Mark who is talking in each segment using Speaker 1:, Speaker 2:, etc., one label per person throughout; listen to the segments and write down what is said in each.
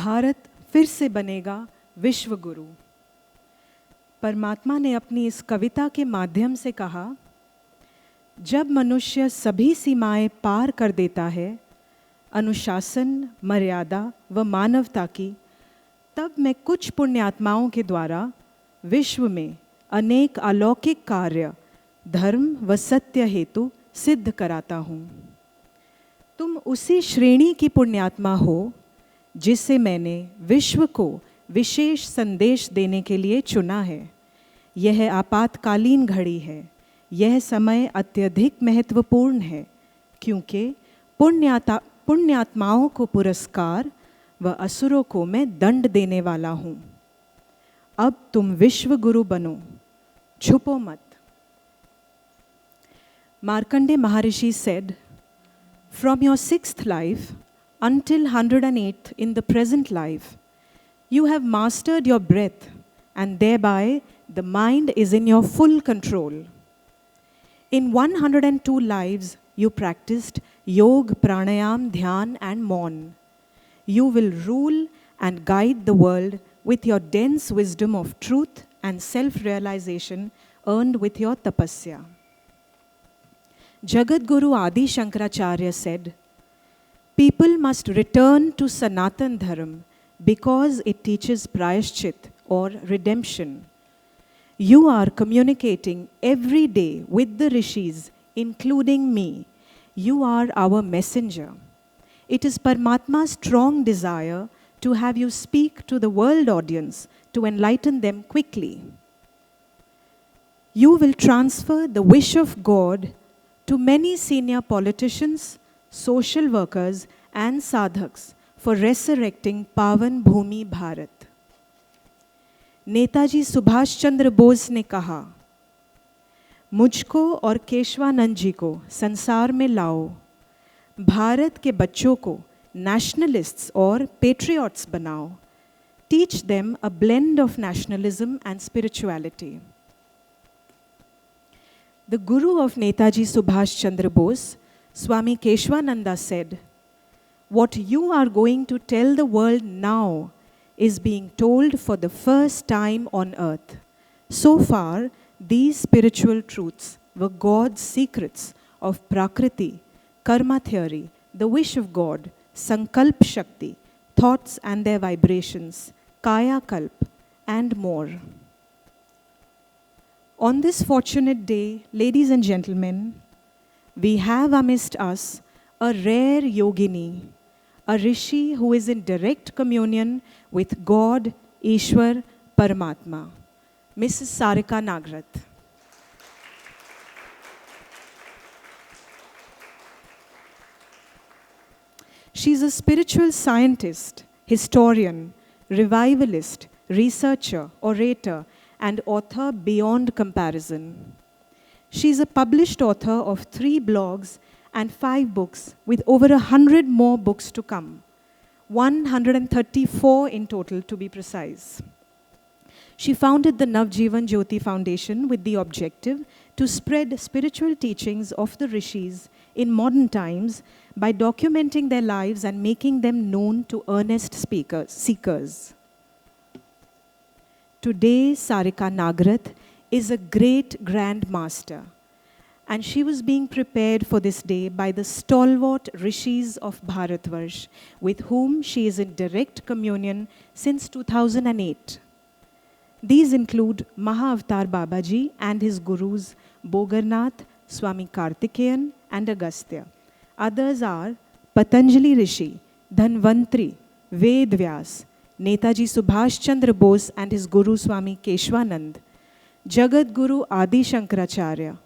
Speaker 1: भारत फिर से बनेगा विश्व गुरु। परमात्मा ने अपनी इस कविता के माध्यम से कहा, जब मनुष्य सभी सीमाएं पार कर देता है, अनुशासन, मर्यादा व मानवता की, तब मैं कुछ पुण्यात्माओं के द्वारा विश्व में अनेक अलौकिक कार्य धर्म व सत्य हेतु सिद्ध कराता हूँ। तुम उसी श्रेणी की पुण्यात्मा हो जिसे मैंने विश्व को विशेष संदेश देने के लिए चुना है। यह आपातकालीन घड़ी है। यह समय अत्यधिक महत्वपूर्ण है, क्योंकि पुण्यात्माओं को पुरस्कार व असुरों को मैं दंड देने वाला हूँ। अब तुम विश्व गुरु बनो, छुपो मत। Markandeya Maharishi said, from your 6th life until 108th in the present life, you have mastered your breath, and thereby the mind is in your full control. In 102 lives, you practiced Yoga, Pranayam, Dhyan and Maun. You will rule and guide the world with your dense wisdom of truth and self-realization earned with your tapasya. Jagat Guru Adi Shankaracharya said, people must return to Sanatan Dharma because it teaches prayashchit or redemption. You are communicating every day with the rishis, including me. You are our messenger. It is Paramatma's strong desire to have you speak to the world audience to enlighten them quickly. You will transfer the wish of God to many senior politicians, social workers and sadhaks for resurrecting Pavan Bhumi Bharat. Netaji Subhash Chandra Bose ने कहा, मुझको और केशवानंद जी को संसार में लाओ, भारत के बच्चों को नेशनलिस्ट्स और पेट्रियट्स बनाओ. Teach them a blend of nationalism and spirituality. The Guru of Netaji Subhash Chandra Bose, Swami Keshwananda said, what you are going to tell the world now is being told for the first time on earth. So far, these spiritual truths were God's secrets of Prakriti, Karma theory, the wish of God, Sankalp Shakti, thoughts and their vibrations, Kaya Kalp, and more. On this fortunate day, ladies and gentlemen, we have amidst us a rare yogini, a rishi who is in direct communion with God, Ishwar, Paramatma, Mrs. Sarika Nagarath. She is a spiritual scientist, historian, revivalist, researcher, orator, and author beyond comparison. She is a published author of 3 blogs and 5 books, with over 100 more books to come. 134 in total, to be precise. She founded the Navjivan Jyoti Foundation with the objective to spread spiritual teachings of the rishis in modern times by documenting their lives and making them known to earnest seekers. Today, Sarika Nagarath is a great Grand Master, and she was being prepared for this day by the stalwart rishis of Bharatvarsh, with whom she is in direct communion since 2008. These include Mahavatar Babaji and his gurus Bogarnath, Swami Kartikeyan, and Agastya. Others are Patanjali Rishi, Dhanvantri, Vedvyas, Netaji Subhash Chandra Bose and his guru Swami Keshwanand, Jagat Guru Adi Shankaracharya,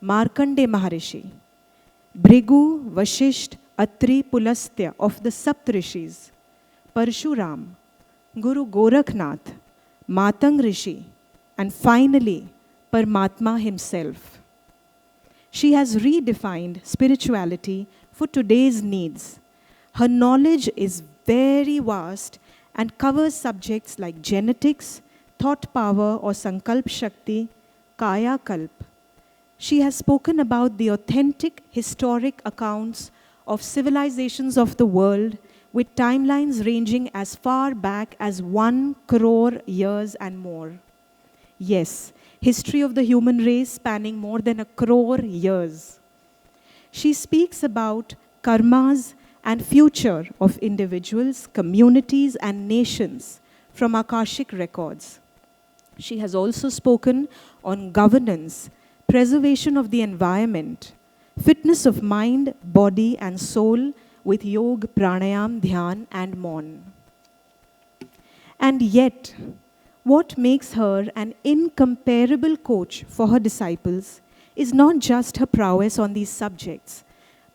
Speaker 1: Markandeya Maharishi, Bhrigu, Vashisht, Atri, Pulastya of the Saptrishis, Parshuram, Guru Gorakhnath, Matang Rishi, and finally, Paramatma himself. She has redefined spirituality for today's needs. Her knowledge is very vast and covers subjects like genetics, thought power or Sankalp Shakti, Kaya Kalp. She has spoken about the authentic historic accounts of civilizations of the world with timelines ranging as far back as 1 crore years and more. Yes, history of the human race spanning more than 1 crore years. She speaks about karmas and future of individuals, communities, and nations from Akashic records. She has also spoken on governance, preservation of the environment, fitness of mind, body, and soul with yoga, pranayam, dhyan, and mon. And yet, what makes her an incomparable coach for her disciples is not just her prowess on these subjects,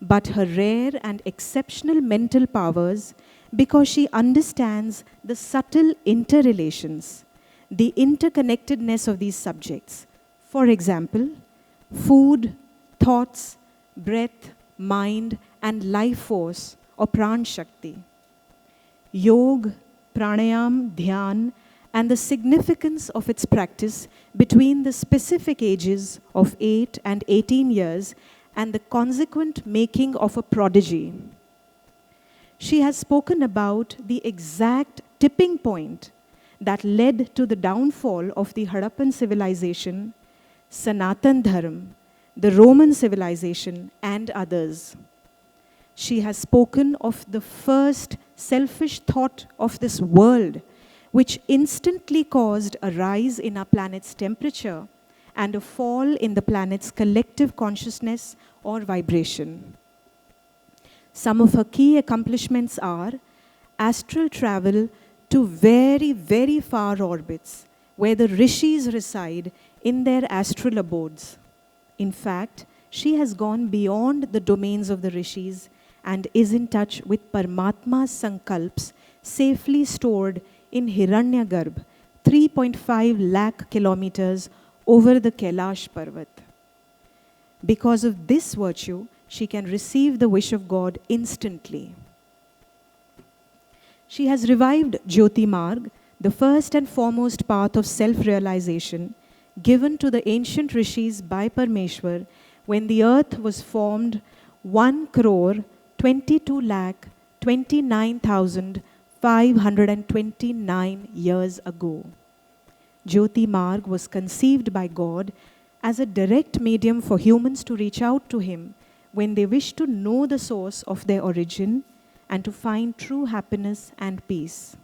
Speaker 1: but her rare and exceptional mental powers, because she understands the subtle interrelations, the interconnectedness of these subjects. For example, food, thoughts, breath, mind, and life force or pran shakti. Yoga, pranayam, dhyan, and the significance of its practice between the specific ages of 8 and 18 years and the consequent making of a prodigy. She has spoken about the exact tipping point that led to the downfall of the Harappan civilization, Sanatan Dharma, the Roman civilization, and others. She has spoken of the first selfish thought of this world, which instantly caused a rise in our planet's temperature and a fall in the planet's collective consciousness or vibration. Some of her key accomplishments are astral travel to very, very far orbits where the rishis reside in their astral abodes. In fact, she has gone beyond the domains of the rishis and is in touch with Paramatma's sankalps safely stored in Hiranyagarbha, 3.5 lakh kilometers over the Kailash Parvat. Because of this virtue, she can receive the wish of God instantly. She has revived Jyoti Marg, the first and foremost path of self-realization given to the ancient rishis by Parmeshwar when the earth was formed 1 crore 22 lakh 29,529 years ago. Jyoti Marg was conceived by God as a direct medium for humans to reach out to Him when they wish to know the source of their origin and to find true happiness and peace.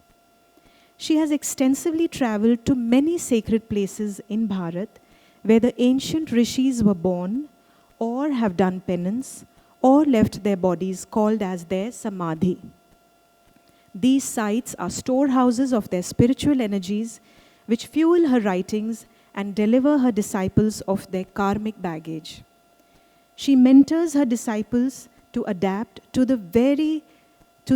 Speaker 1: She has extensively traveled to many sacred places in Bharat where the ancient rishis were born or have done penance or left their bodies called as their samadhi. These sites are storehouses of their spiritual energies which fuel her writings and deliver her disciples of their karmic baggage. She mentors her disciples to adapt to the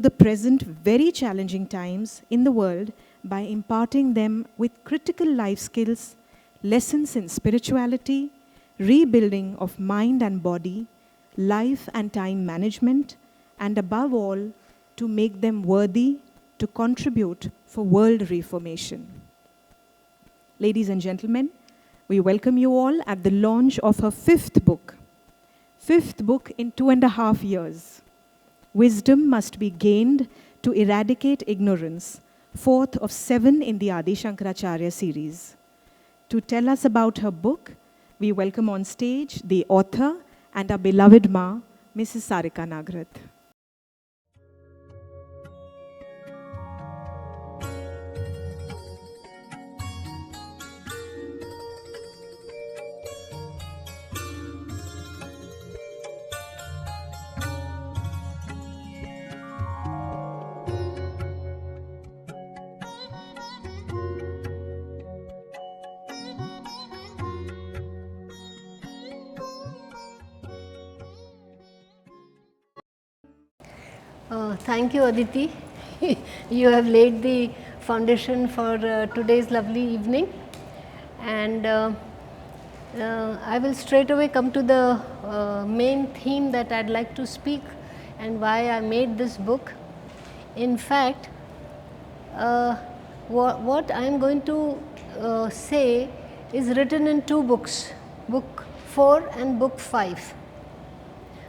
Speaker 1: present very challenging times in the world by imparting them with critical life skills, lessons in spirituality, rebuilding of mind and body, life and time management, and above all, to make them worthy to contribute for world reformation. Ladies and gentlemen, we welcome you all at the launch of her fifth book. Fifth book in 2.5 years. Wisdom Must Be Gained to Eradicate Ignorance, fourth of 7 in the Adi Shankaracharya series. To tell us about her book, we welcome on stage the author and our beloved Ma, Mrs. Sarika Nagarath.
Speaker 2: Thank you, Aditi. You have laid the foundation for today's lovely evening, and I will straight away come to the main theme that I'd like to speak and why I made this book. In fact, what I am going to say is written in 2 books, book 4 and book 5.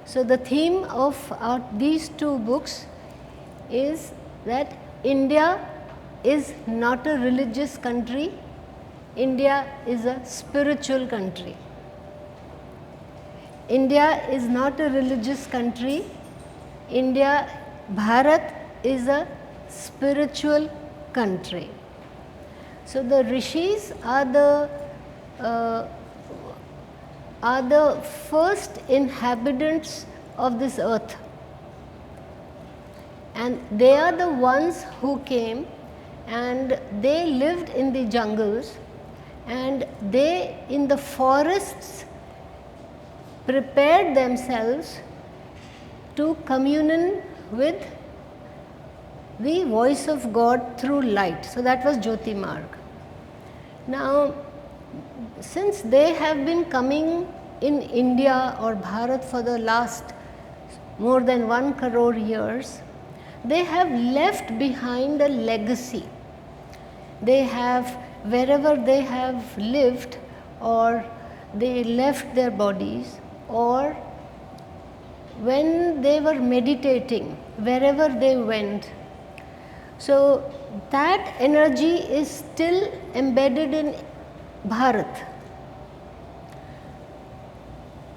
Speaker 2: So, the theme of these 2 books is that India is not a religious country, India is a spiritual country. India is not a religious country, India, Bharat is a spiritual country. So the rishis are the first inhabitants of this earth, and they are the ones who came and they lived in the jungles, and they in the forests prepared themselves to commune with the voice of God through light. So that was Jyoti Marg. Now, since they have been coming in India or Bharat for the last more than 1 crore years, they have left behind a legacy. They have, wherever they have lived, or they left their bodies, or when they were meditating, wherever they went. So that energy is still embedded in Bharat.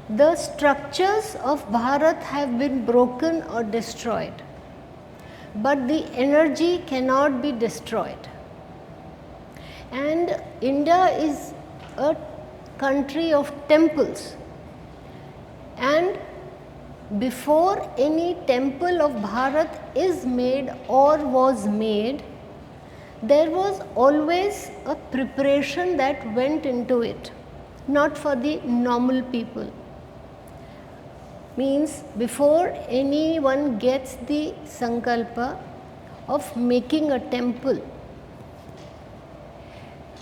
Speaker 2: The structures of Bharat have been broken or destroyed, but the energy cannot be destroyed. And India is a country of temples, and before any temple of Bharat is made or was made, there was always a preparation that went into it, not for the normal people. Means before anyone gets the sankalpa of making a temple.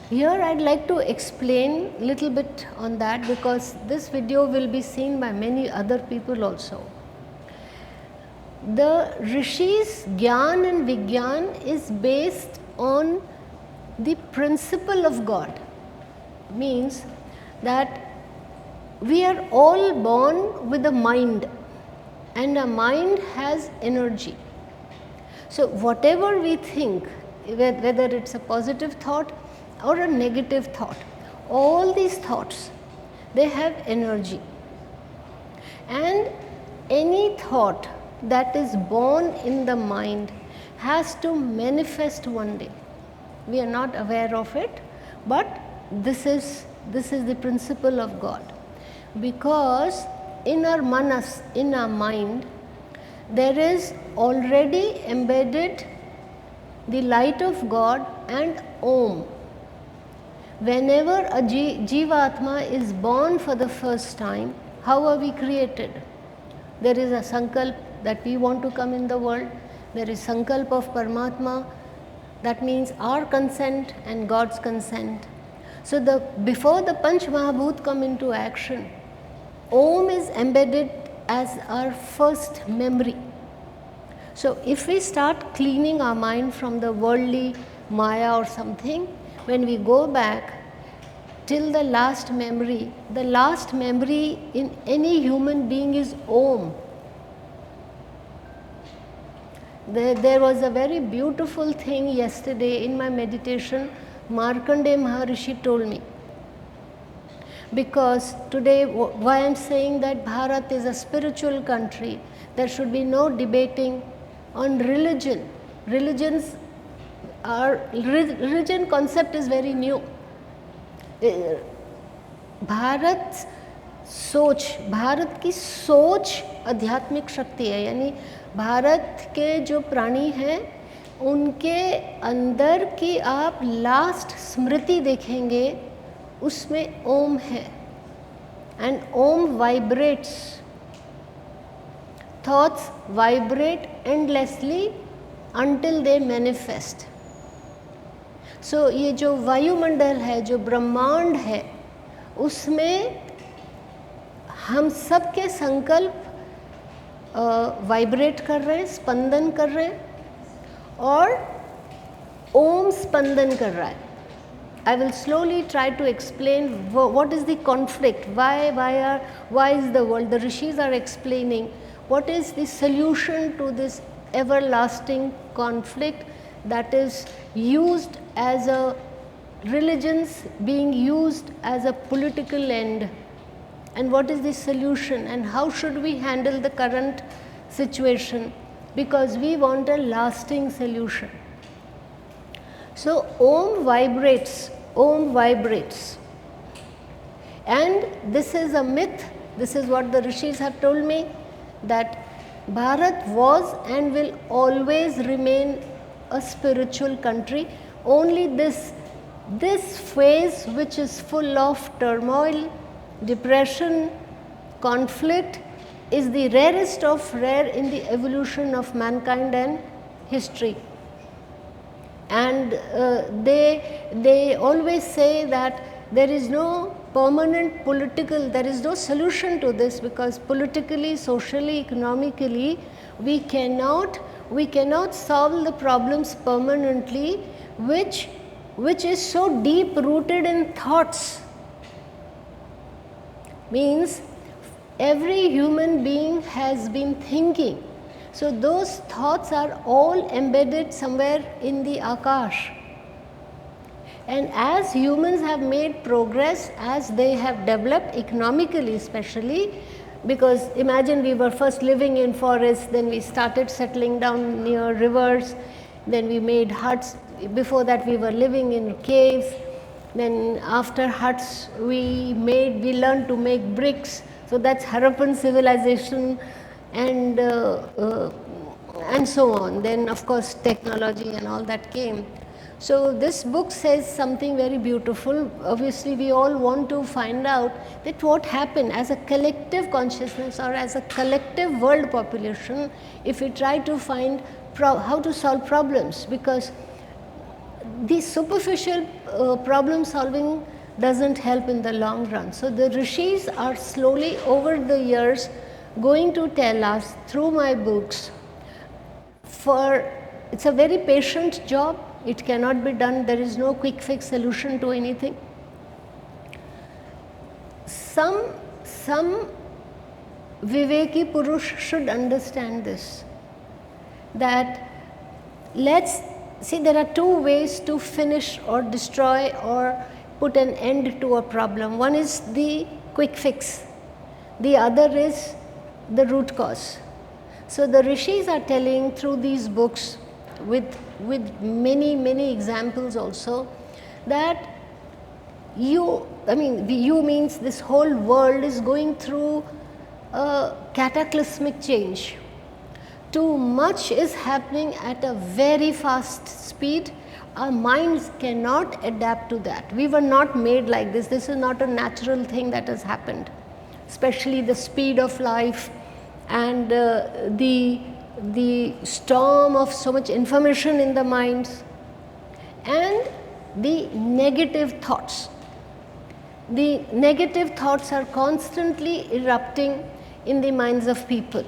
Speaker 2: Here I would like to explain little bit on that, because this video will be seen by many other people also. The rishis' Gyan and Vigyan is based on the principle of God. Means that we are all born with a mind, and a mind has energy. So whatever we think, whether it's a positive thought or a negative thought, all these thoughts, they have energy. And any thought that is born in the mind has to manifest one day. We are not aware of it, but this is the principle of God. Because in our manas, in our mind, there is already embedded the light of God and Om. Whenever a Jivatma is born for the first time, how are we created? There is a sankalp that we want to come in the world. There is sankalp of Paramatma, that means our consent and God's consent. So before the Panch Mahabhut come into action, Om is embedded as our first memory. So if we start cleaning our mind from the worldly Maya or something, when we go back till the last memory in any human being is Om. There was a very beautiful thing yesterday in my meditation, Markandeya Maharishi told me. Because today, why I am saying that Bharat is a spiritual country, there should be no debating on religion. Religion concept is very new. Bharat की सोच आध्यात्मिक शक्ति है, यानी भारत के जो प्राणी हैं उनके अंदर की आप लास्ट स्मृति देखेंगे, उसमें ओम है, and Om vibrates, thoughts vibrate endlessly until they manifest. सो ये जो वायुमंडल है, जो ब्रह्मांड है, उसमें हम सब के संकल्प वाइब्रेट कर रहे हैं, स्पंदन कर रहे हैं, और ओम स्पंदन कर रहा है. I will slowly try to explain what is the conflict, why is the world, the rishis are explaining what is the solution to this everlasting conflict that is used as a religions being used as a political end, and what is the solution and how should we handle the current situation, because we want a lasting solution. So Om vibrates, Om vibrates, and this is a myth. This is what the rishis have told me, that Bharat was and will always remain a spiritual country. Only this phase, which is full of turmoil, depression, conflict, is the rarest of rare in the evolution of mankind and history. And they always say that there is no permanent political, there is no solution to this, because politically, socially, economically, we cannot solve the problems permanently, which is so deep rooted in thoughts. Means every human being has been thinking. So those thoughts are all embedded somewhere in the Akash. And as humans have made progress, as they have developed economically especially, because imagine we were first living in forests, then we started settling down near rivers, then we made huts. Before that we were living in caves, then after huts we learned to make bricks. So that's Harappan civilization, and so on. Then of course technology and all that came. So this book says something very beautiful. Obviously we all want to find out that what happened as a collective consciousness or as a collective world population if we try to find how to solve problems, because the superficial problem solving doesn't help in the long run. So the rishis are slowly over the years going to tell us through my books. It's a very patient job. It cannot be done. There is no quick fix solution to anything. Some Viveki Purush should understand this, that let's see, there are two ways to finish or destroy or put an end to a problem. One is the quick fix, the other is the root cause. So the rishis are telling through these books with many examples also, that you means this whole world is going through a cataclysmic change. Too much is happening at a very fast speed. Our minds cannot adapt to that. We were not made like this. This is not a natural thing that has happened, especially the speed of life and the storm of so much information in the minds and the negative thoughts. The negative thoughts are constantly erupting in the minds of people.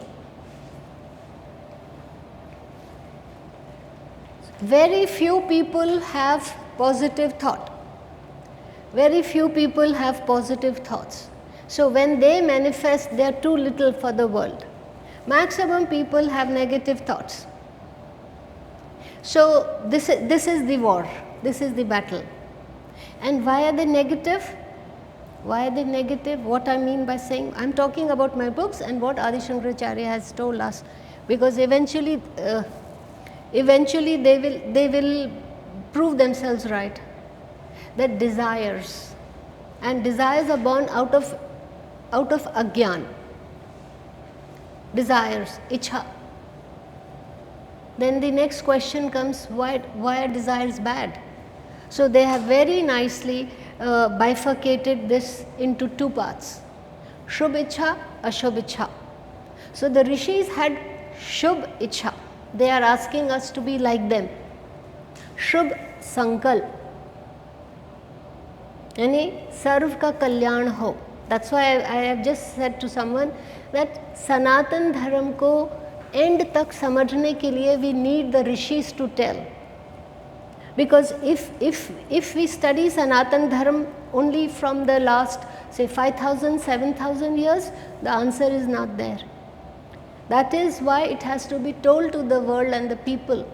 Speaker 2: Very few people have positive thought. Very few people have positive thoughts. So when they manifest, they are too little for the world. Maximum people have negative thoughts. So this is the war, this is the battle. And why are they negative? Why are they negative? What I mean by saying, I am talking about my books and what Adi Shankaracharya has told us, because eventually they will prove themselves right, that desires, and desires are born out of agyan. Desires, ichha. Then the next question comes, why are desires bad? So they have very nicely bifurcated this into two parts, Shubh ichha, Ashubh ichha. So the rishis had Shubh ichha. They are asking us to be like them. Shubh sankalp, yani sarv ka kalyan ho. That's why I have just said to someone that Sanatan Dharam ko end tak samajhne ke liye we need the rishis to tell. Because if we study Sanatan Dharam only from the last say 5,000, 7,000 years, the answer is not there. That is why it has to be told to the world and the people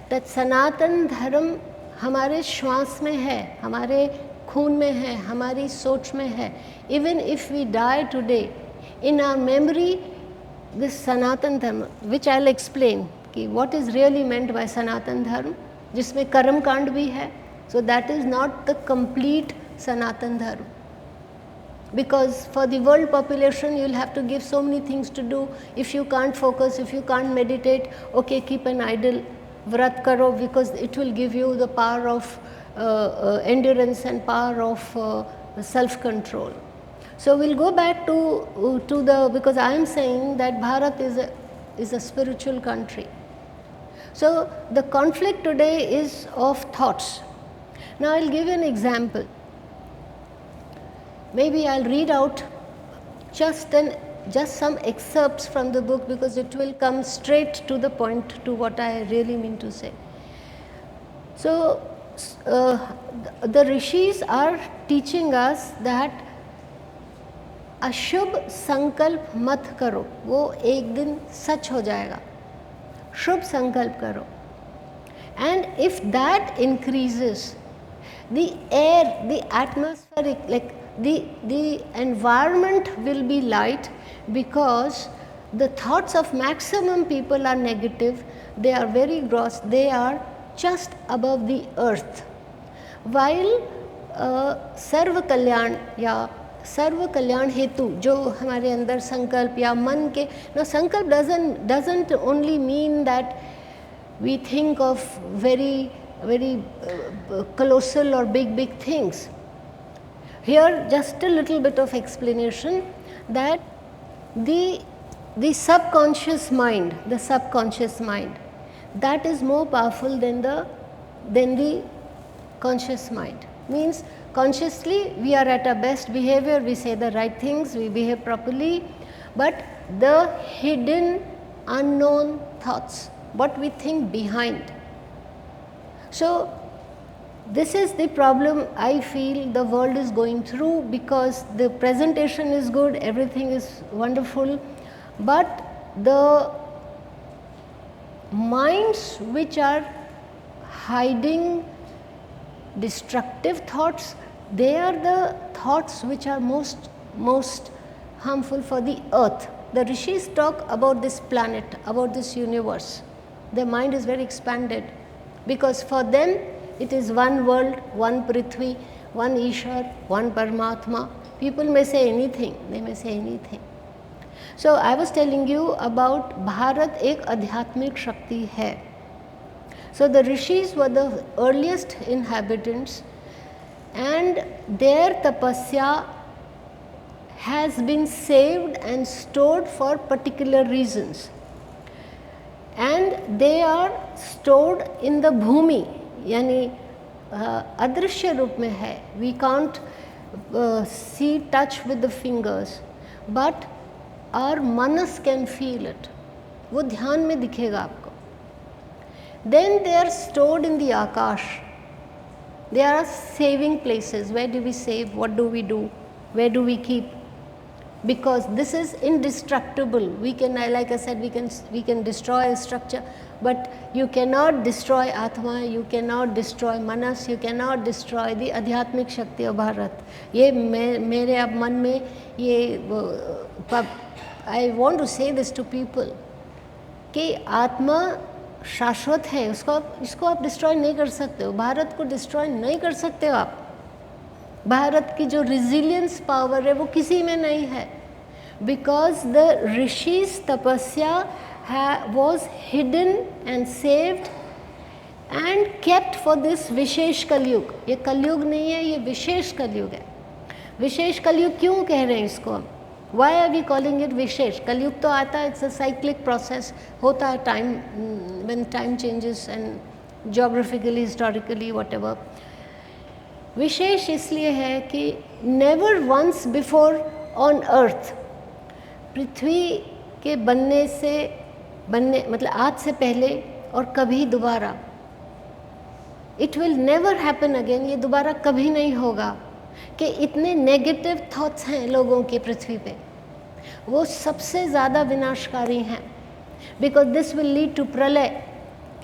Speaker 2: that सनातन धर्म हमारे श्वास में है, हमारे खून में है, हमारी सोच में है. Even if we die today, in our memory, this सनातन धर्म, which I'll explain कि what is really meant by सनातन धर्म, जिसमें कर्म कांड भी है. So that is not the complete सनातन धर्म. Because for the world population you'll have to give so many things to do. If you can't focus, if you can't meditate, okay, keep an idol, vrat karo, because it will give you the power of endurance and power of self-control. So we'll go back to the, because I am saying that Bharat is a spiritual country. So the conflict today is of thoughts. Now I'll give you an example. Maybe I'll read out just some excerpts from the book, because it will come straight to the point, to what I really mean to say. So the rishis are teaching us that अशुभ संकल्प मत करो, वो एक दिन सच हो जाएगा. शुभ संकल्प करो. And if that increases, the air, the atmospheric, like the environment will be light, because the thoughts of maximum people are negative, they are very gross, they are just above the earth. While सर्व कल्याण या सर्व कल्याण हेतु जो हमारे अंदर संकल्प या मन के, no, संकल्प doesn't only mean that we think of very colossal or big things. Here just a little bit of explanation that the subconscious mind, that is more powerful than the conscious mind. Means consciously we are at our best behavior, we say the right things, we behave properly, but the hidden unknown thoughts, what we think behind. So this is the problem I feel the world is going through, because the presentation is good, everything is wonderful, but the minds which are hiding destructive thoughts, they are the thoughts which are most harmful for the earth. The rishis talk about this planet, about this universe. Their mind is very expanded, because for them it is one world, one Prithvi, one Ishwar, one Paramatma. People may say anything, they may say anything. So I was telling you about Bharat ek adhyatmik shakti hai. So the rishis were the earliest inhabitants, and their tapasya has been saved and stored for particular reasons. And they are stored in the bhumi, यानी अदृश्य रूप में है. We can't see, touch with the fingers, but our manas can feel it. वो ध्यान में दिखेगा आपको. Then they are stored in the akash. They are saving places. Where do we save? What do we do? Where do we keep? Because this is indestructible. We can, like I said, we can destroy a structure, but you cannot destroy Atma, you cannot destroy Manas, you cannot destroy the Adhyatmik Shakti of Bharat. ये मेरे अब मन में ये I want to say this to people कि आत्मा शाश्वत है, इसको आप डिस्ट्रॉय नहीं कर सकते हो. भारत को डिस्ट्रॉय नहीं कर सकते हो आप. भारत की जो रिजिलियंस पावर है वो किसी में नहीं है, बिकॉज द ऋषिस तपस्या was hidden and saved and kept for this विशेष कलयुग. ये कलयुग नहीं है, ये विशेष कलयुग है. विशेष कलयुग क्यों कह रहे हैं इसको हम? Why are we calling it विशेष? कलयुग तो आता है, it's a cyclic process, होता है time, when time changes and geographically, historically, whatever. विशेष इसलिए है कि never once before on earth, पृथ्वी के बनने मतलब आज से पहले और कभी दोबारा, it will never happen again, ये दोबारा कभी नहीं होगा कि इतने नेगेटिव थॉट्स हैं लोगों के पृथ्वी पे. वो सबसे ज़्यादा विनाशकारी हैं, because this will lead to प्रलय.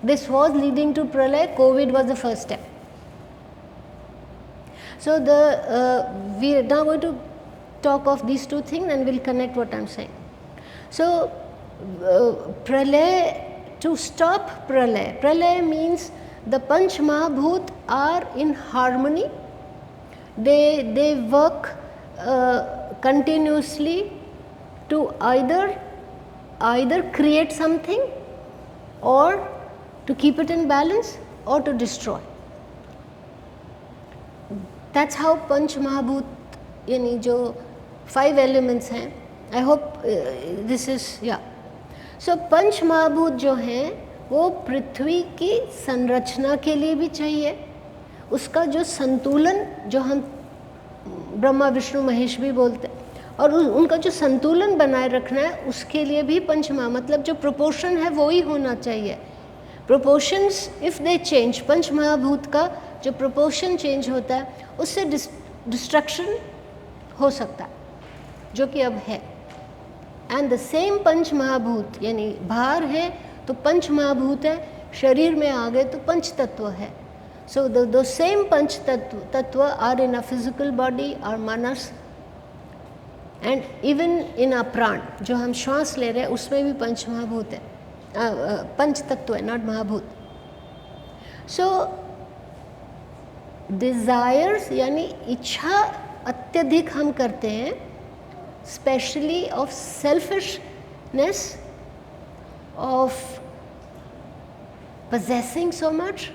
Speaker 2: दिस वॉज लीडिंग टू प्रलय. Covid was the first step. So we are now going to talk of these two things and we'll connect what I'm saying. So pralay, to stop pralay means the Panch Mahabhut are in harmony. They work continuously to either create something or to keep it in balance or to destroy. That's how Panch Mahabhut, यानी जो 5 elements हैं, I hope this is, yeah. So पंच महाभूत जो हैं वो पृथ्वी की संरचना के लिए भी चाहिए. उसका जो संतुलन, जो हम ब्रह्मा विष्णु महेश भी बोलते हैं, और उनका जो संतुलन बनाए रखना है उसके लिए भी पंच महा, मतलब जो प्रोपोर्शन है वो ही होना चाहिए. प्रोपोर्शंस इफ़ दे चेंज, पंच महाभूत का जो प्रोपोर्शन चेंज होता है उससे डिस्ट्रक्शन हो सकता है, जो कि अब है. एंड द सेम पंच महाभूत, यानी बाहर है तो पंच महाभूत है, शरीर में आ गए तो पंच तत्व है. सो द सेम पंच तत्व are in a physical body, are मानस, एंड इवन इन अ प्राण, जो हम श्वास ले रहे हैं उसमें भी पंच महाभूत है, पंच तत्व है, नॉट महाभूत. सो डिज़ायर्स यानी इच्छा अत्यधिक हम करते हैं, specially of selfishness, of possessing so much.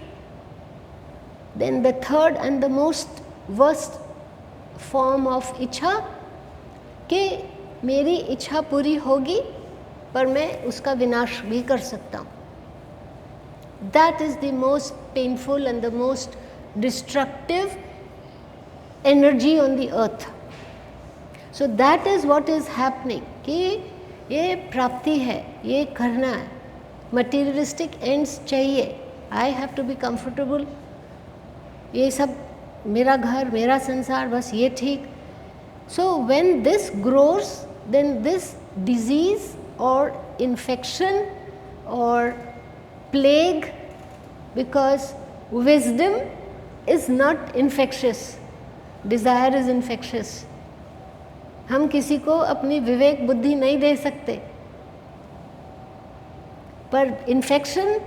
Speaker 2: Then the third and the most worst form of इच्छा, कि मेरी इच्छा पूरी होगी पर मैं उसका विनाश भी कर सकता हूँ. That is the most painful and the most destructive energy on the earth. So that is what is happening, कि ये प्राप्ति है, ये करना है, materialistic ends चाहिए, I have to be comfortable, ये सब मेरा घर, मेरा संसार, बस ये ठीक. So when this grows, then this disease or infection or plague, because wisdom is not infectious, desire is infectious. हम किसी को अपनी विवेक बुद्धि नहीं दे सकते, पर इन्फेक्शन,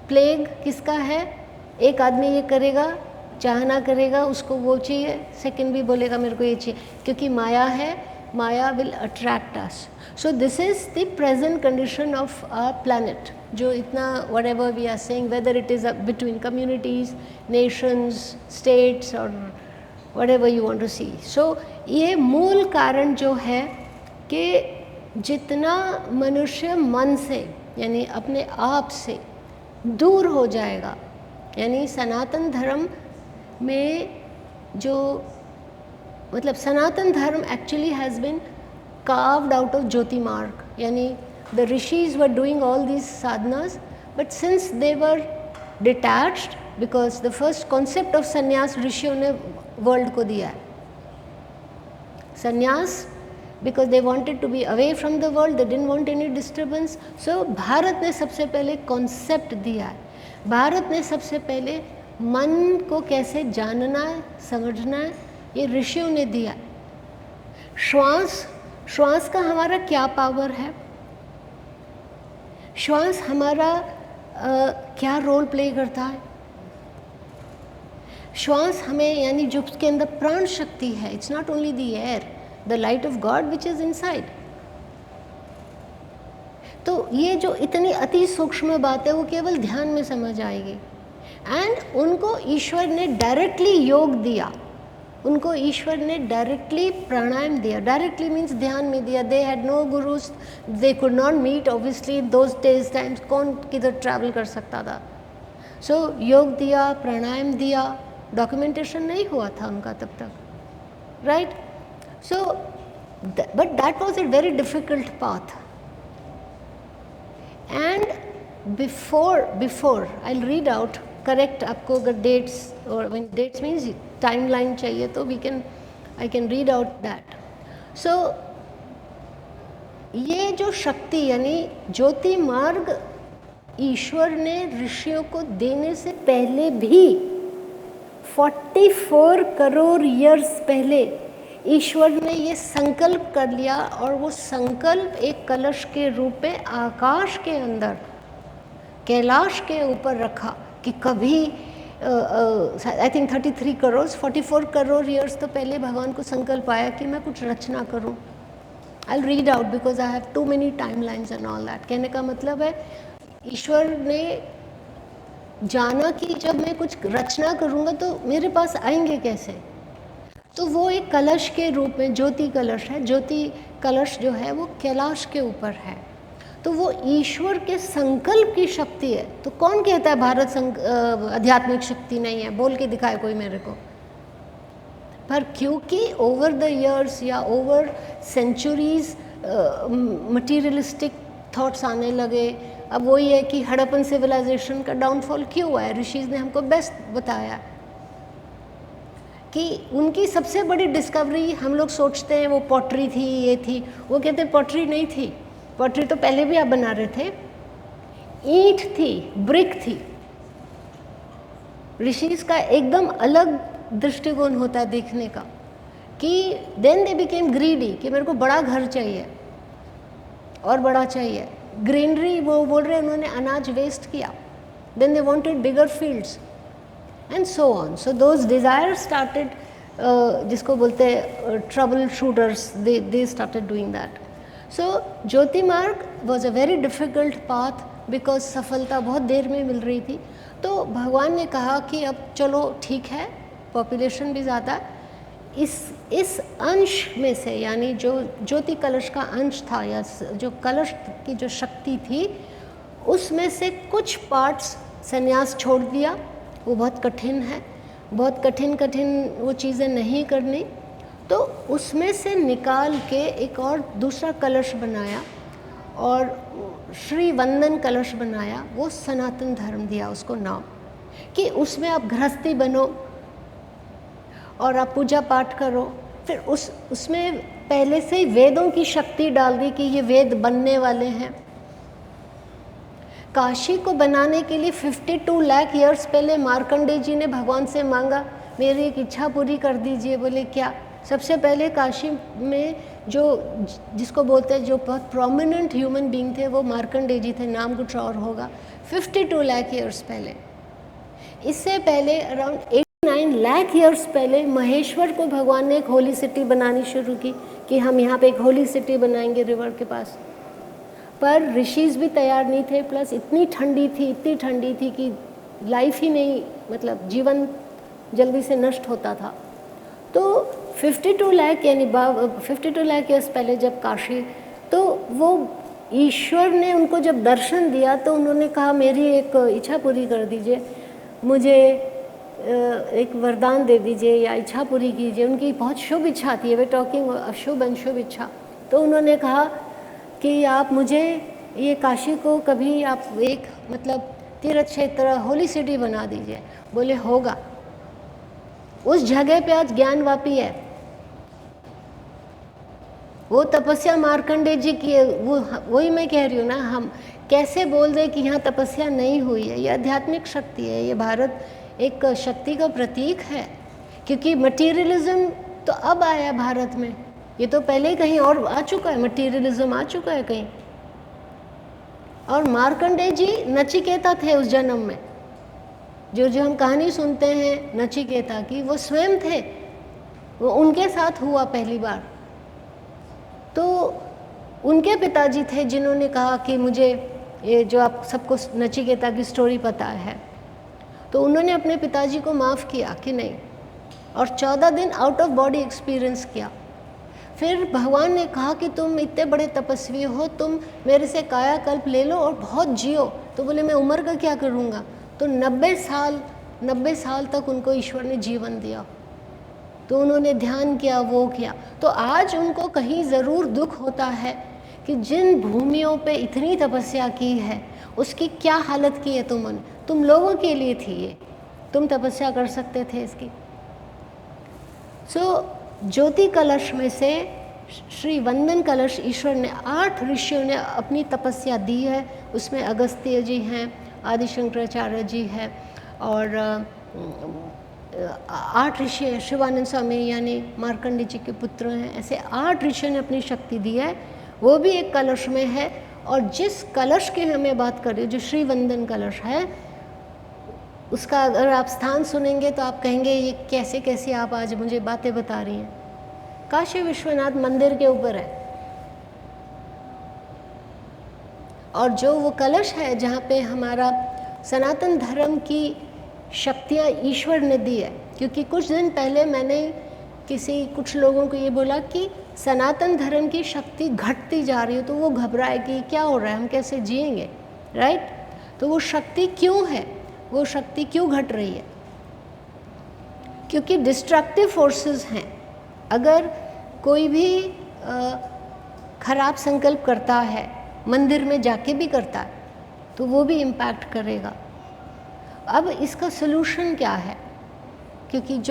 Speaker 2: प्लेग किसका है? एक आदमी ये करेगा, चाहना करेगा, उसको वो चाहिए, सेकंड भी बोलेगा मेरे को ये चाहिए, क्योंकि माया है, maya will attract us. So this is the present condition of our planet, जो इतना whatever we are saying, whether it is between communities, nations, states और whatever you want to see. So ये मूल कारण जो है कि जितना मनुष्य मन से यानी अपने आप से दूर हो जाएगा, यानी सनातन धर्म में जो मतलब सनातन धर्म actually has been carved out of ज्योति मार्ग, यानी the rishis were doing all these sadhanas, but since they were detached, because the first concept of sannyas ऋषियों ने वर्ल्ड को दिया है. sannyas because they wanted to be away from the world, they didn't want any disturbance. So Bharat ने सबसे पहले concept दिया है. भारत ने सबसे पहले मन को कैसे जानना है, समझना है, ये ऋषियों ने दिया. श्वास का हमारा क्या पावर है, श्वास हमारा क्या रोल प्ले करता है. श्वास हमें यानी जो उसके अंदर प्राण शक्ति है, it's not only the air, the light of God which is inside. तो ये जो इतनी अति सूक्ष्म बात है वो केवल ध्यान में समझ आएगी. एंड उनको ईश्वर ने डायरेक्टली योग दिया, उनको ईश्वर ने डायरेक्टली प्राणायाम दिया. डायरेक्टली मीन्स ध्यान में दिया. They had no gurus, they could not meet obviously those days times, कौन किधर ट्रैवल कर सकता था. सो योग दिया, प्राणायाम दिया, डॉक्यूमेंटेशन नहीं हुआ था उनका तब तक, right. So but that was a very difficult path. And before I will read out, correct आपको अगर डेट्स और व्हेन डेट्स मीन्स टाइमलाइन चाहिए तो I can read out that. So ये जो शक्ति यानी ज्योति मार्ग ईश्वर ने ऋषियों को देने से पहले भी 44 करोड़ ईयर्स पहले ईश्वर ने ये संकल्प कर लिया, और वो संकल्प एक कलश के रूप में आकाश के अंदर कैलाश के ऊपर रखा कि कभी I think 33 crore 44 crore years तो पहले भगवान को संकल्प आया कि मैं कुछ रचना करूं। I will read out because I have too many timelines and all that. कहने का मतलब है ईश्वर ने जाना कि जब मैं कुछ रचना करूंगा तो मेरे पास आएंगे कैसे, तो वो एक कलश के रूप में ज्योति कलश है। ज्योति कलश जो है वो कैलाश के ऊपर है, तो वो ईश्वर के संकल्प की शक्ति है। तो कौन कहता है भारत आध्यात्मिक शक्ति नहीं है? बोल के दिखाए कोई मेरे को। पर क्योंकि ओवर द इयर्स या ओवर सेंचुरीज मटीरियलिस्टिक थॉट्स आने लगे। अब वही है कि हड़प्पन सिविलाइजेशन का डाउनफॉल क्यों हुआ है, ऋषिज ने हमको बेस्ट बताया कि उनकी सबसे बड़ी डिस्कवरी, हम लोग सोचते हैं वो पॉटरी थी, ये थी, वो कहते पॉटरी नहीं थी। पॉटरी तो पहले भी आप बना रहे थे, ईंट थी, ब्रिक थी। ऋषिज का एकदम अलग दृष्टिकोण होता है देखने का कि देन दे बिकेम ग्रीडी कि मेरे को बड़ा घर चाहिए और बड़ा चाहिए। ग्रीनरी वो बोल रहे हैं, उन्होंने अनाज वेस्ट किया। Then they wanted bigger fields and so on. So those desires started, जिसको बोलते हैं trouble shooters, they started doing that. So ज्योति मार्ग was a very difficult path because सफलता बहुत देर में मिल रही थी। तो भगवान ने कहा कि अब चलो ठीक है, पॉपुलेशन भी ज़्यादा है, इस अंश में से, यानी जो ज्योति कलश का अंश था या जो कलश की जो शक्ति थी, उसमें से कुछ पार्ट्स संन्यास छोड़ दिया। वो बहुत कठिन है, बहुत कठिन वो चीज़ें नहीं करनी, तो उसमें से निकाल के एक और दूसरा कलश बनाया और श्री वंदन कलश बनाया। वो सनातन धर्म दिया उसको नाम कि उसमें आप गृहस्थी बनो और आप पूजा पाठ करो। फिर उसमें पहले से ही वेदों की शक्ति डाल दी कि ये वेद बनने वाले हैं। काशी को बनाने के लिए 52 लाख ईयर्स पहले मार्कंडेय जी ने भगवान से मांगा, मेरी एक इच्छा पूरी कर दीजिए। बोले क्या? सबसे पहले काशी में जिसको बोलते हैं जो बहुत प्रोमिनेंट ह्यूमन बीइंग थे वो मार्कंडेय जी थे, नाम कुछ और होगा। 52 लाख ईयर्स पहले। इससे पहले अराउंड 89 लाख ईयर्स पहले महेश्वर को भगवान ने एक होली सिटी बनानी शुरू की कि हम यहाँ पे एक होली सिटी बनाएंगे रिवर के पास। पर ऋषिज भी तैयार नहीं थे, प्लस इतनी ठंडी थी कि लाइफ ही नहीं, मतलब जीवन जल्दी से नष्ट होता था। तो 52 लाख यानी 52 लाख ईयर्स पहले जब काशी, तो वो ईश्वर ने उनको जब दर्शन दिया तो उन्होंने कहा मेरी एक इच्छा पूरी कर दीजिए, मुझे एक वरदान दे दीजिए या इच्छा पूरी कीजिए। उनकी बहुत शुभ इच्छा थी, वे टॉकिंग अशुभ अनशुभ इच्छा। तो उन्होंने कहा कि आप मुझे ये काशी को कभी आप एक मतलब तीर्थ क्षेत्र होली सिटी बना दीजिए। बोले होगा। उस जगह पे आज ज्ञानवापी है, वो तपस्या मार्कंडेय जी की है। वही मैं कह रही हूँ ना, हम कैसे बोल दें कि यहाँ तपस्या नहीं हुई है। ये आध्यात्मिक शक्ति है, ये भारत एक शक्ति का प्रतीक है। क्योंकि मटीरियलिज्म तो अब आया भारत में, ये तो पहले ही कहीं और आ चुका है, मटीरियलिज्म आ चुका है कहीं। और मार्कंडेय जी नचिकेता थे उस जन्म में। जो हम कहानी सुनते हैं नचिकेता की, वो स्वयं थे, वो उनके साथ हुआ पहली बार। तो उनके पिताजी थे जिन्होंने कहा कि मुझे ये जो आप सबको नचिकेता की स्टोरी पता है, तो उन्होंने अपने पिताजी को माफ़ किया कि नहीं, और 14 दिन आउट ऑफ बॉडी एक्सपीरियंस किया। फिर भगवान ने कहा कि तुम इतने बड़े तपस्वी हो, तुम मेरे से कायाकल्प ले लो और बहुत जियो। तो बोले मैं उम्र का क्या करूँगा? तो 90 साल तक उनको ईश्वर ने जीवन दिया। तो उन्होंने ध्यान किया, वो किया। तो आज उनको कहीं ज़रूर दुख होता है कि जिन भूमियों पे इतनी तपस्या की है उसकी क्या हालत की है तुमने। तुम लोगों के लिए थी ये, तुम तपस्या कर सकते थे इसकी। ज्योति कलश में से श्री वंदन कलश ईश्वर ने 8 ऋषियों ने अपनी तपस्या दी है। उसमें अगस्त्य जी हैं, आदि शंकराचार्य जी हैं और 8 ऋषि हैं, शिवानंद स्वामी यानी मार्कंडे जी के पुत्र हैं। ऐसे 8 ऋषियों ने अपनी शक्ति दी है, वो भी एक कलश में है। और जिस कलश की हमें बात कर रही हूँ, जो श्री वंदन कलश है, उसका अगर आप स्थान सुनेंगे तो आप कहेंगे ये कैसे कैसे आप आज मुझे बातें बता रही हैं। काशी विश्वनाथ मंदिर के ऊपर है। और जो वो कलश है जहाँ पे हमारा सनातन धर्म की शक्तियाँ ईश्वर ने दी है, क्योंकि कुछ दिन पहले मैंने कुछ लोगों को ये बोला कि सनातन धर्म की शक्ति घटती जा रही है, तो वो घबराए कि क्या हो रहा है, हम कैसे जिएंगे, राइट। तो वो शक्ति क्यों है, वो शक्ति क्यों घट रही है? क्योंकि डिस्ट्रक्टिव फोर्सेस हैं। अगर कोई भी खराब संकल्प करता है, मंदिर में जाके भी करता है, तो वो भी इम्पैक्ट करेगा। अब इसका सलूशन क्या है? क्योंकि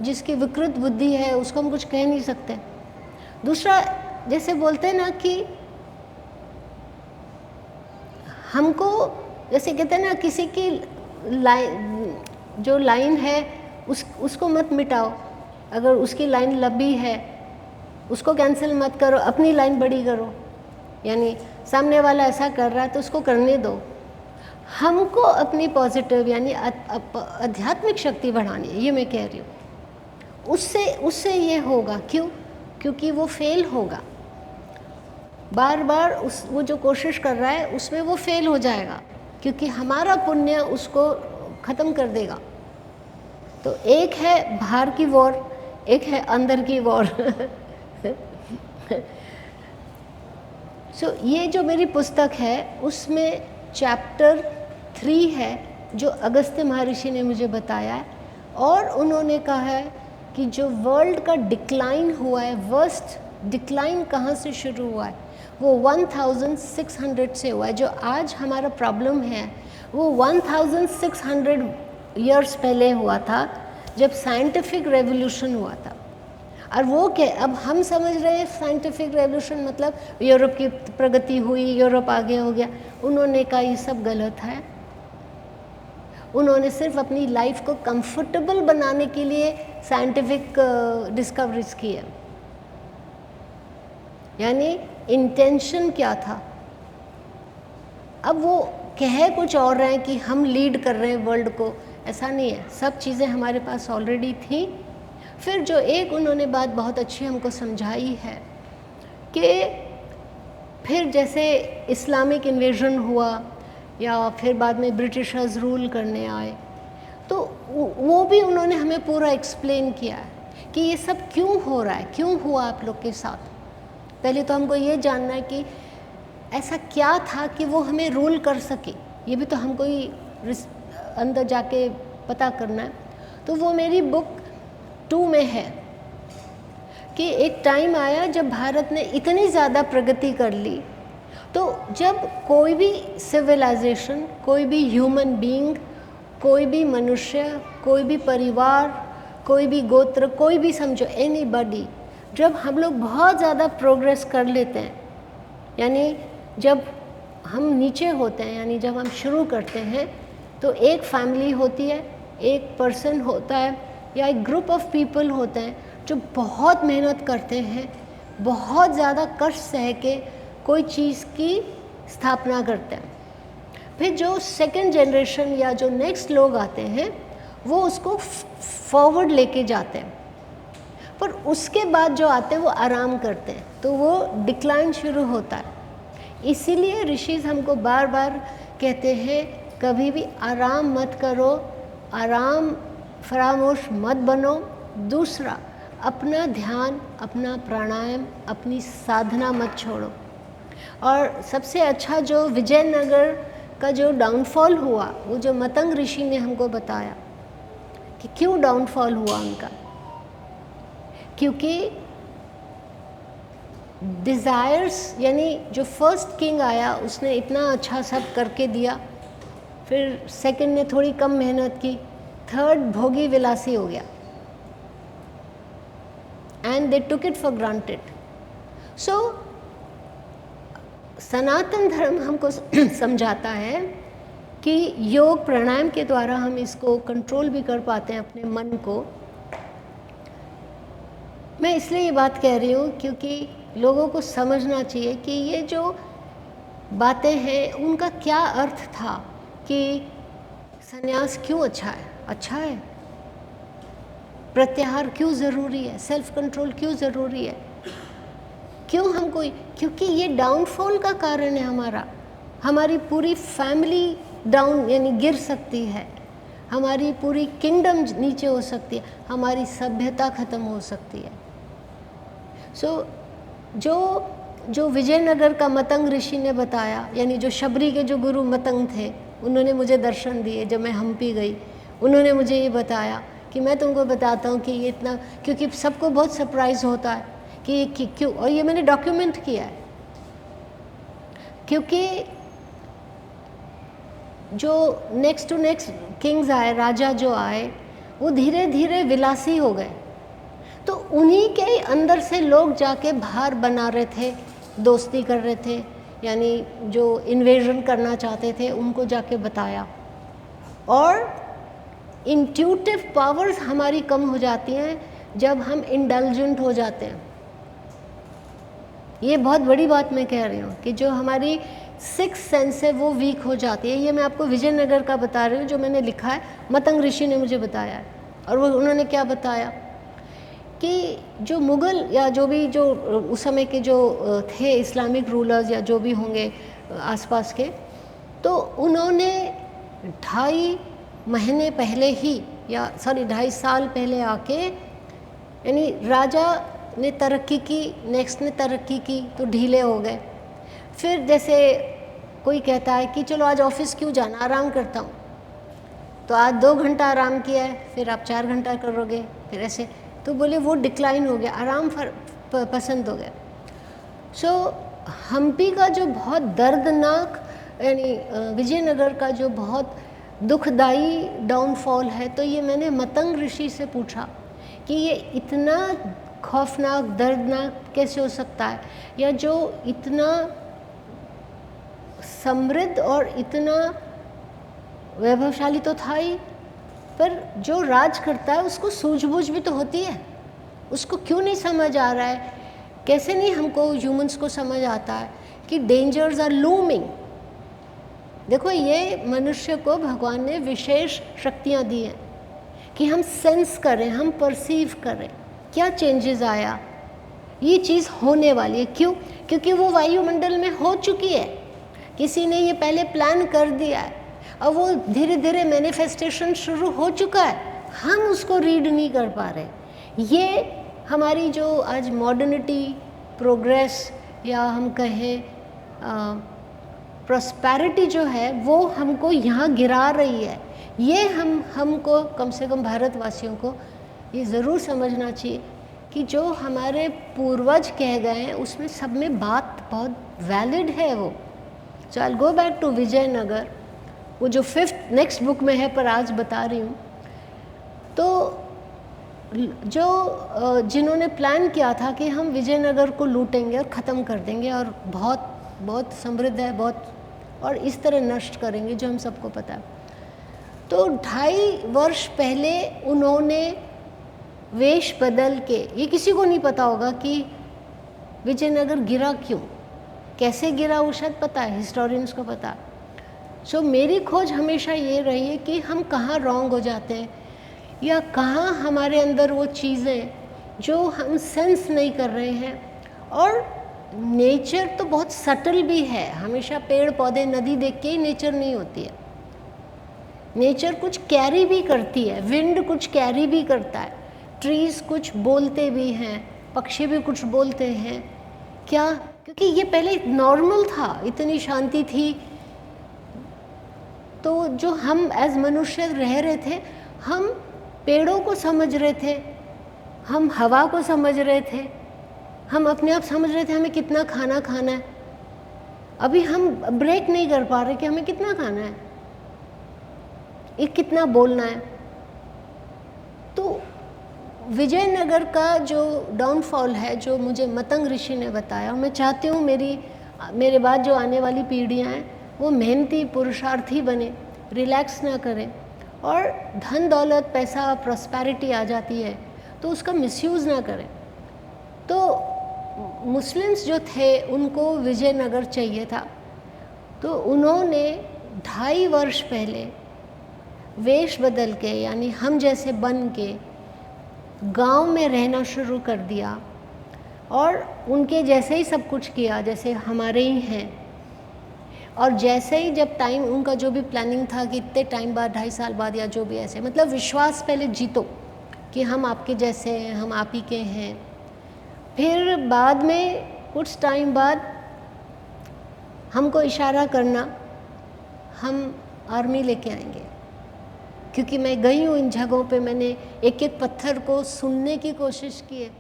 Speaker 2: जिसकी विकृत बुद्धि है उसको हम कुछ कह नहीं सकते। दूसरा, जैसे बोलते हैं ना कि हमको, जैसे कहते हैं ना, किसी की जो लाइन है उसको मत मिटाओ। अगर उसकी लाइन लंबी है उसको कैंसिल मत करो, अपनी लाइन बड़ी करो। यानी सामने वाला ऐसा कर रहा है तो उसको करने दो। हमको अपनी पॉजिटिव यानी आध्यात्मिक शक्ति बढ़ानी है, ये मैं कह रही हूँ। उससे ये होगा। क्यों? क्योंकि वो फेल होगा बार बार। वो जो कोशिश कर रहा है उसमें वो फेल हो जाएगा, क्योंकि हमारा पुण्य उसको ख़त्म कर देगा। तो एक है बाहर की वॉर, एक है अंदर की वॉर। सो ये जो मेरी पुस्तक है उसमें चैप्टर 3 है जो अगस्त्य महर्षि ने मुझे बताया है। और उन्होंने कहा है कि जो वर्ल्ड का डिक्लाइन हुआ है, वर्स्ट डिक्लाइन कहाँ से शुरू हुआ है, वो 1600 से हुआ है। जो आज हमारा प्रॉब्लम है वो 1600 ईयर्स पहले हुआ था, जब साइंटिफिक रेवोल्यूशन हुआ था। और वो क्या, अब हम समझ रहे हैं साइंटिफिक रेवोल्यूशन मतलब यूरोप की प्रगति हुई, यूरोप आगे हो गया। उन्होंने कहा ये सब गलत है। उन्होंने सिर्फ अपनी लाइफ को कंफर्टेबल बनाने के लिए साइंटिफिक डिस्कवरीज की है। यानी इंटेंशन क्या था? अब वो कह कुछ और रहे हैं कि हम लीड कर रहे हैं वर्ल्ड को, ऐसा नहीं है। सब चीज़ें हमारे पास ऑलरेडी थी। फिर जो एक उन्होंने बात बहुत अच्छी हमको समझाई है कि फिर जैसे इस्लामिक इन्वेजन हुआ या फिर बाद में ब्रिटिशर्स रूल करने आए, तो वो भी उन्होंने हमें पूरा एक्सप्लेन किया है कि ये सब क्यों हो रहा है, क्यों हुआ आप लोग के साथ। पहले तो हमको ये जानना है कि ऐसा क्या था कि वो हमें रूल कर सके, ये भी तो हमको ही अंदर जाके पता करना है। तो वो मेरी बुक 2 में है कि एक टाइम आया जब भारत ने इतनी ज़्यादा प्रगति कर ली, तो जब कोई भी सिविलाइजेशन, कोई भी ह्यूमन बीइंग, कोई भी मनुष्य, कोई भी परिवार, कोई भी गोत्र, कोई भी समझो एनीबॉडी, जब हम लोग बहुत ज़्यादा प्रोग्रेस कर लेते हैं, यानी जब हम नीचे होते हैं, यानी जब हम शुरू करते हैं, तो एक फैमिली होती है, एक पर्सन होता है या एक ग्रुप ऑफ पीपल होते हैं जो बहुत मेहनत करते हैं, बहुत ज़्यादा कष्ट सह के कोई चीज़ की स्थापना करते हैं। फिर जो सेकंड जनरेशन या जो नेक्स्ट लोग आते हैं वो उसको फॉरवर्ड लेके जाते हैं, पर उसके बाद जो आते हैं वो आराम करते हैं, तो वो डिक्लाइन शुरू होता है। इसीलिए ऋषि हमको बार बार कहते हैं कभी भी आराम मत करो, आराम फरामोश मत बनो। दूसरा, अपना ध्यान, अपना प्राणायाम, अपनी साधना मत छोड़ो। और सबसे अच्छा जो विजयनगर का जो डाउनफॉल हुआ, वो जो मतंग ऋषि ने हमको बताया कि क्यों डाउनफॉल हुआ उनका, क्योंकि डिज़ायर्स, यानी जो फर्स्ट किंग आया उसने इतना अच्छा सब करके दिया, फिर सेकंड ने थोड़ी कम मेहनत की, थर्ड भोगी विलासी हो गया, and they took it for granted. So Sanatan Dharma हमको समझाता है कि योग प्राणायाम के द्वारा हम इसको कंट्रोल भी कर पाते हैं अपने मन को। मैं इसलिए ये बात कह रही हूँ क्योंकि लोगों को समझना चाहिए कि ये जो बातें हैं उनका क्या अर्थ था, कि संन्यास क्यों अच्छा है, प्रत्याहार क्यों ज़रूरी है, सेल्फ कंट्रोल क्यों ज़रूरी है, क्यों हमको, क्योंकि ये डाउनफॉल का कारण है हमारा। हमारी पूरी फैमिली डाउन यानी गिर सकती है, हमारी पूरी किंगडम नीचे हो सकती है, हमारी सभ्यता ख़त्म हो सकती है। जो विजयनगर का मतंग ऋषि ने बताया, यानी जो शबरी के जो गुरु मतंग थे, उन्होंने मुझे दर्शन दिए जब मैं हम्पी गई। उन्होंने मुझे ये बताया कि मैं तुमको बताता हूँ कि ये इतना, क्योंकि सबको बहुत सरप्राइज़ होता है कि क्यों, और ये मैंने डॉक्यूमेंट किया है, क्योंकि जो नेक्स्ट टू नेक्स्ट किंग्स आए, राजा जो आए, वो धीरे धीरे विलासी हो गए। तो उन्हीं के अंदर से लोग जाके बाहर बना रहे थे, दोस्ती कर रहे थे, यानी जो इन्वेजन करना चाहते थे उनको जाके बताया। और इंट्यूटिव पावर्स हमारी कम हो जाती हैं जब हम इंडल्जेंट हो जाते हैं। ये बहुत बड़ी बात मैं कह रही हूँ कि जो हमारी सिक्स सेंस है वो वीक हो जाती है। ये मैं आपको विजयनगर का बता रही हूँ, जो मैंने लिखा है, मतंग ऋषि ने मुझे बताया है। और वो उन्होंने क्या बताया कि जो मुग़ल या जो भी जो उस समय के जो थे इस्लामिक रूलर्स या जो भी होंगे आसपास के, तो उन्होंने 2.5 महीने पहले ही, या 2.5 साल पहले आके, यानी राजा ने तरक्की की, नेक्स्ट ने तरक्की की, तो ढीले हो गए। फिर जैसे कोई कहता है कि चलो आज ऑफिस क्यों जाना, आराम करता हूँ, तो आज 2 घंटा आराम किया है, फिर आप 4 घंटा करोगे, फिर ऐसे, तो बोले वो डिक्लाइन हो गया, आराम पसंद हो गया। सो हम्पी का जो बहुत दर्दनाक, यानी विजयनगर का जो बहुत दुखदाई डाउनफॉल है, तो ये मैंने मतंग ऋषि से पूछा कि ये इतना खौफनाक, दर्दनाक कैसे हो सकता है, या जो इतना समृद्ध और इतना वैभवशाली तो था ही, पर जो राज करता है उसको सूझबूझ भी तो होती है, उसको क्यों नहीं समझ आ रहा है? कैसे नहीं हमको ह्यूमंस को समझ आता है कि डेंजर्स आर लूमिंग। देखो, ये मनुष्य को भगवान ने विशेष शक्तियाँ दी हैं कि हम सेंस करें, हम परसीव करें क्या चेंजेस आया, ये चीज़ होने वाली है। क्यों? क्योंकि वो वायुमंडल में हो चुकी है, किसी ने ये पहले प्लान कर दिया है, और वो धीरे धीरे मैनिफेस्टेशन शुरू हो चुका है, हम उसको रीड नहीं कर पा रहे। ये हमारी जो आज मॉडर्निटी, प्रोग्रेस, या हम कहें प्रॉस्पेरिटी जो है, वो हमको यहाँ गिरा रही है। ये हमको कम से कम भारतवासियों को ये ज़रूर समझना चाहिए कि जो हमारे पूर्वज कह गए हैं उसमें सब में बात बहुत वैलिड है वो। सो आई गो बैक टू विजयनगर, वो जो 5th नेक्स्ट बुक में है, पर आज बता रही हूँ। तो जो जिन्होंने प्लान किया था कि हम विजयनगर को लूटेंगे और ख़त्म कर देंगे, और बहुत बहुत समृद्ध है, बहुत, और इस तरह नष्ट करेंगे, जो हम सबको पता है, तो 2.5 वर्ष पहले उन्होंने वेश बदल के, ये किसी को नहीं पता होगा कि विजयनगर गिरा क्यों, कैसे गिरा, वो शायद पता है, हिस्टोरियंस को पता है। सो मेरी खोज हमेशा ये रही है कि हम कहाँ रॉन्ग हो जाते हैं, या कहाँ हमारे अंदर वो चीज़ें जो हम सेंस नहीं कर रहे हैं। और नेचर तो बहुत सटल भी है, हमेशा पेड़ पौधे नदी देख के ही नेचर नहीं होती है। नेचर कुछ कैरी भी करती है, विंड कुछ कैरी भी करता है, ट्रीज़ कुछ बोलते भी हैं, पक्षी भी कुछ बोलते हैं। क्या? क्योंकि ये पहले नॉर्मल था, इतनी शांति थी। तो जो हम एज मनुष्य रह रहे थे, हम पेड़ों को समझ रहे थे, हम हवा को समझ रहे थे, हम अपने आप समझ रहे थे हमें कितना खाना खाना है। अभी हम ब्रेक नहीं कर पा रहे कि हमें कितना खाना है, ये कितना बोलना है। तो विजयनगर का जो डाउनफॉल है, जो मुझे मतंग ऋषि ने बताया, मैं चाहती हूँ मेरे बाद जो आने वाली पीढ़ियाँ हैं वो मेहनती पुरुषार्थी बने, रिलैक्स ना करें, और धन दौलत पैसा प्रॉस्पेरिटी आ जाती है तो उसका मिसयूज़ ना करें। तो मुस्लिम्स जो थे उनको विजयनगर चाहिए था, तो उन्होंने 2.5 वर्ष पहले वेश बदल के, यानी हम जैसे बन के गांव में रहना शुरू कर दिया और उनके जैसे ही सब कुछ किया जैसे हमारे ही हैं। और जैसे ही जब टाइम उनका जो भी प्लानिंग था कि इतने टाइम बाद 2.5 साल बाद या जो भी, ऐसे मतलब विश्वास पहले जीतो कि हम आपके जैसे हैं, हम आप ही के हैं। फिर बाद में कुछ टाइम बाद हमको इशारा करना, हम आर्मी लेके आएंगे, क्योंकि मैं गई हूँ इन जगहों पे, मैंने एक एक पत्थर को सुनने की कोशिश की है।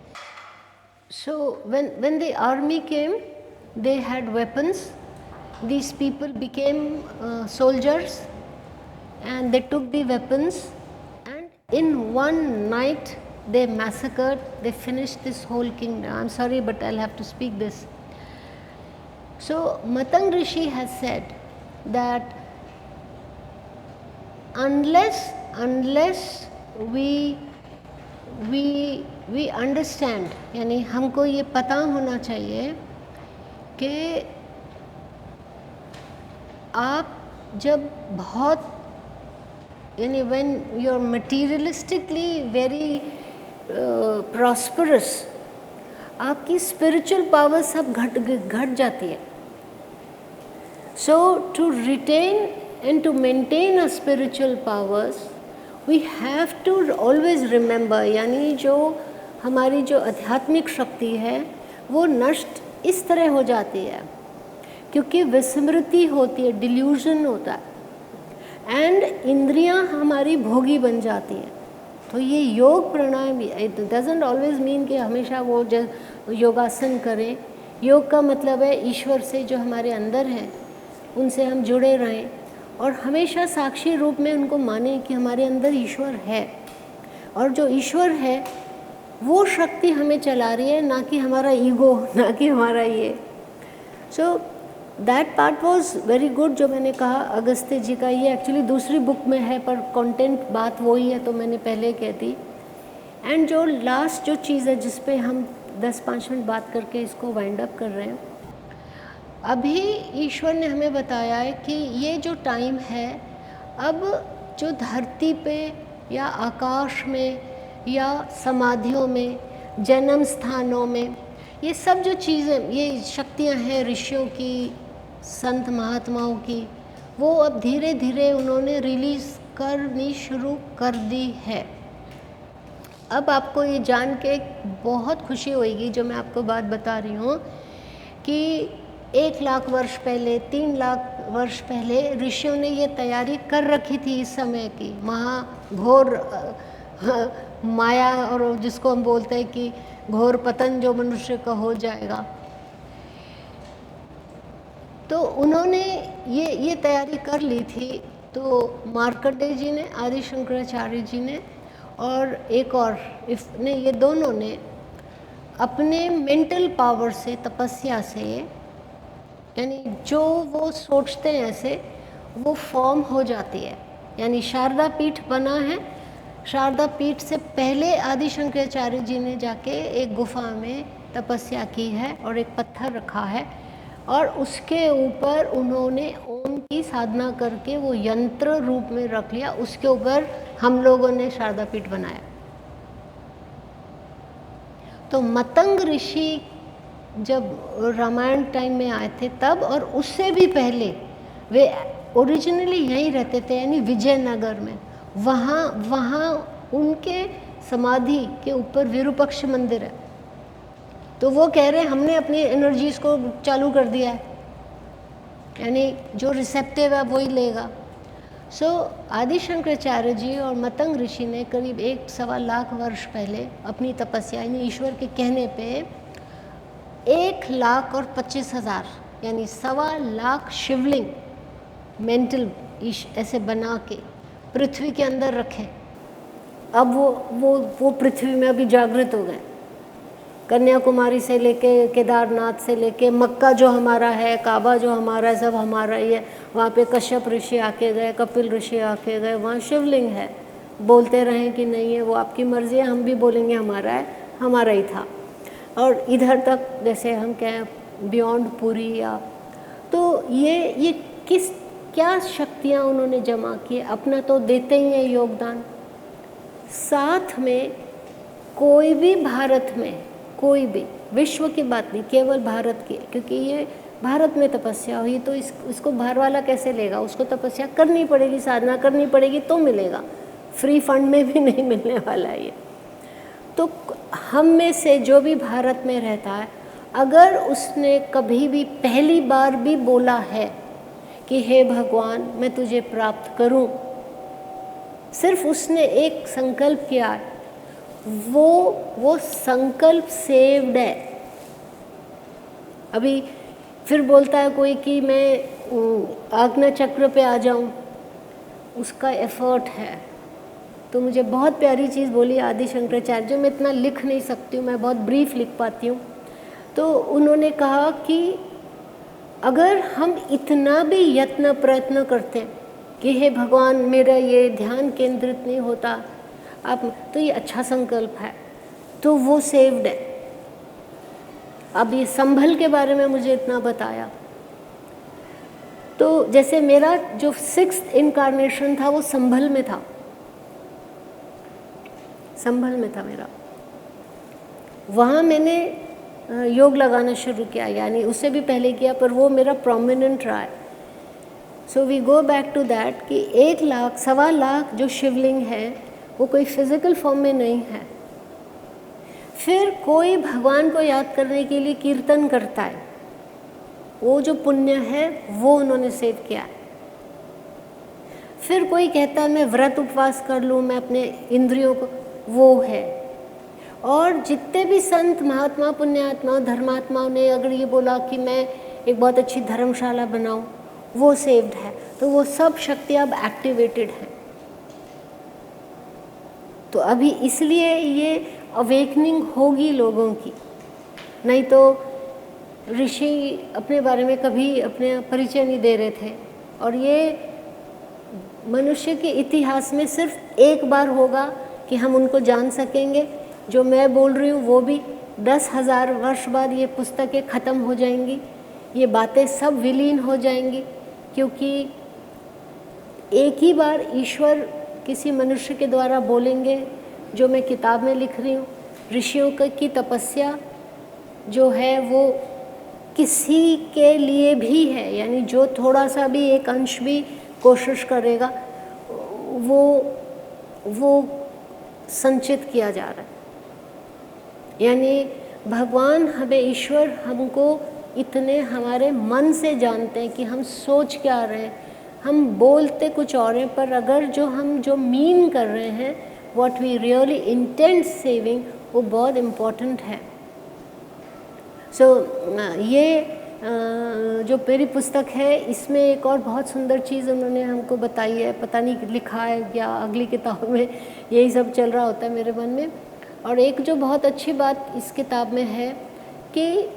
Speaker 2: So when the army came, they had weapons. These people became soldiers, and they took the weapons, and in one night they massacred, they finished this whole kingdom. I'm sorry, but I'll have to speak this. So Matang Rishi has said that unless we understand, यानी हमको ये पता होना चाहिए कि आप जब बहुत, यानी when you're materialistically very prosperous, आपकी spiritual power सब घट जाती है। So to retain and to maintain our spiritual powers, we have to always remember, यानी जो हमारी जो आध्यात्मिक शक्ति है वो नष्ट इस तरह हो जाती है क्योंकि विस्मृति होती है, डिल्यूजन होता है, एंड इंद्रियां हमारी भोगी बन जाती हैं। तो ये योग प्राणायाम, इट डजंट ऑलवेज मीन कि हमेशा वो योगासन करें। योग का मतलब है ईश्वर से जो हमारे अंदर हैं उनसे हम जुड़े रहें और हमेशा साक्षी रूप में उनको माने कि हमारे अंदर ईश्वर है, और जो ईश्वर है वो शक्ति हमें चला रही है, ना कि हमारा ईगो, ना कि हमारा ये। So that part was very good जो मैंने कहा अगस्त्य जी का। ये एक्चुअली दूसरी बुक में है पर कंटेंट बात वही है, तो मैंने पहले कह दी। एंड जो लास्ट जो चीज़ है जिस पे हम 10-5 मिनट बात करके इसको वाइंड अप कर रहे हैं, अभी ईश्वर ने हमें बताया है कि ये जो टाइम है, अब जो धरती पे या आकाश में या समाधियों में, जन्म स्थानों में, ये सब जो चीज़ें, ये शक्तियाँ हैं ऋषियों की, संत महात्माओं की, वो अब धीरे धीरे उन्होंने रिलीज़ करनी शुरू कर दी है। अब आपको ये जान के बहुत खुशी होगी जो मैं आपको बात बता रही हूँ कि 1 लाख वर्ष पहले, 3 लाख वर्ष पहले ऋषियों ने ये तैयारी कर रखी थी इस समय की महाघोर माया, और जिसको हम बोलते हैं कि घोर पतन जो मनुष्य का हो जाएगा। तो उन्होंने ये तैयारी कर ली थी। तो मार्कंडेय जी ने, आदि शंकराचार्य जी ने और एक और ने, ये दोनों ने अपने मेंटल पावर से, तपस्या से, यानी जो वो सोचते हैं ऐसे वो फॉर्म हो जाती है। यानी शारदा पीठ बना है, शारदा पीठ से पहले आदि शंकराचार्य जी ने जाके एक गुफा में तपस्या की है और एक पत्थर रखा है और उसके ऊपर उन्होंने ओम की साधना करके वो यंत्र रूप में रख लिया। उसके ऊपर हम लोगों ने शारदा पीठ बनाया। तो मतंग ऋषि जब रामायण टाइम में आए थे तब, और उससे भी पहले वे ओरिजिनली यहीं रहते थे, यानी विजयनगर में। वहाँ उनके समाधि के ऊपर विरूपक्ष मंदिर है। तो वो कह रहे हैं हमने अपनी एनर्जीज को चालू कर दिया है, यानी जो रिसेप्टिव है वही लेगा। सो आदि शंकराचार्य जी और मतंग ऋषि ने करीब 1-1.25 लाख वर्ष पहले अपनी तपस्या, यानी ईश्वर के कहने पे 1,25,000 यानी 1.25 लाख शिवलिंग मेंटल ऐसे बना के पृथ्वी के अंदर रखे। अब वो पृथ्वी में अभी जागृत हो गए। कन्याकुमारी से लेके केदारनाथ से लेके मक्का जो हमारा है, काबा जो हमारा है, सब हमारा ही है। वहाँ पे कश्यप ऋषि आके गए, कपिल ऋषि आके गए, वहाँ शिवलिंग है। बोलते रहें कि नहीं है, वो आपकी मर्ज़ी है, हम भी बोलेंगे हमारा है, हमारा ही था। और इधर तक जैसे हम कहें बियॉन्ड पुरी या, तो ये क्या शक्तियाँ उन्होंने जमा की, अपना तो देते ही हैं योगदान। साथ में कोई भी भारत में, कोई भी, विश्व की बात नहीं, केवल भारत की, क्योंकि ये भारत में तपस्या हुई तो इसको बाहर वाला कैसे लेगा? उसको तपस्या करनी पड़ेगी, साधना करनी पड़ेगी तो मिलेगा, फ्री फंड में भी नहीं मिलने वाला है ये। तो हम में से जो भी भारत में रहता है, अगर उसने कभी भी पहली बार भी बोला है कि हे भगवान मैं तुझे प्राप्त करूं, सिर्फ उसने एक संकल्प किया है, वो संकल्प सेव्ड है। अभी फिर बोलता है कोई कि मैं आज्ञा चक्र पे आ जाऊं, उसका एफर्ट है। तो मुझे बहुत प्यारी चीज़ बोली आदि शंकराचार्य, जो मैं इतना लिख नहीं सकती हूँ, मैं बहुत ब्रीफ लिख पाती हूँ। तो उन्होंने कहा कि अगर हम इतना भी यत्न प्रयत्न करते कि हे भगवान मेरा ये ध्यान केंद्रित नहीं होता, आप तो ये अच्छा संकल्प है, तो वो सेव्ड है। अब ये संभल के बारे में मुझे इतना बताया, तो जैसे मेरा जो 6th इनकारनेशन था वो संभल में था, संभल में था मेरा। वहाँ मैंने योग लगाना शुरू किया, यानी उससे भी पहले किया, पर वो मेरा प्रोमिनेंट रहा है। So we go back to that कि 1 लाख, 1.25 लाख जो शिवलिंग है वो कोई फिजिकल फॉर्म में नहीं है। फिर कोई भगवान को याद करने के लिए कीर्तन करता है, वो जो पुण्य है वो उन्होंने सेव किया है। फिर कोई कहता है मैं व्रत उपवास कर लूँ, मैं अपने इंद्रियों को, वो है। और जितने भी संत महात्मा पुण्यात्मा धर्मात्माओं ने अगर ये बोला कि मैं एक बहुत अच्छी धर्मशाला बनाऊं, वो सेव्ड है। तो वो सब शक्तियाँ अब एक्टिवेटेड हैं। तो अभी इसलिए ये अवेकनिंग होगी लोगों की, नहीं तो ऋषि अपने बारे में कभी अपने परिचय नहीं दे रहे थे। और ये मनुष्य के इतिहास में सिर्फ एक बार होगा कि हम उनको जान सकेंगे। जो मैं बोल रही हूँ वो भी 10,000 वर्ष बाद ये पुस्तकें ख़त्म हो जाएंगी, ये बातें सब विलीन हो जाएंगी, क्योंकि एक ही बार ईश्वर किसी मनुष्य के द्वारा बोलेंगे। जो मैं किताब में लिख रही हूँ, ऋषियों की तपस्या जो है वो किसी के लिए भी है, यानी जो थोड़ा सा भी एक अंश भी कोशिश करेगा वो संचित किया जा रहा है। यानी भगवान हमें, ईश्वर हमको इतने हमारे मन से जानते हैं कि हम सोच क्या रहे हैं, हम बोलते कुछ और हैं, पर अगर जो मीन कर रहे हैं, what we really intent saying, वो बहुत इम्पोर्टेंट है। सो ये जो मेरी पुस्तक है, इसमें एक और बहुत सुंदर चीज़ उन्होंने हमको बताई है, पता नहीं लिखा है या अगली किताब में यही सब चल रहा होता है मेरे मन में। और एक जो बहुत अच्छी बात इस किताब में है कि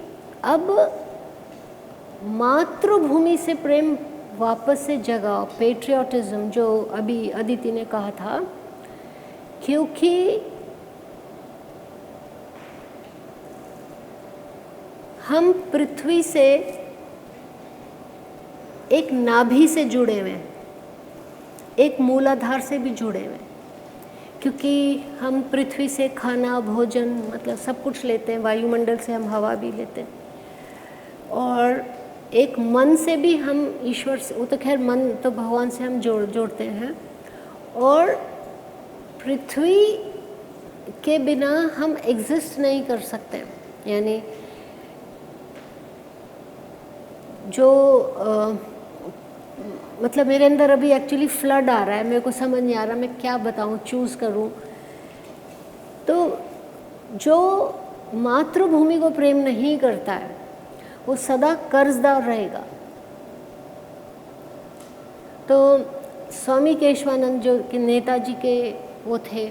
Speaker 2: अब मातृभूमि से प्रेम वापस से जगाओ, पेट्रियोटिज्म, जो अभी अदिति ने कहा था, क्योंकि हम पृथ्वी से एक नाभि से जुड़े हुए हैं, एक मूलाधार से भी जुड़े हुए हैं, क्योंकि हम पृथ्वी से खाना, भोजन, मतलब सब कुछ लेते हैं, वायुमंडल से हम हवा भी लेते हैं, और एक मन से भी हम ईश्वर से, वो तो खैर मन तो भगवान से हम जोड़ते हैं, और पृथ्वी के बिना हम एग्जिस्ट नहीं कर सकते। यानी जो मतलब मेरे अंदर अभी एक्चुअली फ्लड आ रहा है, मेरे को समझ नहीं आ रहा मैं क्या बताऊँ, चूज़ करूँ। तो जो मातृभूमि को प्रेम नहीं करता है वो सदा कर्जदार रहेगा। तो स्वामी केशवानंद जो कि नेताजी के वो थे,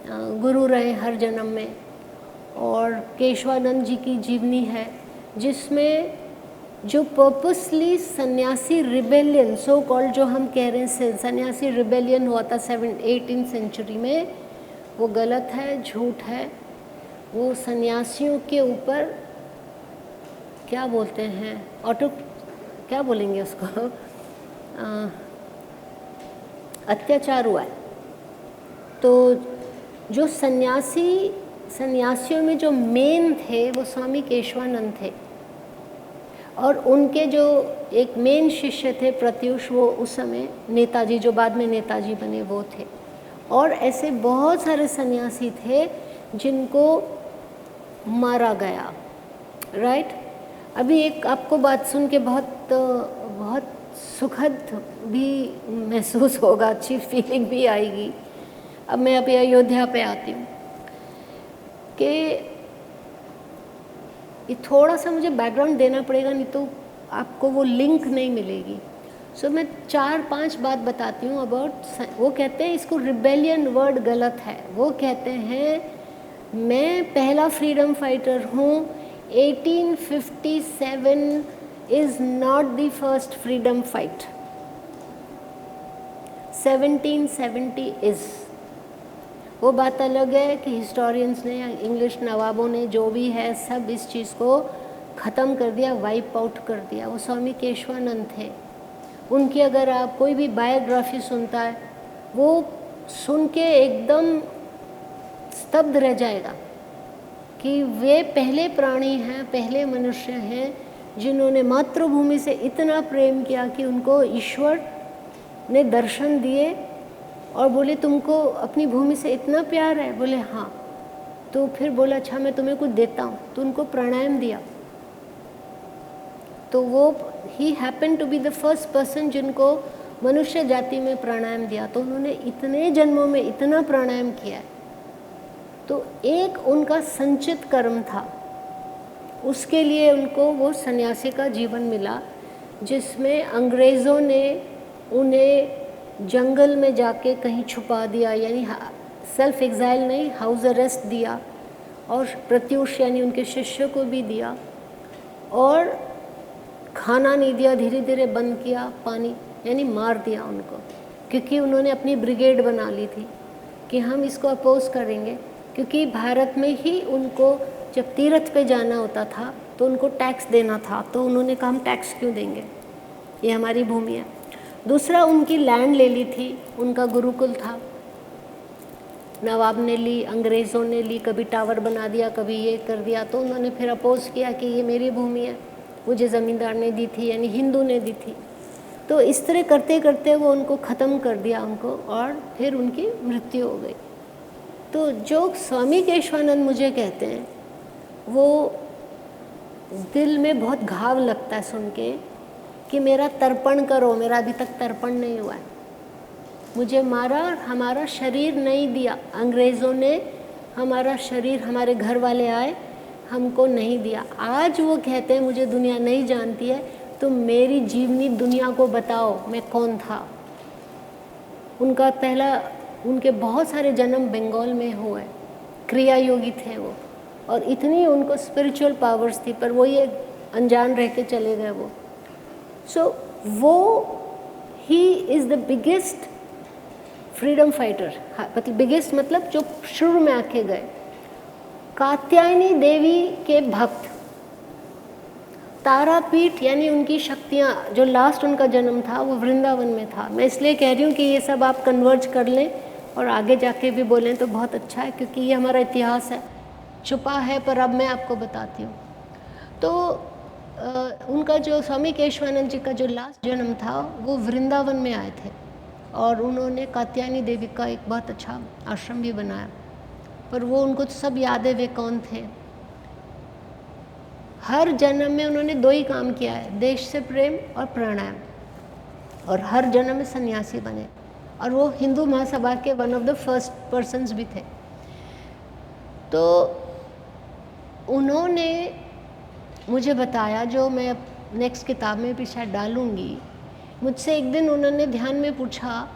Speaker 2: गुरु रहे हर जन्म में, और केशवानंद जी की जीवनी है जिसमें जो पर्पसली सन्यासी रिबेलियन, सो कॉल्ड जो हम कह रहे हैं सन्यासी रिबेलियन हुआ था 18वीं सेंचुरी में, वो गलत है, झूठ है। वो सन्यासियों के ऊपर क्या बोलते हैं, क्या बोलेंगे उसको, अत्याचार हुआ है। तो जो सन्यासियों में जो मेन थे वो स्वामी केशवानंद थे, और उनके जो एक मेन शिष्य थे प्रत्युष, वो उस समय नेताजी, जो बाद में नेताजी बने, वो थे। और ऐसे बहुत सारे सन्यासी थे जिनको मारा गया, राइट। अभी एक आपको बात सुन के बहुत सुखद भी महसूस होगा, अच्छी फीलिंग भी आएगी। अब मैं अभी अयोध्या पे आती हूँ कि ये थोड़ा सा मुझे बैकग्राउंड देना पड़ेगा, नहीं तो आपको वो लिंक नहीं मिलेगी। सो मैं 4-5 बात बताती हूँ अबाउट। वो कहते हैं इसको रिबेलियन वर्ड गलत है। वो कहते हैं मैं पहला फ्रीडम फाइटर हूँ, 1857 is not the first freedom fight, 1770 is. वो बात अलग है कि हिस्टोरियंस ने या इंग्लिश नवाबों ने जो भी है सब इस चीज़ को ख़त्म कर दिया, वाइप आउट कर दिया। वो स्वामी केशवानंद थे। उनकी अगर आप कोई भी बायोग्राफी सुनता है, वो सुन के एकदम स्तब्ध रह जाएगा कि वे पहले प्राणी हैं, पहले मनुष्य हैं जिन्होंने मातृभूमि से इतना प्रेम किया कि उनको ईश्वर ने दर्शन दिए और बोले तुमको अपनी भूमि से इतना प्यार है? बोले हाँ। तो फिर बोला अच्छा मैं तुम्हें कुछ देता हूँ, तो उनको प्राणायाम दिया। तो वो ही happen to be the first person जिनको मनुष्य जाति में प्राणायाम दिया। तो उन्होंने इतने जन्मों में इतना प्राणायाम किया है। तो एक उनका संचित कर्म था, उसके लिए उनको वो सन्यासी का जीवन मिला, जिसमें अंग्रेज़ों ने उन्हें जंगल में जाके कहीं छुपा दिया, यानी सेल्फ एग्जाइल नहीं, हाउस अरेस्ट दिया, और प्रत्युष यानी उनके शिष्य को भी दिया, और खाना नहीं दिया, धीरे धीरे बंद किया, पानी यानी मार दिया उनको, क्योंकि उन्होंने अपनी ब्रिगेड बना ली थी कि हम इसको अपोज करेंगे। क्योंकि भारत में ही उनको जब तीर्थ पे जाना होता था तो उनको टैक्स देना था, तो उन्होंने कहा हम टैक्स क्यों देंगे, ये हमारी भूमि है। दूसरा, उनकी लैंड ले ली थी, उनका गुरुकुल था, नवाब ने ली, अंग्रेज़ों ने ली, कभी टावर बना दिया, कभी ये कर दिया। तो उन्होंने फिर अपोज किया कि ये मेरी भूमि है, मुझे ज़मींदार ने दी थी, यानी हिंदू ने दी थी। तो इस तरह करते करते वो उनको ख़त्म कर दिया उनको, और फिर उनकी मृत्यु हो गई। तो जो स्वामी केशवानंद मुझे कहते हैं, वो दिल में बहुत घाव लगता है सुन के कि मेरा तर्पण करो, मेरा अभी तक तर्पण नहीं हुआ है। मुझे मारा, हमारा शरीर नहीं दिया, अंग्रेज़ों ने हमारा शरीर, हमारे घर वाले आए, हमको नहीं दिया। आज वो कहते हैं मुझे दुनिया नहीं जानती है, तो मेरी जीवनी दुनिया को बताओ मैं कौन था। उनका पहला, उनके बहुत सारे जन्म बंगाल में हुए, क्रिया योगी थे वो, और इतनी उनको स्पिरिचुअल पावर्स थी, पर वो ये अनजान रह के चले गए वो। सो वो he is the biggest freedom fighter, मतलब बिगेस्ट मतलब जो शुरू में आके गए। कात्यायनी देवी के भक्त, तारापीठ यानी उनकी शक्तियाँ, जो लास्ट उनका जन्म था वो वृंदावन में था। मैं इसलिए कह रही हूँ कि ये सब आप कन्वर्ज कर लें और आगे जाके भी बोलें तो बहुत अच्छा है, क्योंकि ये हमारा इतिहास है, छुपा है, पर अब मैं आपको बताती हूँ। तो उनका जो स्वामी केशवानंद जी का जो लास्ट जन्म था वो वृंदावन में आए थे, और उन्होंने कात्यायनी देवी का एक बहुत अच्छा आश्रम भी बनाया, पर वो उनको तो सब याद है वे कौन थे। हर जन्म में उन्होंने दो ही काम किया है, देश से प्रेम और प्राणायाम, और हर जन्म में सन्यासी बने, और वो हिंदू महासभा के one of the first persons भी थे। तो उन्होंने मुझे बताया, जो मैं नेक्स्ट किताब में भी शायद डालूँगी, मुझसे एक दिन उन्होंने ध्यान में पूछा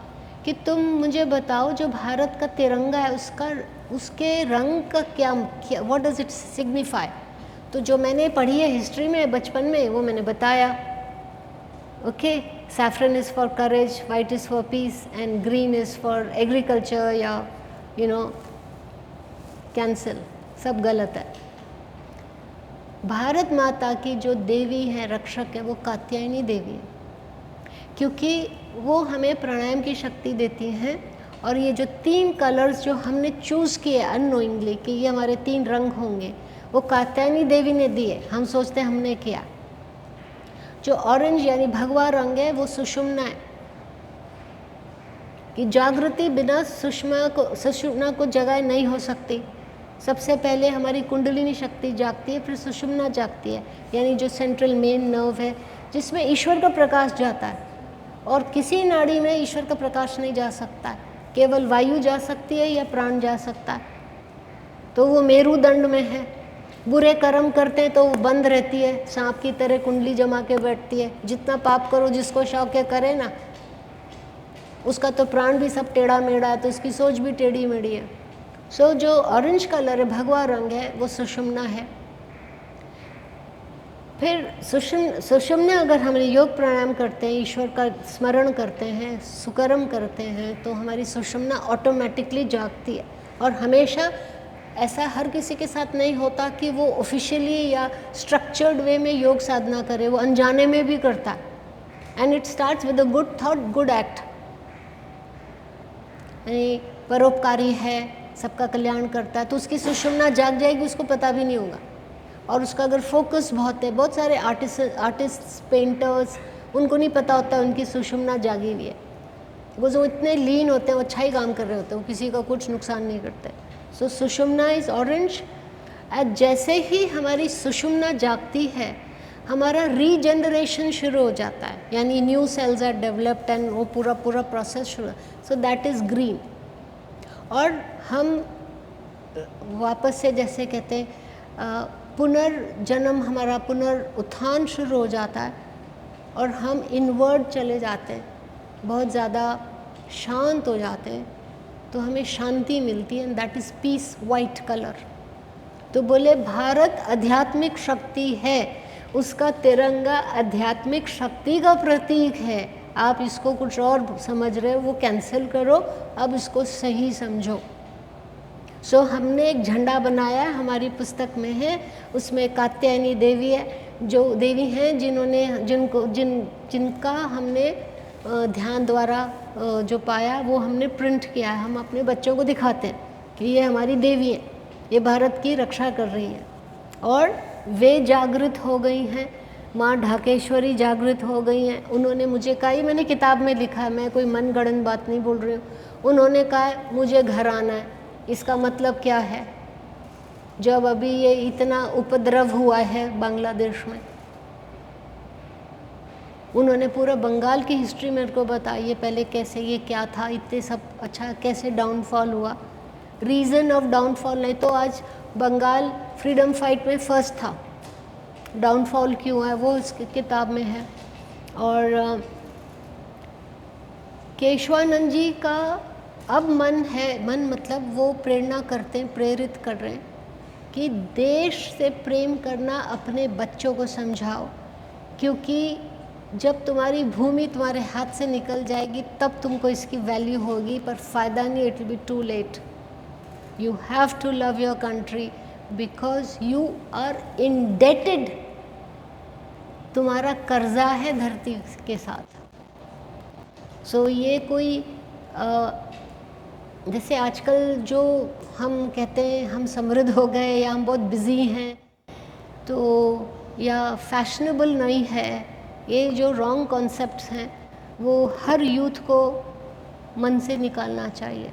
Speaker 2: कि तुम मुझे बताओ जो भारत का तिरंगा है उसका उसके रंग का क्या, व्हाट डज इट सिग्निफाई? तो जो मैंने पढ़ी है हिस्ट्री में बचपन में वो मैंने बताया। Okay, saffron is for courage, white is for piece and green is for agriculture या कैंसल, सब गलत है। भारत माता की जो देवी है, रक्षक है, वो कात्यायनी देवी है, क्योंकि वो हमें प्राणायाम की शक्ति देती हैं। और ये जो 3 कलर्स जो हमने चूज़ किए अननोइंगली कि ये हमारे 3 रंग होंगे, वो कात्यायनी देवी ने दिए, हम सोचते हैं हमने किया। जो ऑरेंज यानी भगवा रंग है वो सुषुम्ना है, कि जागृति बिना सुषुम्ना को जगाए नहीं हो सकती। सबसे पहले हमारी कुंडलिनी शक्ति जागती है, फिर सुषुम्ना जागती है, यानी जो सेंट्रल मेन नर्व है जिसमें ईश्वर का प्रकाश जाता है। और किसी नाड़ी में ईश्वर का प्रकाश नहीं जा सकता, केवल वायु जा सकती है या प्राण जा सकता है। तो वो मेरुदंड में है। बुरे कर्म करते हैं तो वो बंद रहती है, सांप की तरह कुंडली जमा के बैठती है। जितना पाप करो, जिसको शौक है करे ना, उसका तो प्राण भी सब टेढ़ा मेढ़ा है, तो उसकी सोच भी टेढ़ी मेढ़ी है। सो जो ऑरेंज कलर है, भगवा रंग है, वो सुषुम्ना है। फिर सुषुम्ना अगर हम योग प्राणायाम करते हैं, ईश्वर का स्मरण करते हैं, सुकर्म करते हैं, तो हमारी सुषुम्ना ऑटोमेटिकली जागती है। और हमेशा ऐसा हर किसी के साथ नहीं होता कि वो ऑफिशियली या स्ट्रक्चर्ड वे में योग साधना करे, वो अनजाने में भी करता है। And it starts with a good thought, good act. यानी परोपकारी है, सबका कल्याण करता है, तो उसकी सुषुम्ना जाग जाएगी, उसको पता भी नहीं होगा। और उसका अगर फोकस बहुत है, बहुत सारे आर्टिस्ट पेंटर्स, उनको नहीं पता होता उनकी सुषुम्ना जागी हुई है। वो जो इतने लीन होते हैं, वो अच्छा ही काम कर रहे होते हैं, वो किसी का कुछ नुकसान नहीं करते। सो सुषुम्ना इज ऑरेंज। जैसे ही हमारी सुषुम्ना जागती है, हमारा रीजनरेशन शुरू हो जाता है, यानी new cells are developed and वो पूरा प्रोसेस शुरू। So that is green. और हम वापस से जैसे कहते हैं पुनर्जन्म, हमारा पुनरुत्थान शुरू हो जाता है और हम इनवर्ड चले जाते हैं, बहुत ज़्यादा शांत हो जाते हैं, तो हमें शांति मिलती है, and that is piece, white colour. तो बोले भारत आध्यात्मिक शक्ति है, उसका तिरंगा आध्यात्मिक शक्ति का प्रतीक है। आप इसको कुछ और समझ रहे हो, वो कैंसिल करो, अब इसको सही समझो। सो हमने एक झंडा बनाया, हमारी पुस्तक में है, उसमें कात्यायनी देवी है, जो देवी हैं जिनका हमने ध्यान द्वारा जो पाया वो हमने प्रिंट किया है। हम अपने बच्चों को दिखाते हैं कि ये हमारी देवी है, ये भारत की रक्षा कर रही हैं। और वे जागृत हो गई हैं, माँ ढाकेश्वरी जागृत हो गई हैं। उन्होंने मुझे कहा, ये मैंने किताब में लिखा है, मैं कोई मनगढ़ंत बात नहीं बोल रही हूँ। उन्होंने कहा मुझे घर आना है। इसका मतलब क्या है? जब अभी ये इतना उपद्रव हुआ है बांग्लादेश में, उन्होंने पूरा बंगाल की हिस्ट्री मेरे को बताई है, पहले कैसे ये क्या था, इतने सब अच्छा कैसे डाउनफॉल हुआ, रीज़न ऑफ डाउनफॉल। नहीं तो आज बंगाल फ्रीडम फाइट में फर्स्ट था, डाउनफॉल क्यों है वो इस किताब में है। और केशवानंद जी का अब मन है, मन मतलब वो प्रेरणा करते हैं, प्रेरित कर रहे हैं कि देश से प्रेम करना अपने बच्चों को समझाओ, क्योंकि जब तुम्हारी भूमि तुम्हारे हाथ से निकल जाएगी तब तुमको इसकी वैल्यू होगी, पर फ़ायदा नहीं, it will be too late. You have to love your country because you are indebted, तुम्हारा कर्जा है धरती के साथ। सो ये कोई जैसे आजकल जो हम कहते हैं हम समृद्ध हो गए या हम बहुत बिज़ी हैं, तो या फैशनेबल नहीं है, ये जो रॉन्ग कॉन्सेप्ट्स हैं वो हर यूथ को मन से निकालना चाहिए।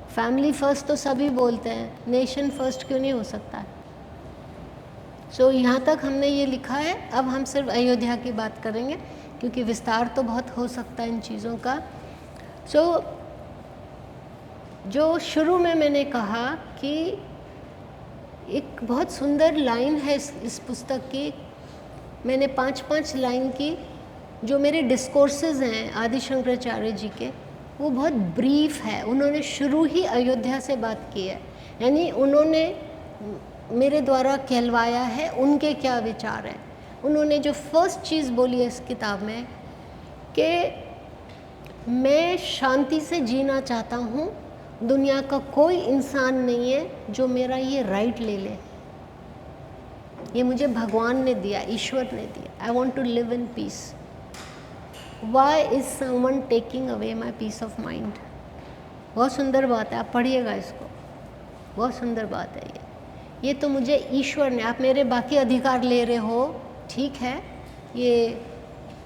Speaker 2: फैमिली फर्स्ट तो सभी बोलते हैं, नेशन फर्स्ट क्यों नहीं हो सकता? सो यहाँ तक हमने ये लिखा है। अब हम सिर्फ अयोध्या की बात करेंगे क्योंकि विस्तार तो बहुत हो सकता है इन चीज़ों का। सो जो शुरू में मैंने कहा कि एक बहुत सुंदर लाइन है इस पुस्तक की, मैंने 5-5 लाइन की जो मेरे डिस्कोर्सेज हैं आदि शंकराचार्य जी के, वो बहुत ब्रीफ है। उन्होंने शुरू ही अयोध्या से बात की है, यानी उन्होंने मेरे द्वारा कहलवाया है उनके क्या विचार हैं। उन्होंने जो फर्स्ट चीज़ बोली है इस किताब में कि मैं शांति से जीना चाहता हूँ, दुनिया का कोई इंसान नहीं है जो मेरा ये राइट ले ले, ये मुझे भगवान ने दिया, ईश्वर ने दिया। I want to live in peace. Why is someone taking away my peace of mind. बहुत सुंदर बात है, आप पढ़िएगा इसको, बहुत सुंदर बात है ये तो मुझे ईश्वर ने, आप मेरे बाकी अधिकार ले रहे हो, ठीक है, ये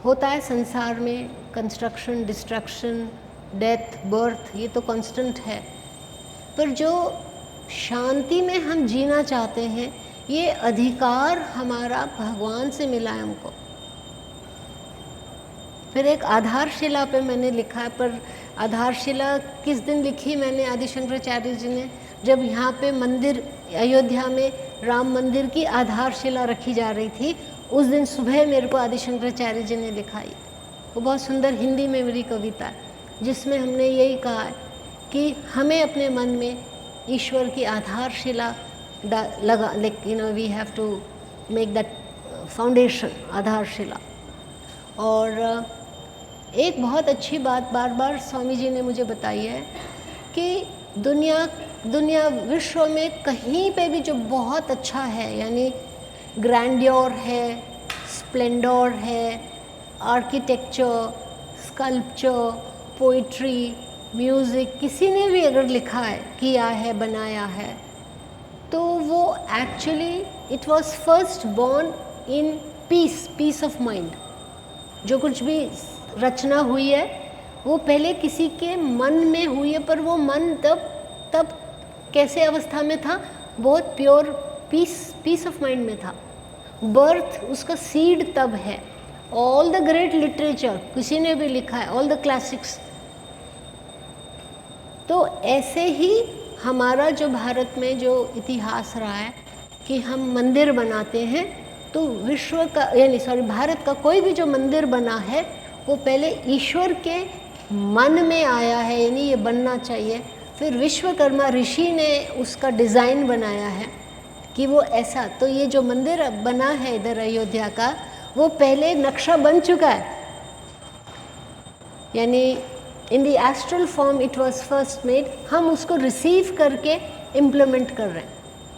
Speaker 2: होता है संसार में, कंस्ट्रक्शन, डिस्ट्रक्शन, डेथ, बर्थ, ये तो कांस्टेंट है, पर जो शांति में हम जीना चाहते हैं ये अधिकार हमारा भगवान से मिला है हमको। फिर एक आधारशिला पे मैंने लिखा है, पर आधारशिला किस दिन लिखी मैंने, आदि शंकराचार्य जी ने, जब यहाँ पे मंदिर अयोध्या में राम मंदिर की आधारशिला रखी जा रही थी, उस दिन सुबह मेरे को आदि शंकराचार्य जी ने लिखाई। वो बहुत सुंदर हिंदी में मेरी कविता है, जिसमें हमने यही कहा है कि हमें अपने मन में ईश्वर की आधारशिला लगा, लेकिन we have to make that foundation, आधारशिला। और एक बहुत अच्छी बात बार बार स्वामी जी ने मुझे बताई है कि दुनिया विश्व में कहीं पे भी जो बहुत अच्छा है, यानी ग्रैंड्योर है, स्प्लेंडोर है, आर्किटेक्चर, स्कल्पचर, पोइट्री, म्यूज़िक, किसी ने भी अगर लिखा है, किया है, बनाया है, तो वो actually it was first born in peace of mind. जो कुछ भी रचना हुई है वो पहले किसी के मन में हुई है, पर वो मन तब कैसे अवस्था में था, बहुत प्योर पीस ऑफ माइंड में था। बर्थ उसका सीड तब है। ऑल द ग्रेट लिटरेचर किसी ने भी लिखा है, ऑल द क्लासिक्स। तो ऐसे ही हमारा जो भारत में जो इतिहास रहा है कि हम मंदिर बनाते हैं, तो विश्व का भारत का कोई भी जो मंदिर बना है वो पहले ईश्वर के मन में आया है, यानी ये बनना चाहिए। फिर विश्वकर्मा ऋषि ने उसका डिज़ाइन बनाया है कि वो ऐसा, तो ये जो मंदिर बना है इधर अयोध्या का, वो पहले नक्शा बन चुका है, यानी in the astral form it was first made. हम उसको रिसीव करके इम्प्लीमेंट कर रहे हैं,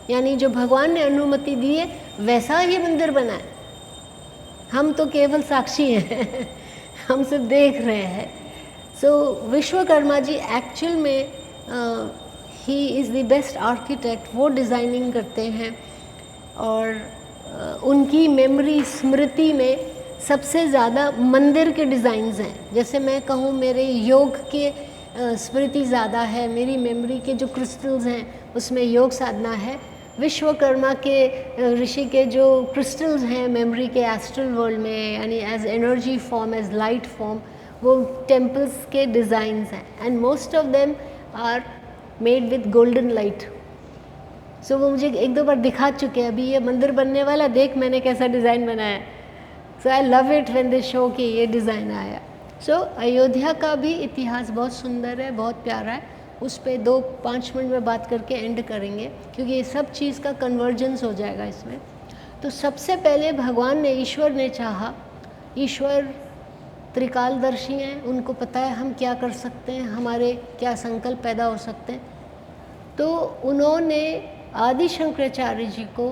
Speaker 2: यानी जो भगवान ने अनुमति दी है वैसा ही मंदिर बना है। हम तो केवल साक्षी हैं हम सिर्फ देख रहे हैं। सो विश्वकर्मा जी एक्चुअल में he is the best architect, वो डिज़ाइनिंग करते हैं। और उनकी मेमोरी, स्मृति में सबसे ज़्यादा मंदिर के डिज़ाइंस हैं। जैसे मैं कहूँ मेरे योग के स्मृति ज़्यादा है, मेरी मेमोरी के जो क्रिस्टल्स हैं उसमें योग साधना है। विश्वकर्मा के ऋषि के जो क्रिस्टल्स हैं मेमोरी के एस्ट्रल वर्ल्ड में, यानी as energy form, as light form, वो टेम्पल्स के डिज़ाइंस हैं। And most of them are made with golden light. So वो मुझे एक दो बार दिखा चुके हैं, अभी ये मंदिर बनने वाला, देख मैंने कैसा डिज़ाइन बनाया। So I love it when they show कि ये डिज़ाइन आया। सो अयोध्या का भी इतिहास बहुत सुंदर है, बहुत प्यारा है। उस पर 2-5 मिनट में बात करके एंड करेंगे, क्योंकि ये सब चीज़ का कन्वर्जेंस हो जाएगा इसमें। तो सबसे पहले भगवान ने, ईश्वर ने चाहा, ईश्वर त्रिकालदर्शी हैं, उनको पता है हम क्या कर सकते हैं, हमारे क्या संकल्प पैदा हो सकते हैं। तो उन्होंने आदि शंकराचार्य जी को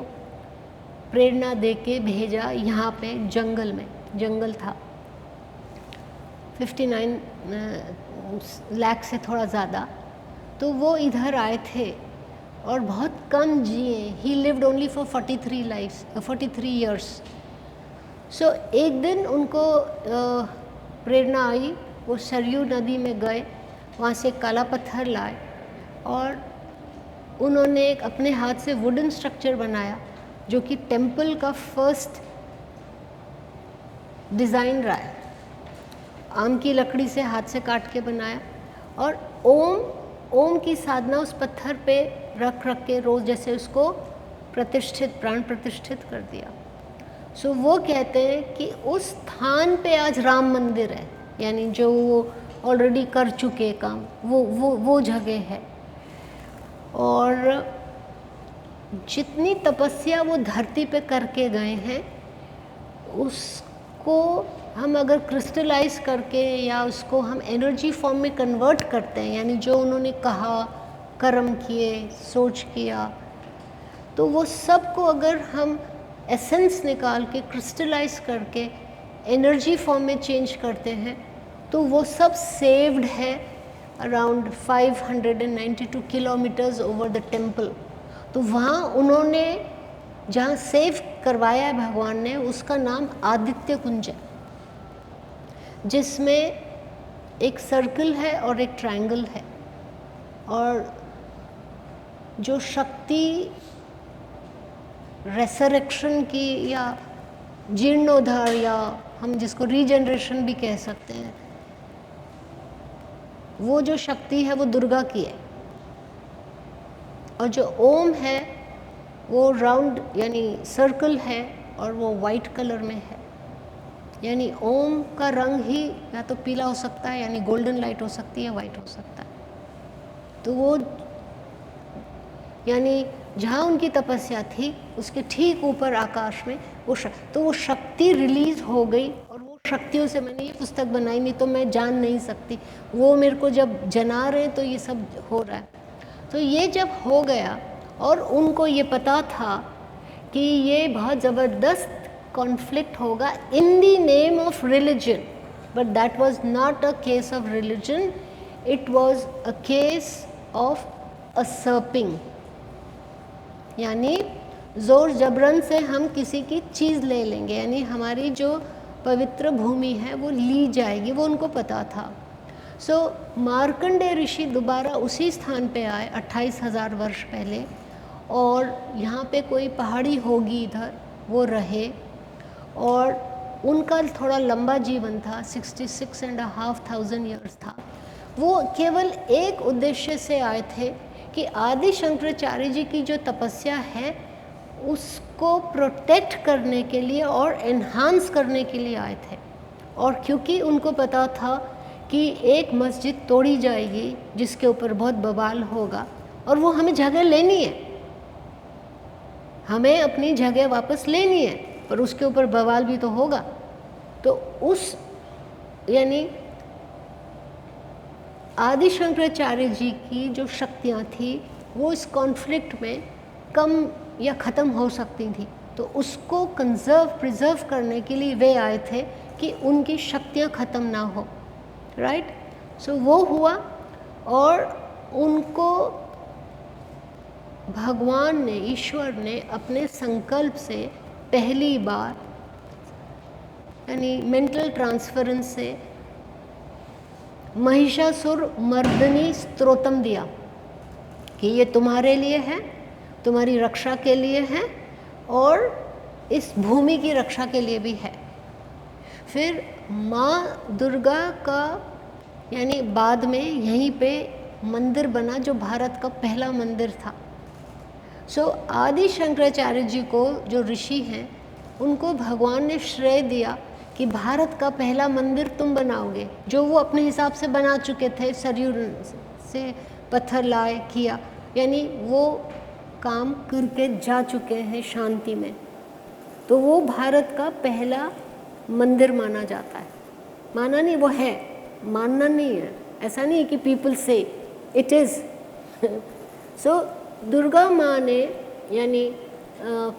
Speaker 2: प्रेरणा दे के भेजा यहाँ पे जंगल में। जंगल था 59 लाख से थोड़ा ज़्यादा, तो वो इधर आए थे और बहुत कम जिए। He lived only for 43 years. So एक दिन उनको प्रेरणा आई, वो सरयू नदी में गए, वहाँ से काला पत्थर लाए और उन्होंने एक अपने हाथ से वुडन स्ट्रक्चर बनाया, जो कि टेम्पल का फर्स्ट डिज़ाइन रहा है। आम की लकड़ी से हाथ से काट के बनाया और ओम की साधना उस पत्थर पे रख के रोज़ जैसे उसको प्रतिष्ठित, प्राण प्रतिष्ठित कर दिया। सो वो कहते हैं कि उस स्थान पे आज राम मंदिर है, यानी जो ऑलरेडी कर चुके काम, वो जगह है। और जितनी तपस्या वो धरती पे करके गए हैं उसको हम अगर क्रिस्टलाइज करके या उसको हम एनर्जी फॉर्म में कन्वर्ट करते हैं, यानी जो उन्होंने कहा, कर्म किए, सोच किया, तो वो सब को अगर हम एसेंस निकाल के क्रिस्टलाइज करके एनर्जी फॉर्म में चेंज करते हैं तो वो सब सेव्ड है around 592 kilometres over the temple. तो वहाँ उन्होंने जहाँ सेव करवाया है भगवान ने, उसका नाम आदित्य कुंज है, जिसमें एक सर्कल है और एक ट्रायंगल है। और जो शक्ति रेसरेक्शन की या जीर्णोद्धार या हम जिसको रीजनरेशन भी कह सकते हैं, वो जो शक्ति है वो दुर्गा की है। और जो ओम है वो राउंड यानी सर्कल है और वो वाइट कलर में है, यानी ओम का रंग ही या तो पीला हो सकता है यानी गोल्डन लाइट हो सकती है, वाइट हो सकता है। तो वो यानी जहाँ उनकी तपस्या थी उसके ठीक ऊपर आकाश में तो वो शक्ति रिलीज हो गई। और वो शक्तियों से मैंने ये पुस्तक बनाई, नहीं तो मैं जान नहीं सकती। वो मेरे को जब जना रहे तो ये सब हो रहा है। तो ये जब हो गया और उनको ये पता था कि ये बहुत ज़बरदस्त कॉन्फ्लिक्ट होगा in the name of religion, but that was not a case of religion, it was a case of usurping, यानी ज़ोर जबरन से हम किसी की चीज़ ले लेंगे, यानी हमारी जो पवित्र भूमि है वो ली जाएगी, वो उनको पता था। सो मार्कंडेय ऋषि दोबारा उसी स्थान पे आए 28,000 वर्ष पहले, और यहाँ पे कोई पहाड़ी होगी इधर, वो रहे। और उनका थोड़ा लंबा जीवन था, 66,500 ईयर्स था। वो केवल एक उद्देश्य से आए थे कि आदि शंकराचार्य जी की जो तपस्या है उसको प्रोटेक्ट करने के लिए और एनहांस करने के लिए आए थे। और क्योंकि उनको पता था कि एक मस्जिद तोड़ी जाएगी जिसके ऊपर बहुत बवाल होगा और वो हमें जगह लेनी है, हमें अपनी जगह वापस लेनी है, पर उसके ऊपर बवाल भी तो होगा। तो उस यानी आदि शंकराचार्य जी की जो शक्तियाँ थी वो इस कॉन्फ्लिक्ट में कम या ख़त्म हो सकती थी, तो उसको प्रिजर्व करने के लिए वे आए थे कि उनकी शक्तियाँ ख़त्म ना हो, राइट। सो वो हुआ और उनको भगवान ने, ईश्वर ने अपने संकल्प से पहली बार यानी मेंटल ट्रांसफरेंस से महिषासुर मर्दनी स्तोत्रम दिया कि ये तुम्हारे लिए है, तुम्हारी रक्षा के लिए है और इस भूमि की रक्षा के लिए भी है। फिर माँ दुर्गा का यानी बाद में यहीं पे मंदिर बना जो भारत का पहला मंदिर था। सो आदि शंकराचार्य जी को जो ऋषि हैं उनको भगवान ने श्रेय दिया कि भारत का पहला मंदिर तुम बनाओगे, जो वो अपने हिसाब से बना चुके थे, सरयू से पत्थर लाए किया, यानी वो काम करके जा चुके हैं शांति में। तो वो भारत का पहला मंदिर माना जाता है। माना नहीं, वो है, मानना नहीं है, ऐसा नहीं है कि पीपल से इट इज़। सो दुर्गा माँ ने यानी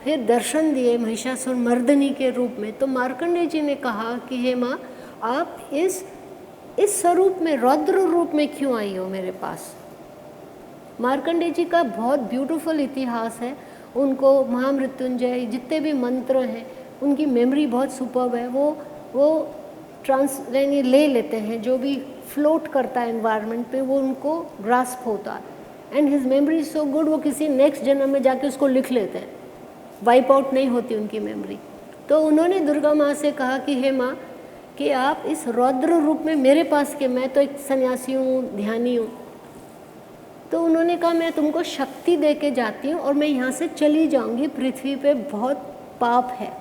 Speaker 2: फिर दर्शन दिए महिषासुर मर्दनी के रूप में। तो मार्कंडेय जी ने कहा कि हे माँ, आप इस स्वरूप में, रौद्र रूप में क्यों आई हो मेरे पास। मार्कंडेय जी का बहुत ब्यूटीफुल इतिहास है। उनको महामृत्युंजय जितने भी मंत्र हैं उनकी मेमोरी बहुत सुपर्ब है। वो यानी ले लेते हैं, जो भी फ्लोट करता है एनवायरनमेंट पे वो उनको ग्रास्प होता है। And his memory is so good, वो किसी नेक्स्ट जन्म में जाके उसको लिख लेते हैं, वाइप आउट नहीं होती उनकी मेमोरी। तो उन्होंने दुर्गा माँ से कहा कि हे माँ, कि आप इस रौद्र रूप में मेरे पास के, मैं तो एक सन्यासी हूँ, ध्यानी हूँ। तो उन्होंने कहा मैं तुमको शक्ति दे के जाती हूँ और मैं यहाँ से चली जाऊँगी, पृथ्वी पे बहुत पाप है,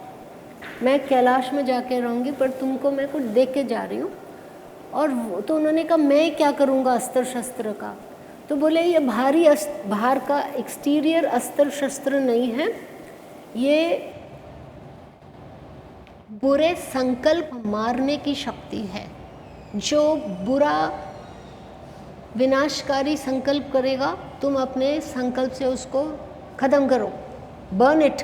Speaker 2: मैं कैलाश में जाके रहूँगी, पर तुमको मैं कुछ दे के जा रही हूँ। तो उन्होंने कहा मैं क्या करूँगा अस्त्र शस्त्र का। तो बोले ये बाहर का एक्सटीरियर अस्त्र शस्त्र नहीं है, ये बुरे संकल्प मारने की शक्ति है। जो बुरा विनाशकारी संकल्प करेगा, तुम अपने संकल्प से उसको ख़त्म करो, बर्न इट।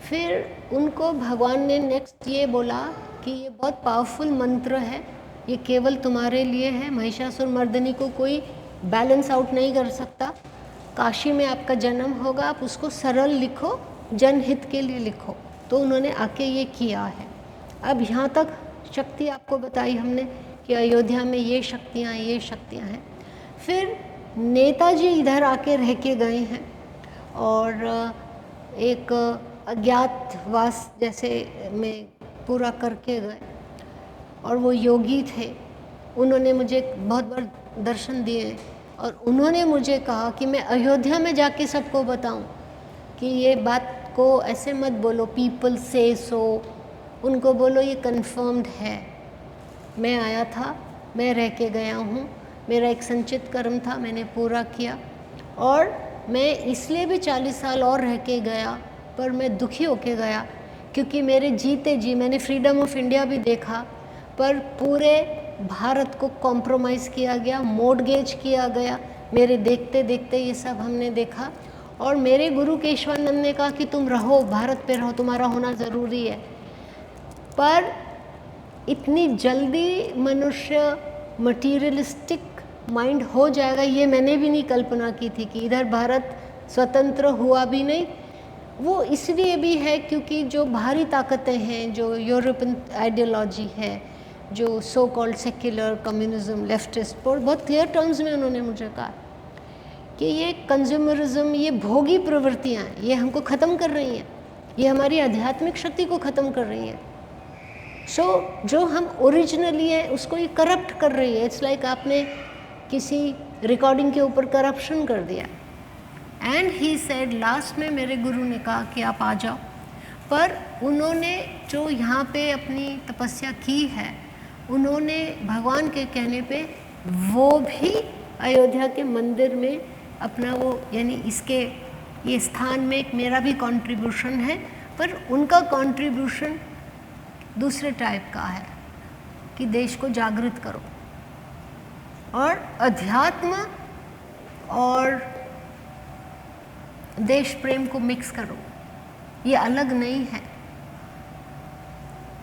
Speaker 2: फिर उनको भगवान ने नेक्स्ट ये बोला कि ये बहुत पावरफुल मंत्र है, ये केवल तुम्हारे लिए है, महिषासुर मर्दनी को कोई बैलेंस आउट नहीं कर सकता। काशी में आपका जन्म होगा, आप उसको सरल लिखो, जनहित के लिए लिखो। तो उन्होंने आके ये किया है। अब यहाँ तक शक्ति आपको बताई हमने कि अयोध्या में ये शक्तियाँ हैं। फिर नेताजी इधर आके रह के गए हैं और एक अज्ञातवास जैसे में पूरा करके गए, और वो योगी थे। उन्होंने मुझे बहुत बार दर्शन दिए और उन्होंने मुझे कहा कि मैं अयोध्या में जाके सबको बताऊं कि ये बात को ऐसे मत बोलो, पीपल से सो, उनको बोलो ये कंफर्म्ड है। मैं आया था, मैं रह के गया हूँ, मेरा एक संचित कर्म था, मैंने पूरा किया, और मैं इसलिए भी 40 साल और रह के गया, पर मैं दुखी होके गया क्योंकि मेरे जीते जी मैंने फ्रीडम ऑफ इंडिया भी देखा, पर पूरे भारत को कॉम्प्रोमाइज़ किया गया, मोर्टगेज किया गया। मेरे देखते देखते ये सब हमने देखा, और मेरे गुरु केशवानंद ने कहा कि तुम रहो, भारत पे रहो, तुम्हारा होना ज़रूरी है। पर इतनी जल्दी मनुष्य मटीरियलिस्टिक माइंड हो जाएगा, ये मैंने भी नहीं कल्पना की थी कि इधर भारत स्वतंत्र हुआ भी नहीं। वो इसलिए भी है क्योंकि जो बाहरी ताकतें हैं, जो यूरोपियन आइडियोलॉजी है, जो so called secular communism, leftist, बहुत क्लियर टर्म्स में उन्होंने मुझे कहा कि ये कंज्यूमरिज्म, ये भोगी प्रवृत्तियाँ, ये हमको ख़त्म कर रही हैं, ये हमारी आध्यात्मिक शक्ति को ख़त्म कर रही हैं। जो हम ओरिजिनली है उसको ये करप्ट कर रही है। इट्स लाइक आपने किसी रिकॉर्डिंग के ऊपर करप्शन कर दिया। एंड ही सेड, लास्ट में मेरे गुरु ने कहा कि आप आ जाओ, पर उन्होंने जो यहाँ पे अपनी तपस्या की है, उन्होंने भगवान के कहने पे वो भी अयोध्या के मंदिर में अपना वो, यानी इसके ये स्थान में एक मेरा भी कंट्रीब्यूशन है, पर उनका कंट्रीब्यूशन दूसरे टाइप का है कि देश को जागृत करो और अध्यात्म और देश प्रेम को मिक्स करो। ये अलग नहीं है।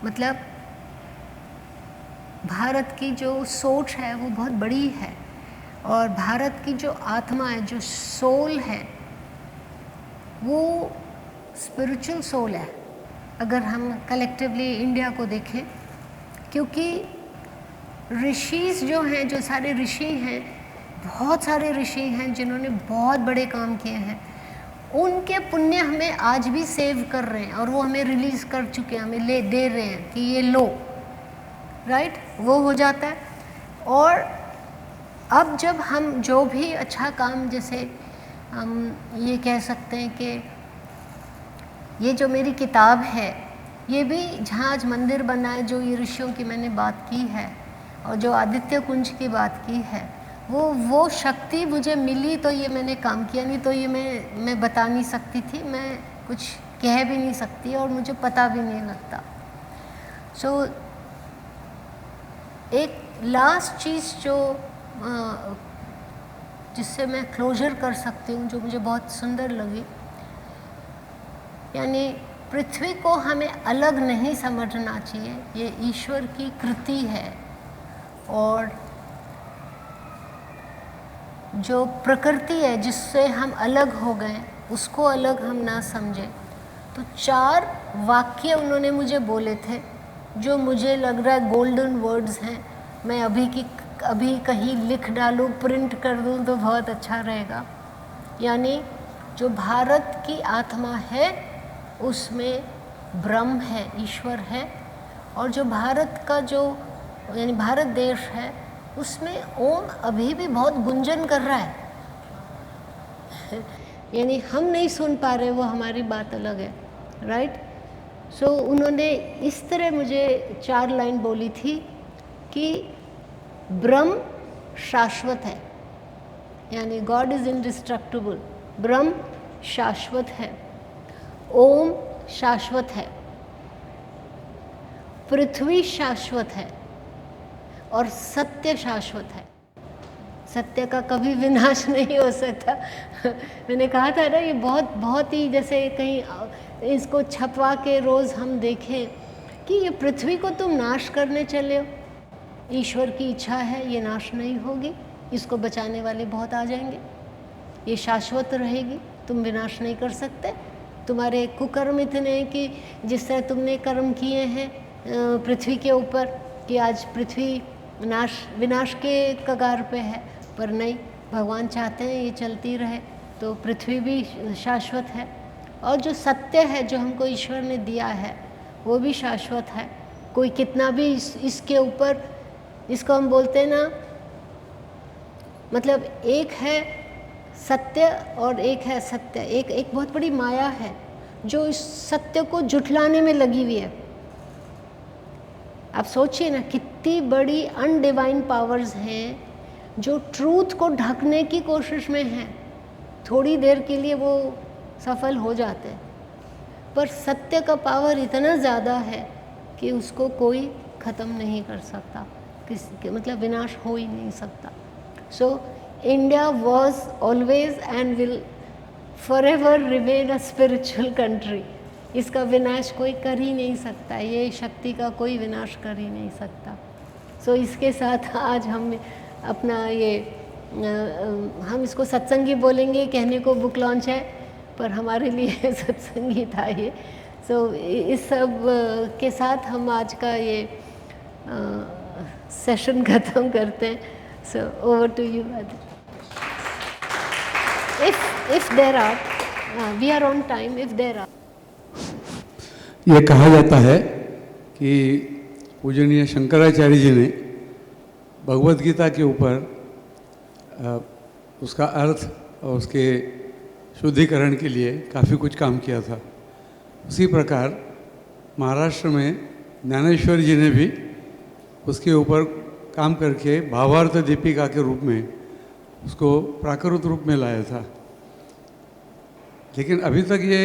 Speaker 2: मतलब भारत की जो सोच है वो बहुत बड़ी है, और भारत की जो आत्मा है, जो सोल है, वो स्पिरिचुअल सोल है अगर हम कलेक्टिवली इंडिया को देखें। क्योंकि ऋषिज जो हैं, जो सारे ऋषि हैं, बहुत सारे ऋषि हैं जिन्होंने बहुत बड़े काम किए हैं, उनके पुण्य हमें आज भी सेव कर रहे हैं, और वो हमें रिलीज़ कर चुके हैं, हमें दे रहे हैं कि ये लो, राइट, वो हो जाता है। और अब जब हम जो भी अच्छा काम, जैसे हम ये कह सकते हैं कि ये जो मेरी किताब है, ये भी जहाँ आज मंदिर बना है, जो ये ऋषियों की मैंने बात की है और जो आदित्य कुंज की बात की है, वो शक्ति मुझे मिली तो ये मैंने काम किया, नहीं तो ये मैं बता नहीं सकती थी, मैं कुछ कह भी नहीं सकती और मुझे पता भी नहीं लगता। सो एक लास्ट चीज़ जो जिससे मैं क्लोजर कर सकती हूँ, जो मुझे बहुत सुंदर लगी, यानी पृथ्वी को हमें अलग नहीं समझना चाहिए, ये ईश्वर की कृति है। और जो प्रकृति है जिससे हम अलग हो गए, उसको अलग हम ना समझें। तो 4 वाक्य उन्होंने मुझे बोले थे जो मुझे लग रहा है गोल्डन वर्ड्स हैं। मैं अभी कहीं लिख डालूँ, प्रिंट कर दूँ तो बहुत अच्छा रहेगा। यानी जो भारत की आत्मा है उसमें ब्रह्म है, ईश्वर है, और जो भारत का जो यानी भारत देश है उसमें ओम अभी भी बहुत गुंजन कर रहा है। यानी हम नहीं सुन पा रहे, वो हमारी बात अलग है, राइट। सो उन्होंने इस तरह मुझे 4 लाइन बोली थी कि ब्रह्म शाश्वत है, यानी गॉड इज़ इंडिस्ट्रक्टिबल, ब्रह्म शाश्वत है, ओम शाश्वत है, पृथ्वी शाश्वत है और सत्य शाश्वत है। सत्य का कभी विनाश नहीं हो सकता। मैंने कहा था ना, ये बहुत बहुत ही, जैसे कहीं इसको छपवा के रोज़ हम देखें कि ये पृथ्वी को तुम नाश करने चले हो, ईश्वर की इच्छा है ये नाश नहीं होगी, इसको बचाने वाले बहुत आ जाएंगे, ये शाश्वत रहेगी, तुम विनाश नहीं कर सकते। तुम्हारे कुकर्म इतने हैं कि जिस तरह तुमने कर्म किए हैं पृथ्वी के ऊपर कि आज पृथ्वी विनाश के कगार पे है, पर नहीं, भगवान चाहते हैं ये चलती रहे, तो पृथ्वी भी शाश्वत है। और जो सत्य है जो हमको ईश्वर ने दिया है वो भी शाश्वत है। कोई कितना भी इसके ऊपर, इसको हम बोलते हैं ना, मतलब एक है सत्य और एक है असत्य, एक बहुत बड़ी माया है जो इस सत्य को झुठलाने में लगी हुई है। आप सोचिए ना, कितनी बड़ी अनडिवाइन पावर्स हैं जो ट्रूथ को ढकने की कोशिश में हैं। थोड़ी देर के लिए वो सफल हो जाते हैं, पर सत्य का पावर इतना ज़्यादा है कि उसको कोई ख़त्म नहीं कर सकता, मतलब विनाश हो ही नहीं सकता। So India was always and will forever remain a spiritual country. इसका विनाश कोई कर ही नहीं सकता, ये शक्ति का कोई विनाश कर ही नहीं सकता। सो इसके साथ आज हम अपना ये हम इसको सत्संगी बोलेंगे, कहने को बुक लॉन्च है, पर हमारे लिए सत्संगी था ये। सो इस सब के साथ हम आज का ये सेशन ख़त्म करते हैं। So over to you. If there are, we are on time, if there are.
Speaker 3: ये कहा जाता है कि पूजनीय शंकराचार्य जी ने भगवद गीता के ऊपर उसका अर्थ और उसके शुद्धिकरण के लिए काफ़ी कुछ काम किया था। उसी प्रकार महाराष्ट्र में ज्ञानेश्वर जी ने भी उसके ऊपर काम करके भावार्थ दीपिका के रूप में उसको प्राकृत रूप में लाया था। लेकिन अभी तक ये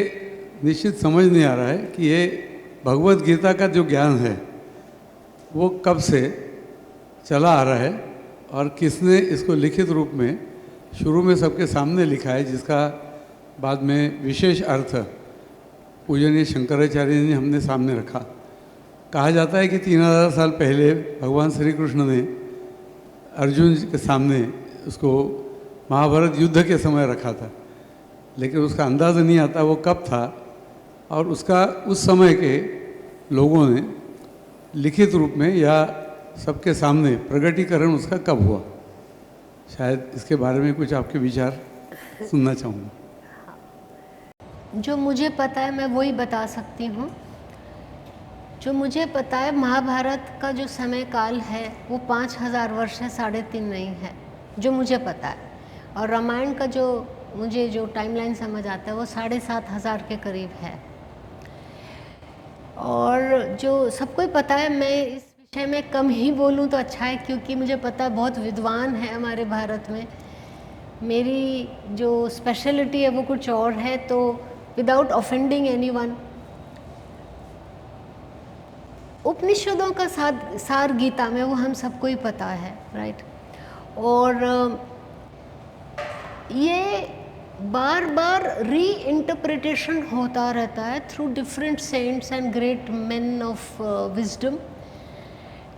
Speaker 3: निश्चित समझ नहीं आ रहा है कि ये भगवद गीता का जो ज्ञान है वो कब से चला आ रहा है और किसने इसको लिखित रूप में शुरू में सबके सामने लिखा है, जिसका बाद में विशेष अर्थ पूजनीय शंकराचार्य ने हमने सामने रखा। कहा जाता है कि 3000 साल पहले भगवान श्री कृष्ण ने अर्जुन के सामने उसको महाभारत युद्ध के समय रखा था, लेकिन उसका अंदाज़ा नहीं आता वो कब था और उसका उस समय के लोगों ने लिखित रूप में या सबके सामने प्रगटीकरण उसका कब हुआ। शायद इसके बारे में कुछ आपके विचार सुनना चाहूँगा।
Speaker 2: जो मुझे पता है मैं वही बता सकती हूँ। जो मुझे पता है, महाभारत का जो समय काल है वो 5000 वर्ष है, 3.5 नहीं है, जो मुझे पता है। और रामायण का जो मुझे जो टाइमलाइन समझ आता है वो 7500 के करीब है। और जो सबको ही पता है, मैं इस विषय में कम ही बोलूँ तो अच्छा है, क्योंकि मुझे पता है बहुत विद्वान है हमारे भारत में। मेरी जो स्पेशलिटी है वो कुछ और है, तो विदाउट ऑफेंडिंग एनीवन, उपनिषदों का सार गीता में वो हम सबको ही पता है, राइट। और ये बार बार री इंटरप्रिटेशन होता रहता है through different saints and great men of wisdom,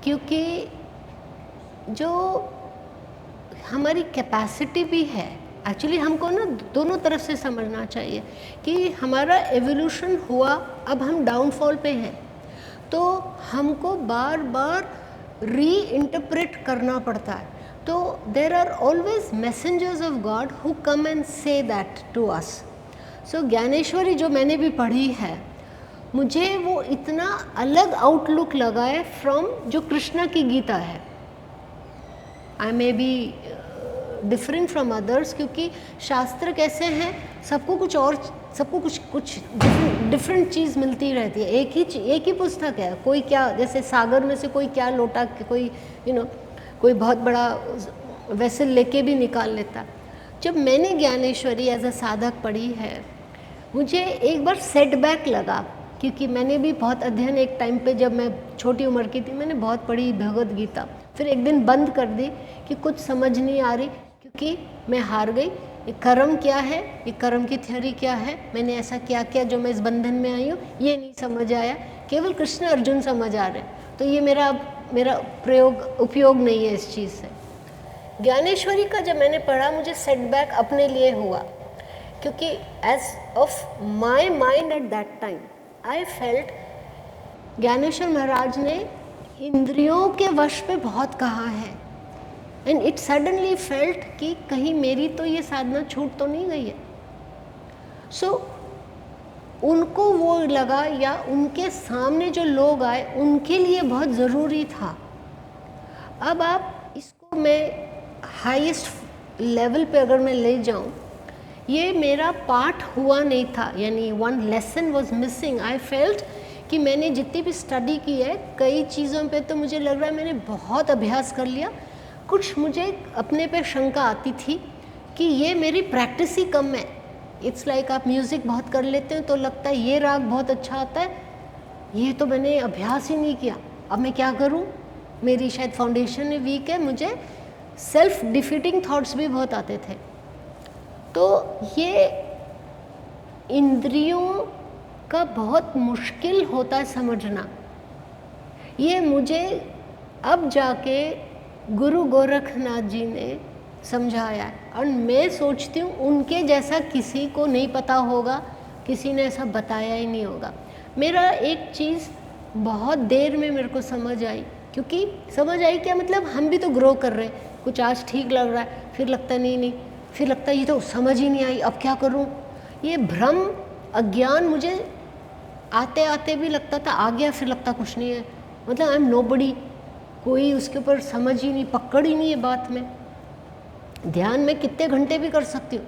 Speaker 2: क्योंकि जो हमारी कैपेसिटी भी है, एक्चुअली हमको ना दोनों तरफ से समझना चाहिए कि हमारा एवोल्यूशन हुआ, अब हम डाउनफॉल पे हैं, तो हमको बार बार री इंटरप्रेट करना पड़ता है। तो there are always messengers of God who come and say that to us. So Dnyaneshwari जो मैंने भी पढ़ी है, मुझे वो इतना अलग आउटलुक लगा है फ्रॉम जो कृष्णा की गीता है। I may be different from others, क्योंकि शास्त्र कैसे हैं, सबको कुछ और सबको कुछ कुछ डिफरेंट चीज़ मिलती रहती है। एक ही पुस्तक है, कोई क्या, जैसे सागर में से कोई क्या लोटा, कोई कोई बहुत बड़ा वेसल लेके भी निकाल लेता। जब मैंने ज्ञानेश्वरी एज अ साधक पढ़ी है, मुझे एक बार सेटबैक लगा, क्योंकि मैंने भी बहुत अध्ययन एक टाइम पे, जब मैं छोटी उम्र की थी, मैंने बहुत पढ़ी भगवद गीता, फिर एक दिन बंद कर दी कि कुछ समझ नहीं आ रही, क्योंकि मैं हार गई। ये कर्म क्या है, ये कर्म की थ्योरी क्या है, मैंने ऐसा क्या किया जो मैं इस बंधन में आई हूँ, ये नहीं समझ आया। केवल कृष्ण अर्जुन समझ आ रहे हैं, तो ये मेरा उपयोग नहीं है इस चीज़ से। ज्ञानेश्वरी का जब मैंने पढ़ा, मुझे सेटबैक अपने लिए हुआ, क्योंकि as of my mind at that time I felt, Dnyaneshwar Maharaj ने इंद्रियों के वश पे बहुत कहा है, एंड इट सडनली फेल्ट कि कहीं मेरी तो ये साधना छूट तो नहीं गई है। सो उनको वो लगा, या उनके सामने जो लोग आए उनके लिए बहुत ज़रूरी था। अब आप इसको मैं हाईएस्ट लेवल पे अगर मैं ले जाऊं, ये मेरा पाठ हुआ नहीं था, यानी one lesson was missing. I felt कि मैंने जितनी भी स्टडी की है, कई चीज़ों पे तो मुझे लग रहा है मैंने बहुत अभ्यास कर लिया, कुछ मुझे अपने पे शंका आती थी कि ये मेरी प्रैक्टिस ही कम है। इट्स लाइक आप म्यूज़िक बहुत कर लेते हैं तो लगता है ये राग बहुत अच्छा आता है, ये तो मैंने अभ्यास ही नहीं किया, अब मैं क्या करूं, मेरी शायद फाउंडेशन वीक है। मुझे सेल्फ डिफीटिंग थॉट्स भी बहुत आते थे। तो ये इंद्रियों का बहुत मुश्किल होता है समझना। ये मुझे अब जाके गुरु गोरखनाथ जी ने समझाया है, और मैं सोचती हूँ उनके जैसा किसी को नहीं पता होगा, किसी ने ऐसा बताया ही नहीं होगा। मेरा एक चीज़ बहुत देर में मेरे को समझ आई, क्योंकि समझ आई क्या मतलब, हम भी तो ग्रो कर रहे हैं, कुछ आज ठीक लग रहा है, फिर लगता नहीं, फिर लगता है ये तो समझ ही नहीं आई, अब क्या करूं। ये भ्रम अज्ञान मुझे आते आते भी लगता था आ गया, फिर लगता कुछ नहीं है, मतलब आई एम नोबडी, कोई उसके ऊपर समझ ही नहीं, पकड़ ही नहीं है बात में। ध्यान में कितने घंटे भी कर सकती हूँ,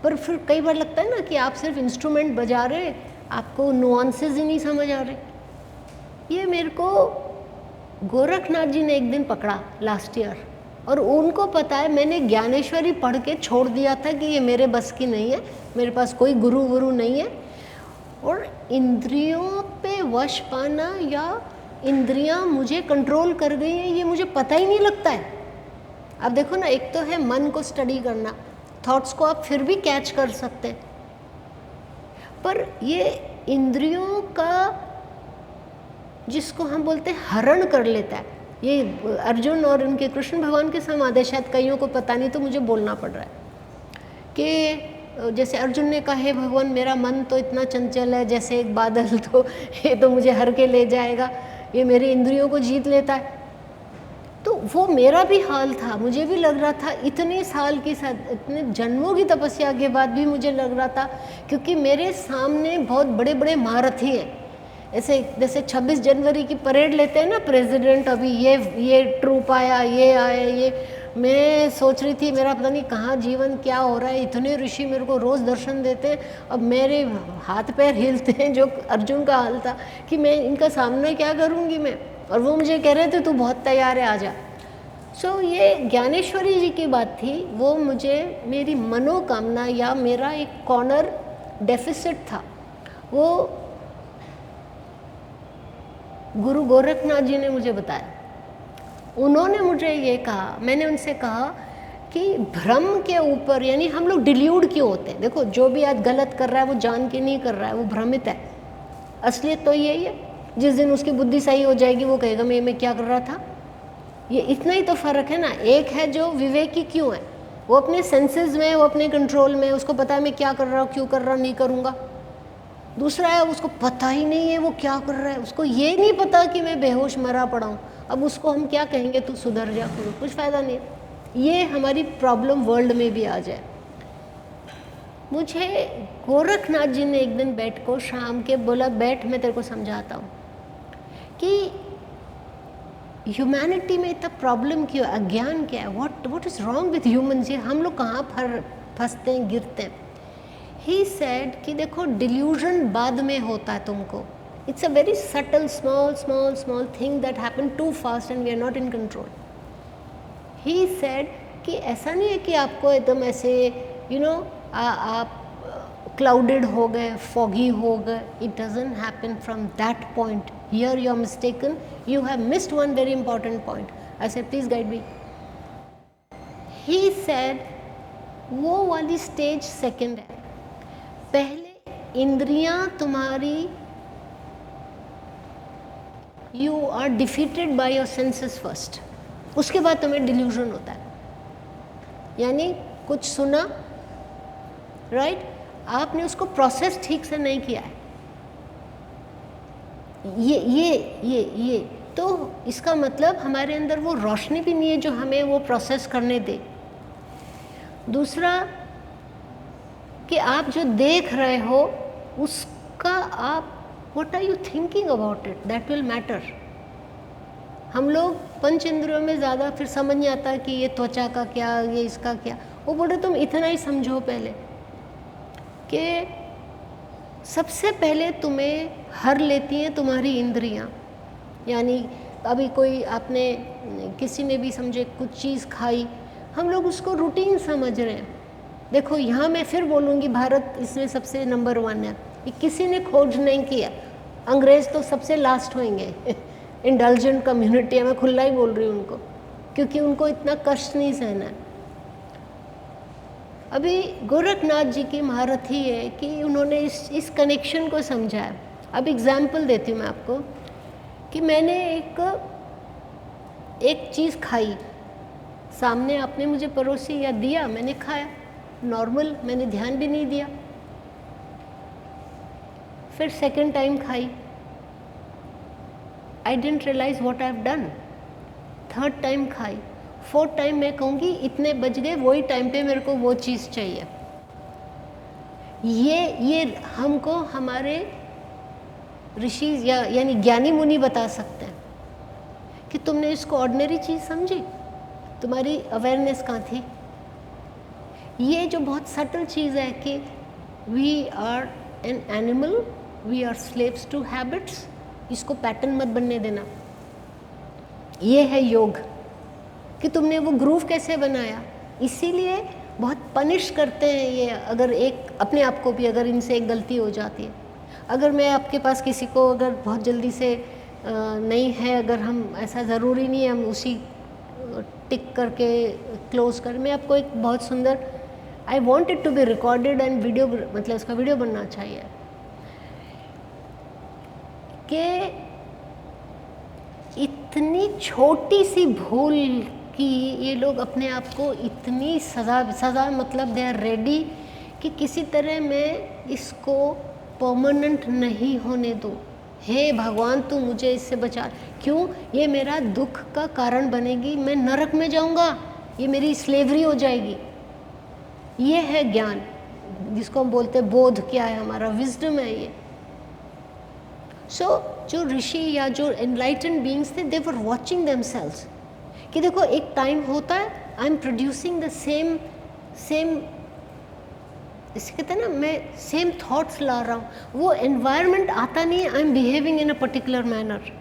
Speaker 2: पर फिर कई बार लगता है ना कि आप सिर्फ इंस्ट्रूमेंट बजा रहे, आपको नुआंसेस ही नहीं समझ आ रहे। ये मेरे को गोरखनाथ जी ने एक दिन पकड़ा लास्ट ईयर, और उनको पता है मैंने ज्ञानेश्वरी पढ़ के छोड़ दिया था कि ये मेरे बस की नहीं है, मेरे पास कोई गुरु नहीं है, और इंद्रियों पे वश पाना या इंद्रियां मुझे कंट्रोल कर गई है ये मुझे पता ही नहीं लगता है। अब देखो ना, एक तो है मन को स्टडी करना, थॉट्स को आप फिर भी कैच कर सकते हैं, पर ये इंद्रियों का जिसको हम बोलते हैं हरण कर लेता है, ये अर्जुन और उनके कृष्ण भगवान के समान है, शायद कईयों को पता नहीं तो मुझे बोलना पड़ रहा है कि जैसे अर्जुन ने कहा, हे भगवान मेरा मन तो इतना चंचल है जैसे एक बादल, तो ये तो मुझे हर के ले जाएगा, ये मेरी इंद्रियों को जीत लेता है। तो वो मेरा भी हाल था, मुझे भी लग रहा था, इतने साल की इतने जन्मों की तपस्या के बाद भी मुझे लग रहा था, क्योंकि मेरे सामने बहुत बड़े बड़े महारथी हैं। ऐसे जैसे 26 जनवरी की परेड लेते हैं ना प्रेसिडेंट, अभी ये ट्रूप आया, ये आया, ये मैं सोच रही थी मेरा पता नहीं कहाँ जीवन क्या हो रहा है, इतने ऋषि मेरे को रोज़ दर्शन देते हैं, अब मेरे हाथ पैर हिलते हैं, जो अर्जुन का हाल था कि मैं इनका सामना क्या करूँगी मैं, और वो मुझे कह रहे थे तू बहुत तैयार है, आजा। सो ये ज्ञानेश्वरी जी की बात थी, वो मुझे मेरी मनोकामना या मेरा एक कॉर्नर डेफिसिट था, वो गुरु गोरखनाथ जी ने मुझे बताया। उन्होंने मुझे ये कहा, मैंने उनसे कहा कि भ्रम के ऊपर, यानी हम लोग डिल्यूड क्यों होते हैं, देखो जो भी आज गलत कर रहा है वो जान के नहीं कर रहा है, वो भ्रमित है, असलियत तो यही है। जिस दिन उसकी बुद्धि सही हो जाएगी वो कहेगा मैं क्या कर रहा था। ये इतना ही तो फ़र्क है ना। एक है जो विवेकी क्यों है, वो अपने सेंसेस में, वो अपने कंट्रोल में, उसको पता है मैं क्या कर रहा हूँ, क्यों कर रहा, नहीं करूँगा। दूसरा है उसको पता ही नहीं है वो क्या कर रहा है, उसको ये नहीं पता कि मैं बेहोश मरा पड़ा हूँ, अब उसको हम क्या कहेंगे तू सुधर जा, कुछ फ़ायदा नहीं है। ये हमारी प्रॉब्लम वर्ल्ड में भी आ जाए। मुझे गोरखनाथ जी ने एक दिन बैठ को शाम के बोला, बैठ मैं तेरे को समझाता हूँ कि ह्यूमैनिटी में इतना प्रॉब्लम क्यों, अज्ञान क्या है, what is wrong with humans. ये हम लोग कहाँ फंसते हैं, गिरते हैं। ही सेड कि देखो डिल्यूजन बाद में होता है तुमको, it's a very subtle small small small thing that happen too fast and we are not in control. He said कि ऐसा नहीं है कि आपको एकदम ऐसे आप क्लाउडेड हो गए, फॉगी हो गए, it doesn't happen from that point. Here you are mistaken, you have missed one very important point. I said please guide me. He said वो वाली स्टेज सेकंड है, पहले इंद्रियां तुम्हारी, you are defeated by your senses first, उसके बाद तुम्हें delusion होता है। यानी कुछ सुना, राइट, आपने उसको प्रोसेस ठीक से नहीं किया है, ये तो इसका मतलब हमारे अंदर वो रोशनी भी नहीं है जो हमें वो प्रोसेस करने दे। दूसरा कि आप जो देख रहे हो उसका आप what are you thinking about it, that will matter. हम लोग पंच इंद्रियों में ज़्यादा फिर समझ नहीं आता कि ये त्वचा का क्या, ये इसका क्या। वो बोल रहे तुम इतना ही समझो पहले कि सबसे पहले तुम्हें हर लेती हैं तुम्हारी इंद्रियां। यानी अभी कोई आपने किसी ने भी समझे कुछ चीज़ खाई, हम लोग उसको रूटीन समझ रहे हैं। देखो यहाँ मैं फिर बोलूँगी भारत इसमें सबसे नंबर 1 है, ये किसी ने खोज नहीं किया। अंग्रेज़ तो सबसे लास्ट होंगे इंडल्जेंट कम्युनिटी है, मैं खुला ही बोल रही हूँ उनको, क्योंकि उनको इतना कष्ट नहीं सहना है। अभी गोरखनाथ जी की महारत ही है कि उन्होंने इस कनेक्शन को समझा है। अब एग्जाम्पल देती हूँ मैं आपको कि मैंने एक चीज़ खाई, सामने आपने मुझे परोसी या दिया, मैंने खाया नॉर्मल, मैंने ध्यान भी नहीं दिया। फिर सेकंड टाइम खाई, I didn't realise what I have done. Third time खाई, फोर्थ टाइम मैं कहूँगी इतने बज गए, वही टाइम पे मेरे को वो चीज़ चाहिए। ये हमको हमारे ऋषि यानी ज्ञानी मुनि बता सकते हैं कि तुमने इसको ऑर्डिनरी चीज़ समझी, तुम्हारी अवेयरनेस कहाँ थी। ये जो बहुत सटल चीज़ है कि we are an animal, we are slaves to habits, इसको पैटर्न मत बनने देना। ये है योग कि तुमने वो ग्रूव कैसे बनाया। इसीलिए बहुत पनिश करते हैं ये, अगर एक अपने आप को भी अगर इनसे एक गलती हो जाती है। अगर मैं आपके पास किसी को अगर बहुत जल्दी से नहीं है, अगर हम ऐसा ज़रूरी नहीं है हम उसी टिक करके क्लोज कर, मैं आपको एक बहुत सुंदर, I want it to be recorded and video, मतलब इसका वीडियो बनना चाहिए कि इतनी छोटी सी भूल कि ये लोग अपने आप को इतनी सज़ा मतलब दे आर रेडी कि किसी तरह मैं इसको परमानेंट नहीं होने दूँ। हे भगवान तू मुझे इससे बचा, क्यों, ये मेरा दुख का कारण बनेगी, मैं नरक में जाऊंगा, ये मेरी स्लेवरी हो जाएगी। ये है ज्ञान जिसको हम बोलते हैं बोध, क्या है हमारा विजडम है ये। जो ऋषि या जो एनलाइटेंड बीइंग्स थे, दे वर वॉचिंग देमसेल्व्स कि देखो एक टाइम होता है I am producing the same इसे कहते हैं ना, मैं सेम थॉट्स ला रहा हूँ, वो एनवायरनमेंट आता नहीं है, I am behaving in a particular manner.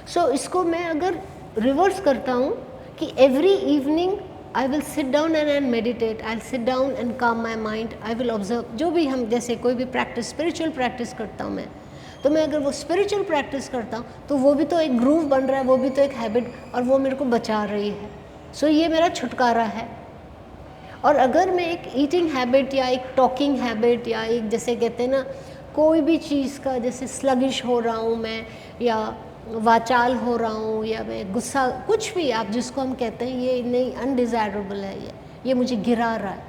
Speaker 2: So इसको मैं अगर रिवर्स करता हूँ कि every evening I will sit down and meditate, I will sit down and calm my mind, I will observe. जो भी हम जैसे कोई भी प्रैक्टिस, स्पिरिचुअल प्रैक्टिस करता हूँ मैं, तो मैं अगर वो स्पिरिचुअल प्रैक्टिस करता हूँ तो वो भी तो एक ग्रूव बन रहा है, वो भी तो एक हैबिट, और वो मेरे को बचा रही है। सो ये मेरा छुटकारा है। और अगर मैं एक ईटिंग हैबिट या एक टॉकिंग हैबिट या एक जैसे कहते हैं ना कोई भी चीज़ का, जैसे स्लगिश हो रहा हूँ मैं, या वाचाल हो रहा हूँ, या मैं गुस्सा, कुछ भी आप जिसको हम कहते हैं ये नहीं अनडिज़ायरेबल है, ये मुझे गिरा रहा है,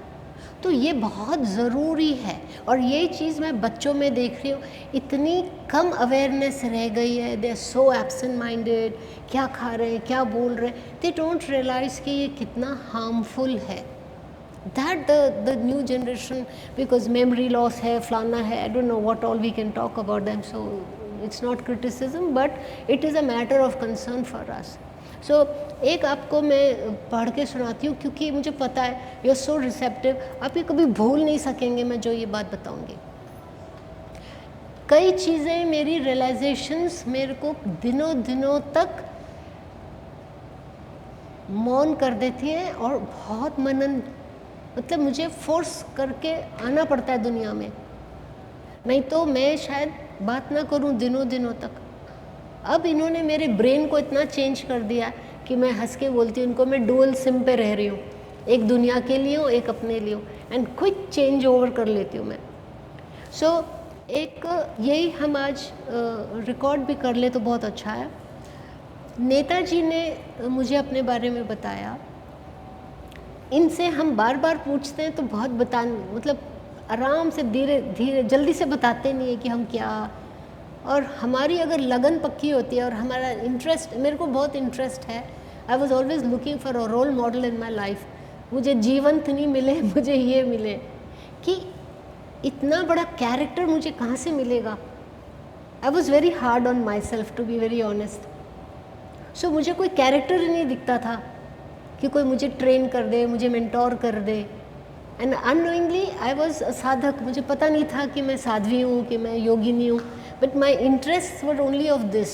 Speaker 2: तो ये बहुत ज़रूरी है। और ये चीज़ मैं बच्चों में देख रही हूँ, इतनी कम अवेयरनेस रह गई है, they are so absent minded, क्या खा रहे हैं, क्या बोल रहे हैं, दे डोंट रियलाइज़ कि ये कितना हार्मफुल है। That the new generation, because memory loss है, फलाना है, I don't know what all we can talk about them, so it's not criticism, but it is a matter of concern for us. सो एक आपको मैं पढ़ के सुनाती हूँ, क्योंकि मुझे पता है यू आर सो रिसेप्टिव, आप ये कभी भूल नहीं सकेंगे मैं जो ये बात बताऊँगी। कई चीज़ें, मेरी रियलाइजेशंस मेरे को दिनों दिनों तक मौन कर देती है और बहुत मनन, मतलब मुझे फोर्स करके आना पड़ता है दुनिया में, नहीं तो मैं शायद बात ना करूं दिनों दिनों तक। अब इन्होंने मेरे ब्रेन को इतना चेंज कर दिया कि मैं हंस के बोलती हूँ इनको, मैं डुअल सिम पे रह रही हूँ, एक दुनिया के लिए हूँ, एक अपने लिए हूँ, एंड क्विक चेंज ओवर कर लेती हूँ मैं। सो एक यही हम आज रिकॉर्ड भी कर ले तो बहुत अच्छा है। नेताजी ने मुझे अपने बारे में बताया, इनसे हम बार बार पूछते हैं तो बहुत मतलब आराम से धीरे धीरे जल्दी से बताते नहीं है कि हम क्या, और हमारी अगर लगन पक्की होती है और हमारा इंटरेस्ट, मेरे को बहुत इंटरेस्ट है, I was always looking for a role model in my life. मुझे जीवंत नहीं मिले, मुझे ये मिले कि इतना बड़ा कैरेक्टर मुझे कहाँ से मिलेगा। I was very hard on myself to be very honest. So मुझे कोई कैरेक्टर ही नहीं दिखता था कि कोई मुझे ट्रेन कर दे, मुझे मेंटोर कर दे। एंड अननोइंगली आई वॉज साधक, मुझे पता नहीं था कि मैं साध्वी हूँ, कि मैं योगिनी हूँ, but my interest were only of this.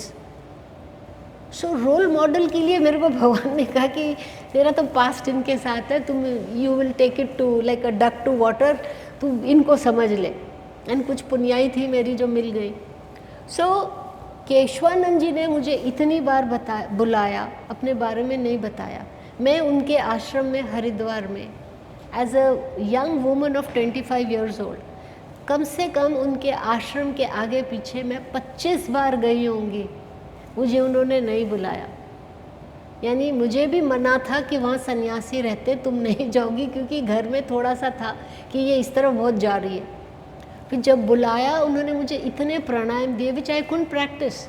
Speaker 2: So role model के लिए मेरे को भगवान ने कहा कि तेरा तो पास्ट इनके साथ है, तुम you will take it to like a duck to water, तू इनको समझ ले। एंड कुछ पुण्याई थी मेरी जो मिल गई। सो केशवानंद जी ने मुझे इतनी बार बुलाया, अपने बारे में नहीं बताया। मैं उनके आश्रम में हरिद्वार में as a young woman of 25 years old, कम से कम उनके आश्रम के आगे पीछे मैं 25 बार गई होंगी, मुझे उन्होंने नहीं बुलाया। यानी मुझे भी मना था कि वहाँ सन्यासी रहते, तुम नहीं जाओगी, क्योंकि घर में थोड़ा सा था कि ये इस तरह बहुत जा रही है। फिर जब बुलाया उन्होंने मुझे इतने प्राणायाम दिए विच आई कुडंट प्रैक्टिस।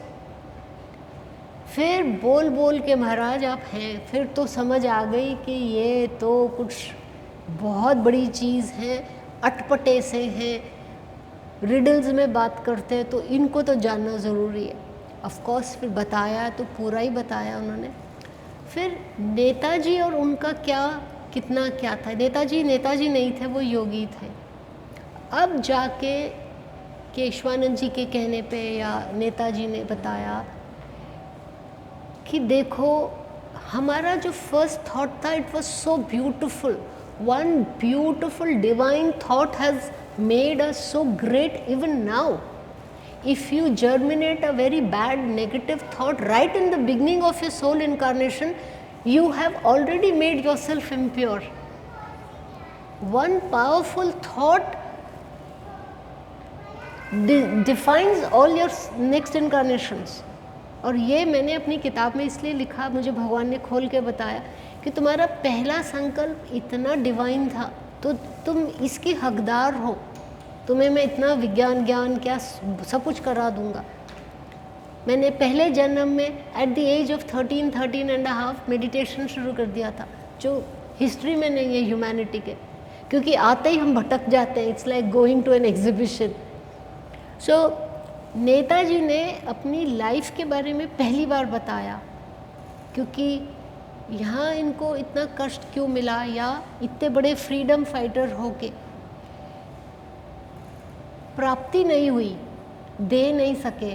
Speaker 2: फिर बोल बोल के महाराज आप हैं, फिर तो समझ आ गई कि ये तो कुछ बहुत बड़ी चीज़ है, अटपटे से हैं, रिडल्स में बात करते हैं, तो इनको तो जानना ज़रूरी है। ऑफ कोर्स फिर बताया तो पूरा ही बताया उन्होंने। फिर नेताजी और उनका क्या कितना क्या था। नेताजी नहीं थे, वो योगी थे। अब जाके केशवानंद जी के कहने पे या नेताजी ने बताया कि देखो हमारा जो फर्स्ट थॉट था, it was so beautiful, one beautiful divine thought has made us so great even now. If you germinate a very bad negative thought right in the beginning of your soul incarnation, you have already made yourself impure. One powerful thought defines all your next incarnations. और ये मैंने अपनी किताब में इसलिए लिखा, मुझे भगवान ने खोल के बताया कि तुम्हारा पहला संकल्प इतना डिवाइन था, तो तुम इसकी हकदार हो, तुम्हें मैं इतना विज्ञान ज्ञान क्या सब कुछ करा दूंगा। मैंने पहले जन्म में at the age of 13 and half meditation शुरू कर दिया था, जो हिस्ट्री में नहीं है ह्यूमैनिटी के, क्योंकि आते ही हम भटक जाते हैं। It's like going to an exhibition. So Netaji ने अपनी लाइफ के बारे में पहली बार बताया, क्योंकि यहाँ इनको इतना कष्ट क्यों मिला, या इतने बड़े फ्रीडम फाइटर होके प्राप्ति नहीं हुई, दे नहीं सके,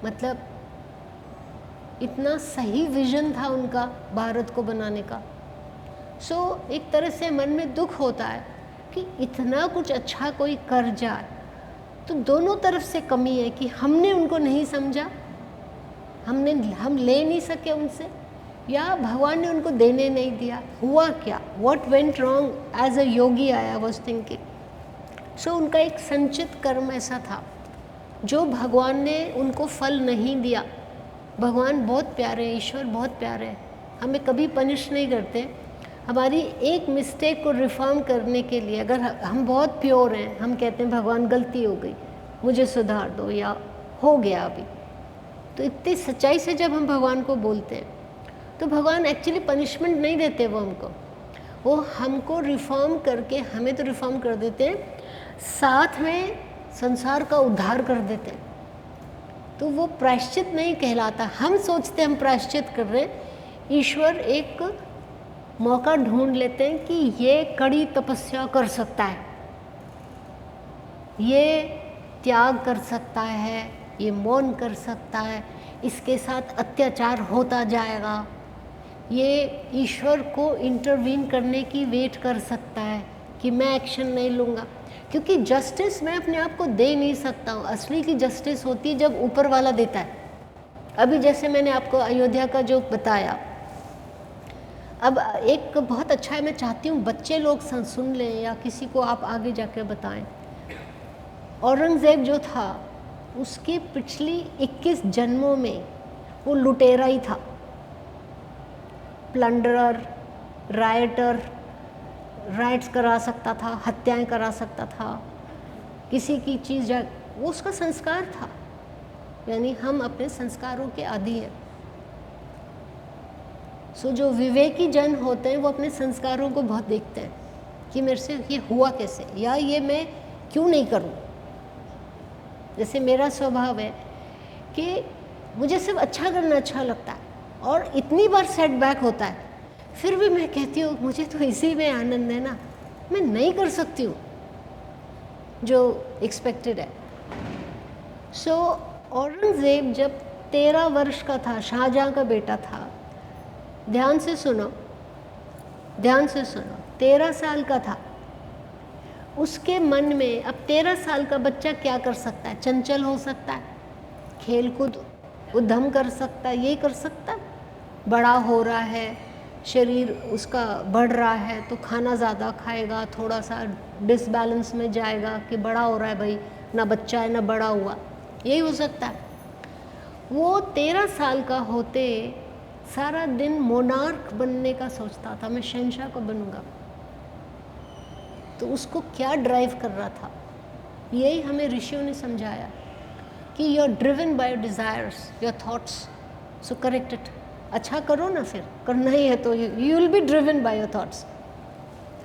Speaker 2: मतलब इतना सही विजन था उनका भारत को बनाने का। सो एक तरह से मन में दुख होता है कि इतना कुछ अच्छा कोई कर जाए, तो दोनों तरफ से कमी है कि हमने उनको नहीं समझा, हम ले नहीं सके उनसे, या भगवान ने उनको देने नहीं दिया। हुआ क्या, what went wrong as a yogi I was thinking. So उनका एक संचित कर्म ऐसा था जो भगवान ने उनको फल नहीं दिया। भगवान बहुत प्यारे हैं, ईश्वर बहुत प्यारे हैं, हमें कभी पनिश नहीं करते। हमारी एक मिस्टेक को रिफॉर्म करने के लिए, अगर हम बहुत प्योर हैं, हम कहते हैं भगवान गलती हो गई, मुझे सुधार दो, या हो गया अभी, तो इतनी सच्चाई से जब हम भगवान को बोलते हैं तो भगवान एक्चुअली पनिशमेंट नहीं देते, वो हमको रिफॉर्म करके, हमें तो रिफॉर्म कर देते हैं, साथ में संसार का उद्धार कर देते हैं। तो वो प्रायश्चित नहीं कहलाता। हम सोचते हम प्रायश्चित कर रहे हैं, ईश्वर एक मौका ढूंढ लेते हैं कि ये कड़ी तपस्या कर सकता है, ये त्याग कर सकता है, ये मौन कर सकता है, इसके साथ अत्याचार होता जाएगा, ये ईश्वर को इंटरवीन करने की वेट कर सकता है कि मैं एक्शन नहीं लूँगा। क्योंकि जस्टिस मैं अपने आप को दे नहीं सकता हूँ। असली की जस्टिस होती है जब ऊपर वाला देता है। अभी जैसे मैंने आपको अयोध्या का जो बताया, अब एक बहुत अच्छा है, मैं चाहती हूँ बच्चे लोग सुन लें या किसी को आप आगे जाकर बताएं। औरंगज़ेब जो था, उसके पिछली 21 जन्मों में वो लुटेरा ही था, प्लंडरर, राइटर, राइट्स करा सकता था, हत्याएं करा सकता था, किसी की चीज़ वो उसका संस्कार था। यानी हम अपने संस्कारों के आदी हैं। सो जो विवेकी जन होते हैं वो अपने संस्कारों को बहुत देखते हैं कि मेरे से ये हुआ कैसे, या ये मैं क्यों नहीं करूं। जैसे मेरा स्वभाव है कि मुझे सिर्फ अच्छा करना अच्छा लगता है, और इतनी बार सेटबैक होता है, फिर भी मैं कहती हूँ मुझे तो इसी में आनंद है ना, मैं नहीं कर सकती हूँ जो एक्सपेक्टेड है। सो औरंगज़ेब जब 13 वर्ष का था, शाहजहाँ का बेटा था, ध्यान से सुनो, ध्यान से सुनो, 13 साल का था, उसके मन में, अब 13 साल का बच्चा क्या कर सकता है? चंचल हो सकता है, खेल कूद उद्यम कर सकता है, ये कर सकता है। बड़ा हो रहा है, शरीर उसका बढ़ रहा है, तो खाना ज़्यादा खाएगा, थोड़ा सा डिसबैलेंस में जाएगा कि बड़ा हो रहा है भाई, ना बच्चा है ना बड़ा हुआ, यही हो सकता है। वो 13 साल का होते सारा दिन मोनार्क बनने का सोचता था, मैं शहंशाह को बनूंगा। तो उसको क्या ड्राइव कर रहा था? यही हमें ऋषियों ने समझाया कि you are driven by your desires, your thoughts, so correct it. अच्छा करो ना, फिर करना ही है तो you will be driven by your thoughts.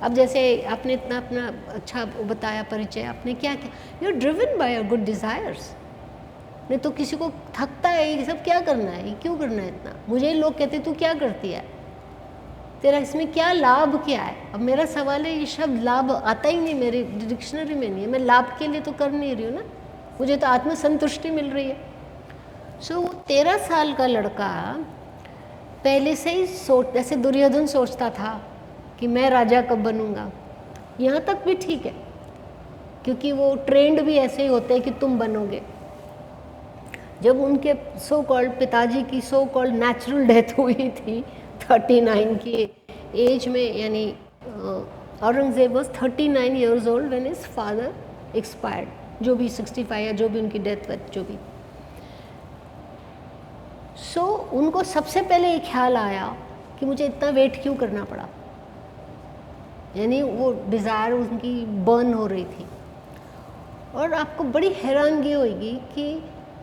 Speaker 2: अब जैसे आपने इतना अपना अच्छा बताया परिचय, आपने क्या किया? You are driven by your good desires. नहीं तो किसी को थकता है ये सब क्या करना है, ये क्यों करना है इतना। मुझे लोग कहते तू क्या करती है, तेरा इसमें क्या लाभ क्या है। अब मेरा सवाल है, ये शब्द लाभ आता ही नहीं, मेरी डिक्शनरी में नहीं है। मैं लाभ के लिए तो कर नहीं रही हूँ ना, मुझे तो आत्मसंतुष्टि मिल रही है। सो वो 13 साल का लड़का पहले से ही सोच, जैसे दुर्योधन सोचता था कि मैं राजा कब बनूंगा, यहाँ तक भी ठीक है, क्योंकि वो ट्रेंड भी ऐसे ही होते हैं कि तुम बनोगे। जब उनके सो कॉल्ड पिताजी की सो कॉल्ड नेचुरल डेथ हुई थी 39 की एज में, यानी Aurangzeb was 39 years old when his father expired, जो भी 65 या जो भी उनकी डेथ हुई, जो भी। सो उनको सबसे पहले ये ख्याल आया कि मुझे इतना वेट क्यों करना पड़ा, यानी वो डिज़ायर उनकी बर्न हो रही थी। और आपको बड़ी हैरानगी होगी कि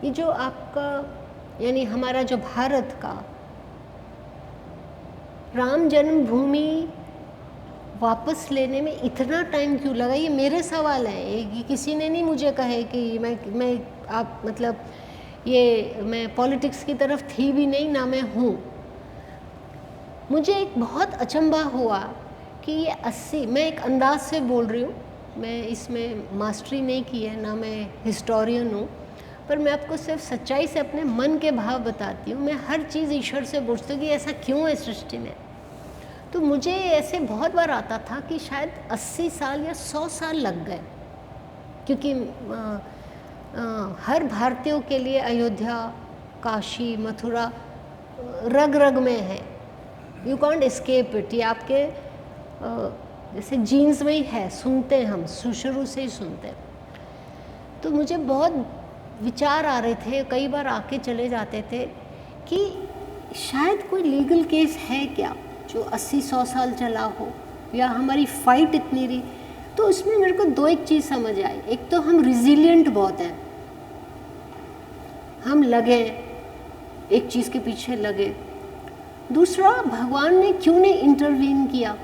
Speaker 2: ये जो आपका, यानी हमारा जो भारत का राम जन्मभूमि वापस लेने में इतना टाइम क्यों लगा, ये मेरे सवाल है। ये किसी ने नहीं मुझे कहे कि मैं आप मतलब ये मैं पॉलिटिक्स की तरफ थी भी नहीं, ना मैं हूँ। मुझे एक बहुत अचंभा हुआ कि ये 80, मैं एक अंदाज से बोल रही हूँ, मैं इसमें मास्टरी नहीं की है, ना मैं हिस्टोरियन हूँ, पर मैं आपको सिर्फ सच्चाई से अपने मन के भाव बताती हूँ। मैं हर चीज़ ईश्वर से पूछती हूँ कि ऐसा क्यों है सृष्टि में। तो मुझे ऐसे बहुत बार आता था कि शायद 80 साल या 100 साल लग गए, क्योंकि हर भारतीयों के लिए अयोध्या, काशी, मथुरा रग रग में है, यू कॉन्ट एस्केप इट। ये आपके जैसे जीन्स में ही है, सुनते हैं हम, शुरू से ही सुनते हैं। तो मुझे बहुत विचार आ रहे थे, कई बार आके चले जाते थे कि शायद कोई लीगल केस है क्या जो 80-100 साल चला हो, या हमारी फाइट इतनी रही। तो उसमें मेरे को दो एक चीज़ समझ आई। एक तो हम रिजिलियंट बहुत हैं, हम लगे एक चीज़ के पीछे लगे। दूसरा, भगवान ने क्यों नहीं इंटरवीन किया,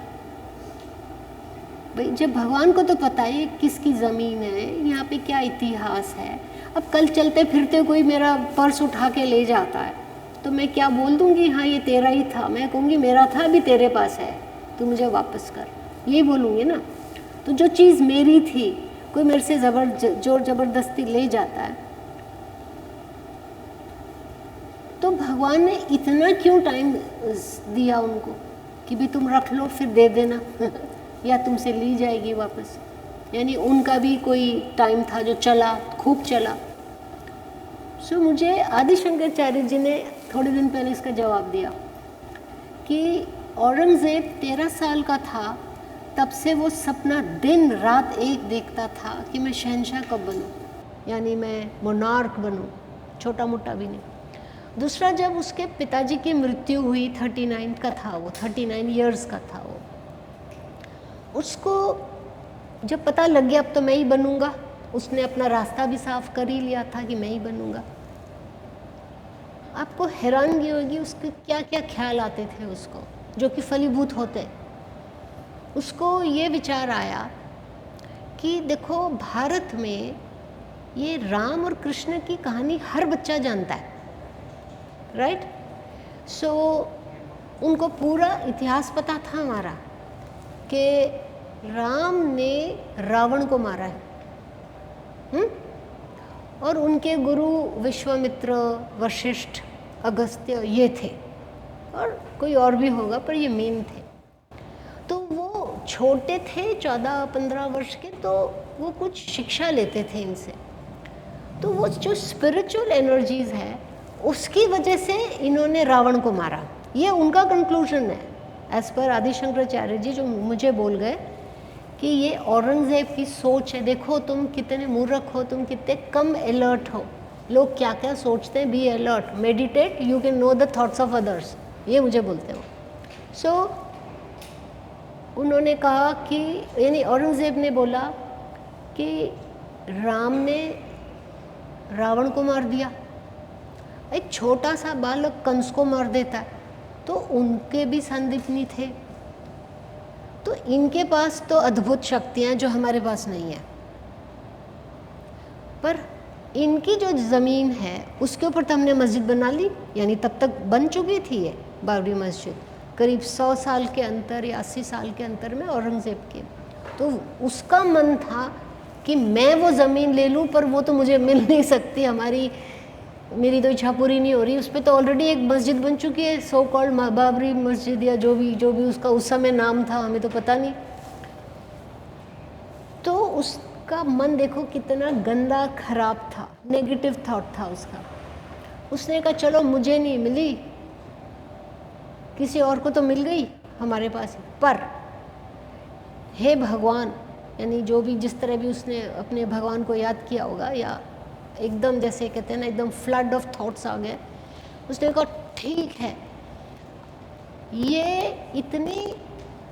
Speaker 2: भाई जब भगवान को तो पता है किसकी ज़मीन है, यहाँ पे क्या इतिहास है। अब कल चलते फिरते कोई मेरा पर्स उठा के ले जाता है तो मैं क्या बोल दूँगी, हाँ ये तेरा ही था? मैं कहूँगी मेरा था, अभी तेरे पास है, तू मुझे वापस कर, यही बोलूँगी ना। तो जो चीज़ मेरी थी कोई मेरे से जोर ज़बरदस्ती ले जाता है, तो भगवान ने इतना क्यों टाइम दिया उनको कि भी तुम रख लो फिर दे देना या तुमसे ली जाएगी वापस। यानी उनका भी कोई टाइम था जो चला, खूब चला। सो मुझे आदि शंकराचार्य जी ने थोड़े दिन पहले इसका जवाब दिया कि औरंगज़ेब 13 साल का था, तब से वो सपना दिन रात एक देखता था कि मैं शहंशाह कब बनूं, यानी मैं मोनार्क बनूं, छोटा मोटा भी नहीं। दूसरा, जब उसके पिताजी की मृत्यु हुई, 39 का था वो, 39 इयर्स का था वो, उसको जब पता लग गया अब तो मैं ही बनूंगा, उसने अपना रास्ता भी साफ कर ही लिया था कि मैं ही बनूंगा। आपको हैरानगी होगी उसके क्या क्या ख्याल आते थे उसको, जो कि फलीभूत होते। उसको ये विचार आया कि देखो भारत में ये राम और कृष्ण की कहानी हर बच्चा जानता है, राइट। सो उनको पूरा इतिहास पता था हमारा कि राम ने रावण को मारा है, और उनके गुरु विश्वामित्र, वशिष्ठ, अगस्त्य ये थे, और कोई और भी होगा पर ये मेन थे। तो वो छोटे थे, 14-15 वर्ष के, तो वो कुछ शिक्षा लेते थे इनसे। तो वो जो स्पिरिचुअल एनर्जीज है उसकी वजह से इन्होंने रावण को मारा, ये उनका कंक्लूजन है एज पर आदि शंकराचार्य जी, जो मुझे बोल गए कि ये औरंगज़ेब की सोच है। देखो तुम कितने मूर्ख हो, तुम कितने कम अलर्ट हो, लोग क्या क्या सोचते हैं, be alert, meditate, you can know the thoughts of others, ये मुझे बोलते हो। सो उन्होंने कहा कि, यानी औरंगज़ेब ने बोला कि राम ने रावण को मार दिया, एक छोटा सा बालक कंस को मार देता है, तो उनके भी संदीपनी थे, तो इनके पास तो अद्भुत शक्तियाँ हैं जो हमारे पास नहीं है। पर इनकी जो ज़मीन है उसके ऊपर तो हमने मस्जिद बना ली, यानी तब तक बन चुकी थी ये बाबरी मस्जिद, करीब 100 साल के अंतर या 80 साल के अंतर में औरंगज़ेब के। तो उसका मन था कि मैं वो ज़मीन ले लूँ, पर वो तो मुझे मिल नहीं सकती, मेरी तो इच्छा पूरी नहीं हो रही। उस पर तो ऑलरेडी एक मस्जिद बन चुकी है, सो कॉल्ड बाबरी मस्जिद, या जो भी उसका उस समय नाम था, हमें तो पता नहीं। तो उसका मन देखो कितना गंदा खराब था, नेगेटिव थॉट था उसका। उसने कहा चलो मुझे नहीं मिली, किसी और को तो मिल गई हमारे पास, पर हे भगवान, यानी जो भी जिस तरह भी उसने अपने भगवान को याद किया होगा, या एकदम जैसे कहते हैं ना, एकदम फ्लड ऑफ थॉट्स आ गए। उसने कहा ठीक है, ये इतनी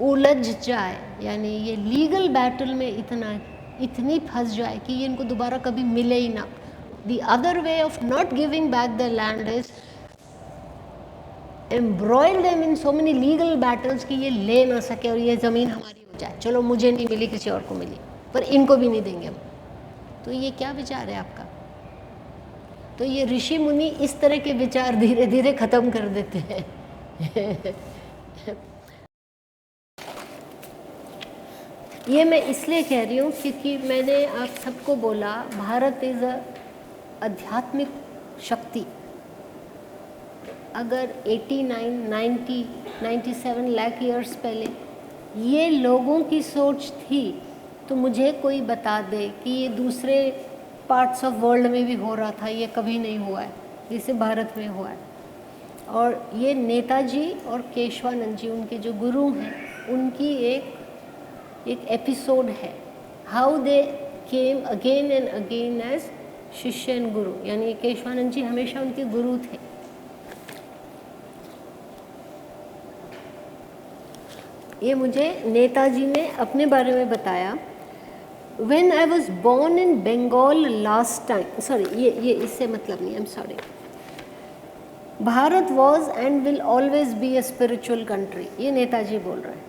Speaker 2: उलझ जाए, यानी ये लीगल बैटल में इतनी फंस जाए कि ये इनको दोबारा कभी मिले ही ना। The other way of not giving back the land is embroiled them in so many legal battles कि ये ले ना सके और ये ज़मीन हमारी हो जाए। चलो मुझे नहीं मिली, किसी और को मिली, पर इनको भी नहीं देंगे हम। तो ये क्या विचार है आपका? तो ये ऋषि मुनि इस तरह के विचार धीरे धीरे ख़त्म कर देते हैं। ये मैं इसलिए कह रही हूँ क्योंकि मैंने आप सबको बोला भारत इज़ अ आध्यात्मिक शक्ति। अगर 89, 90, 97 लाख ईयर्स पहले ये लोगों की सोच थी, तो मुझे कोई बता दे कि ये दूसरे पार्ट्स ऑफ वर्ल्ड में भी हो रहा था, ये कभी नहीं हुआ है, जैसे भारत में हुआ है। और ये नेताजी और केशवानंद जी, उनके जो गुरु हैं, उनकी एक एपिसोड है, how they came again and again as shishya and guru, यानी केशवानंद जी हमेशा उनके गुरु थे। ये मुझे नेताजी ने अपने बारे में बताया। When I was born in Bengal last time, sorry, ये इससे मतलब नहीं, I'm sorry. Bharat was and will always be a spiritual country, ये नेताजी बोल रहे हैं,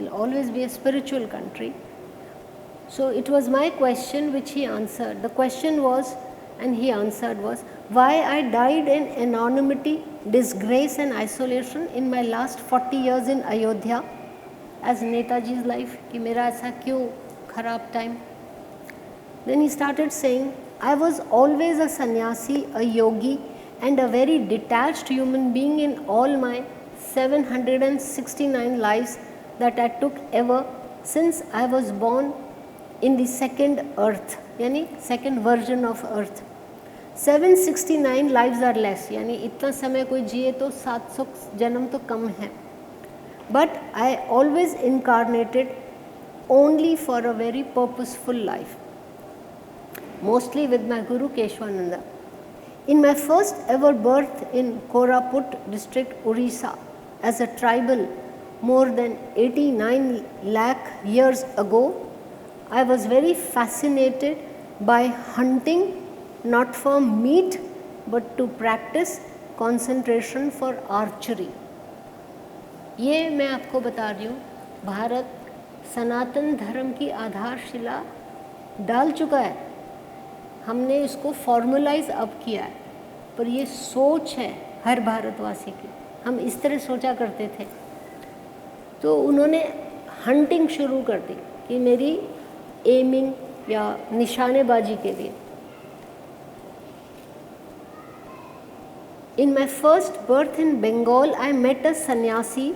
Speaker 2: will always be a spiritual country. So it was my question which he answered. The question was, and he answered was, why I died in anonymity, disgrace and isolation in my last 40 years in Ayodhya as Netaji's life, कि मेरा ऐसा क्यों खराब time. Then he started saying, I was always a sannyasi, a yogi and a very detached human being in all my 769 lives that I took ever since I was born in the second earth, यानी second version of earth. 769 lives are less, यानी इतना समय कोई जिए तो 700 जन्म तो कम है. But I always incarnated only for a very purposeful life, mostly with my Guru Keshwananda. In my first ever birth in Koraput district, Orissa, as a tribal more than 89 lakh years ago, I was very fascinated by hunting, not for meat but to practice concentration for archery. ये मैं आपको बता रही हूँ, भारत सनातन धर्म की आधारशिला डाल चुका है. हमने इसको फॉर्मुलाइज अब किया है, पर ये सोच है हर भारतवासी की. हम इस तरह सोचा करते थे. तो उन्होंने हंटिंग शुरू कर दी कि मेरी एमिंग या निशानेबाजी के लिए. In my first birth in Bengal, I met a sannyasi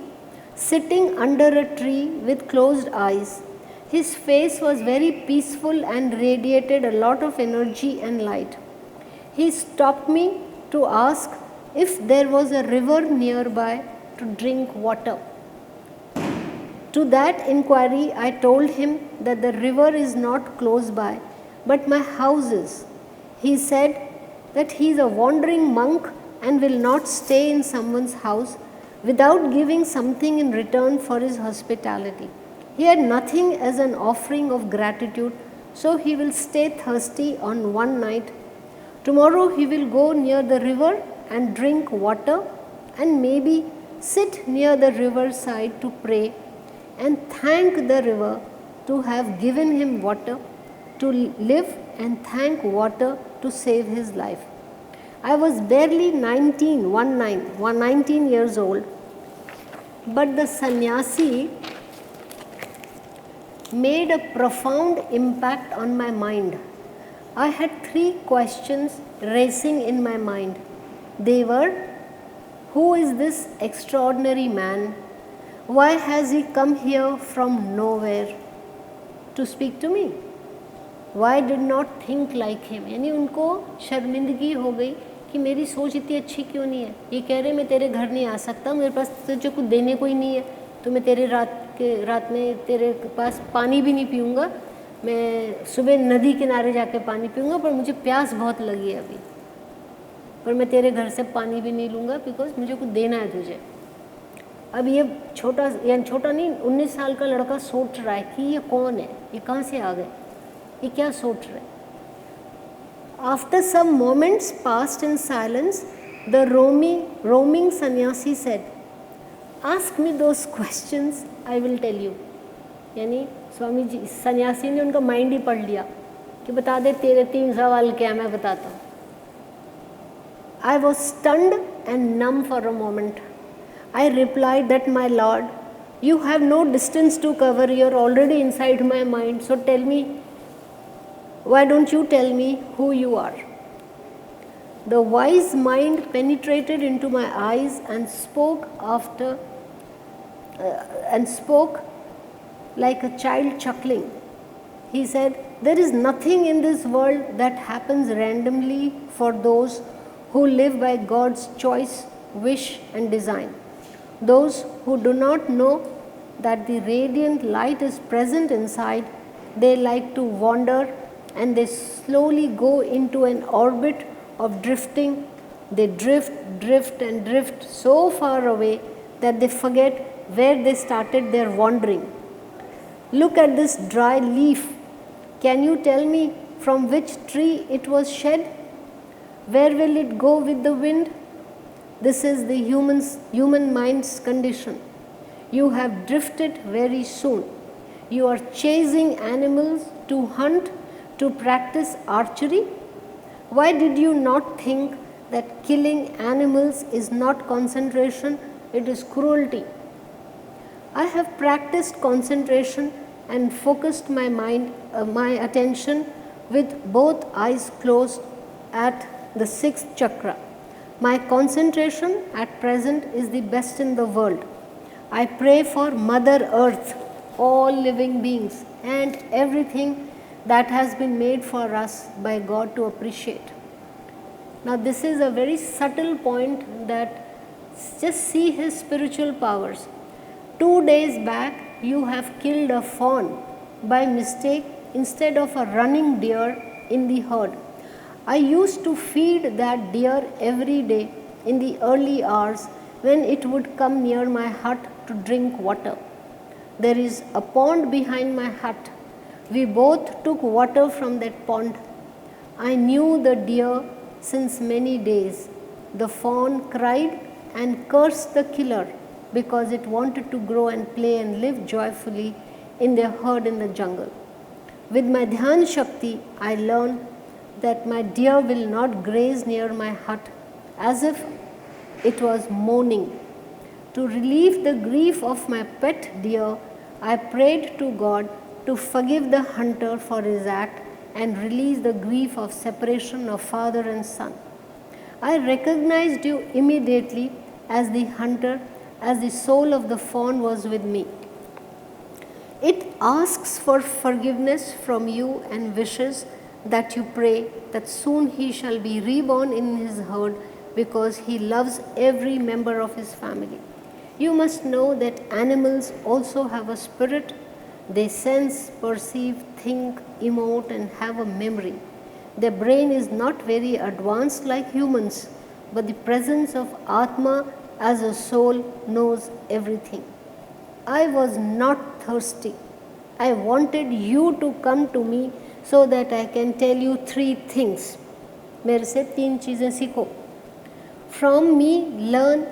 Speaker 2: sitting under a tree with closed eyes. His face was very peaceful and radiated a lot of energy and light. He stopped me to ask if there was a river nearby to drink water. To that inquiry, I told him that the river is not close by, but my house is. He said that he is a wandering monk and will not stay in someone's house without giving something in return for his hospitality. He had nothing as an offering of gratitude, so he will stay thirsty on one night. Tomorrow he will go near the river and drink water and maybe sit near the river side to pray and thank the river to have given him water to live and thank water to save his life. I was barely 19 years old, but the sannyasi made a profound impact on my mind. I had 3 questions racing in my mind. They were, who is this extraordinary man? Why has he come here from nowhere to speak to me? Why did not think like him? यानी उनको शर्मिंदगी हो गई कि मेरी सोच इतनी अच्छी क्यों नहीं है. ये कह रहे मैं तेरे घर नहीं आ सकता, मेरे पास तुझे कुछ देने को ही नहीं है, तो मैं तेरे रात में तेरे पास पानी भी नहीं पीऊँगा. मैं सुबह नदी किनारे जाके पानी पीऊँगा, पर मुझे प्यास बहुत लगी है अभी, पर मैं तेरे घर से पानी भी नहीं लूँगा बिकॉज मुझे कुछ देना है तुझे. अब ये छोटा नहीं 19 साल का लड़का सोच रहा है कि ये कौन है, ये कहाँ से आ गए, ये क्या सोच रहे. After some moments passed in silence, the roaming sannyasi said, ask me those questions, I will tell you. यानी स्वामी जी सन्यासी ने उनका माइंड ही पढ़ लिया कि बता दे तेरे 3 सवाल क्या, मैं बताता हूँ. I was stunned and numb for a moment. I replied that my lord, you have no distance to cover, you are already inside my mind, so tell me, why don't you tell me who you are? The wise mind penetrated into my eyes and spoke like a child chuckling. He said, there is nothing in this world that happens randomly for those who live by God's choice, wish and design. Those who do not know that the radiant light is present inside, they like to wander and they slowly go into an orbit of drifting. They drift so far away that they forget where they started their wandering. Look at this dry leaf. Can you tell me from which tree it was shed? Where will it go with the wind? This is the human mind's condition. You have drifted very soon. You are chasing animals to hunt, to practice archery. Why did you not think that killing animals is not concentration, it is cruelty? I have practiced concentration and focused my mind, my attention with both eyes closed at the sixth chakra. My concentration at present is the best in the world. I pray for Mother Earth, all living beings, and everything that has been made for us by God to appreciate. Now, this is a very subtle point, that just see His spiritual powers. 2 days back, you have killed a fawn by mistake instead of a running deer in the herd. I used to feed that deer every day in the early hours when it would come near my hut to drink water. There is a pond behind my hut. We both took water from that pond. I knew the deer since many days. The fawn cried and cursed the killer because it wanted to grow and play and live joyfully in their herd in the jungle. With my Dhyan Shakti, I learned that my deer will not graze near my hut as if it was mourning. To relieve the grief of my pet deer, I prayed to God to forgive the hunter for his act and release the grief of separation of father and son. I recognized you immediately as the hunter, as the soul of the fawn was with me. It asks for forgiveness from you and wishes that you pray that soon he shall be reborn in his herd because he loves every member of his family. You must know that animals also have a spirit. They sense, perceive, think, emote, and have a memory. Their brain is not very advanced like humans, but the presence of Atma as a soul knows everything. I was not thirsty. I wanted you to come to me so that I can tell you 3 things. मेरे से 3 चीज़ें सीखो. From me learn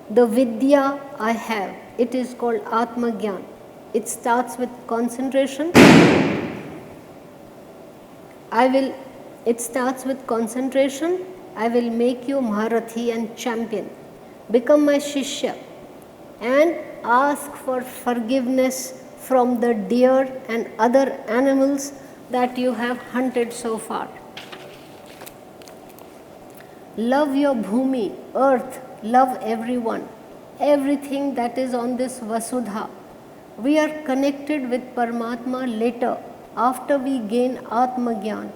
Speaker 2: the vidya I have. It is called Atma Gyan. It starts with concentration. It starts with concentration. I will make you Maharathi and champion. Become my Shishya and ask for forgiveness from the deer and other animals that you have hunted so far. Love your Bhumi, earth, love everyone, everything that is on this Vasudha. We are connected with Paramatma later, after we gain Atma Gyan.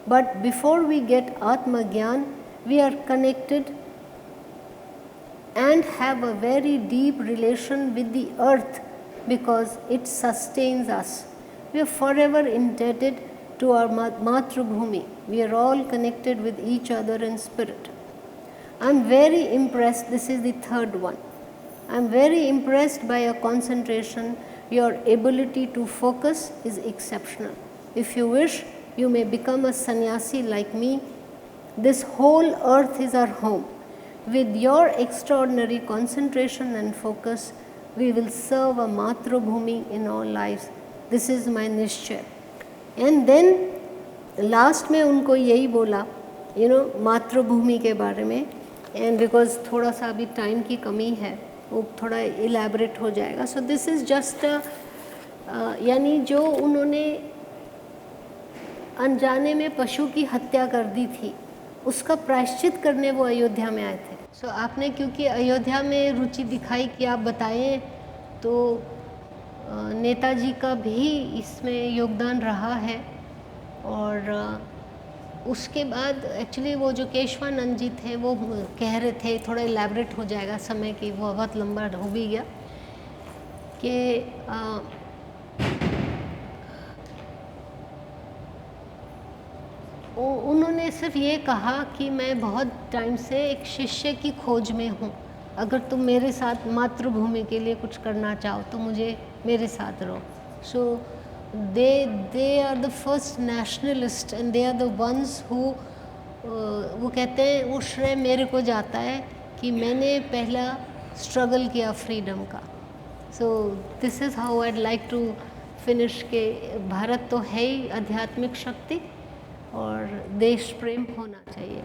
Speaker 2: But before we get Atma Gyan, we are connected and have a very deep relation with the earth because it sustains us. We are forever indebted to our Matrubhumi. We are all connected with each other in spirit. I am very impressed, this is the 3rd one. I am very impressed by your concentration. Your ability to focus is exceptional. If you wish, you may become a sannyasi like me. This whole earth is our home. With your extraordinary concentration and focus, we will serve a Matrubhumi in all lives. This is my निश्चय. And then last में उनको यही बोला, मातृभूमि के बारे में, and because थोड़ा सा अभी टाइम की कमी है, वो थोड़ा इलेबरेट हो जाएगा. सो दिस इज़ जस्ट यानी जो उन्होंने अनजाने में पशु की हत्या कर दी थी, उसका प्रायश्चित करने वो अयोध्या में आए थे. सो आपने क्योंकि अयोध्या में रुचि दिखाई कि आप बताएं, तो नेताजी का भी इसमें योगदान रहा है. और उसके बाद एक्चुअली वो जो केशवानंद जी थे वो कह रहे थे, थोड़ा इलेबरेट हो जाएगा समय की, वो बहुत लंबा हो भी गया, कि उन्होंने सिर्फ ये कहा कि मैं बहुत टाइम से एक शिष्य की खोज में हूँ. अगर तुम मेरे साथ मातृभूमि के लिए कुछ करना चाहो तो मुझे मेरे साथ रहो. सो they are the first nationalist and they are the ones who वो कहते हैं, वो श्रेय मेरे को जाता है कि मैंने पहला स्ट्रगल किया फ्रीडम का. So this is how I'd like to finish के भारत तो है ही आध्यात्मिक शक्ति और देश प्रेम होना चाहिए।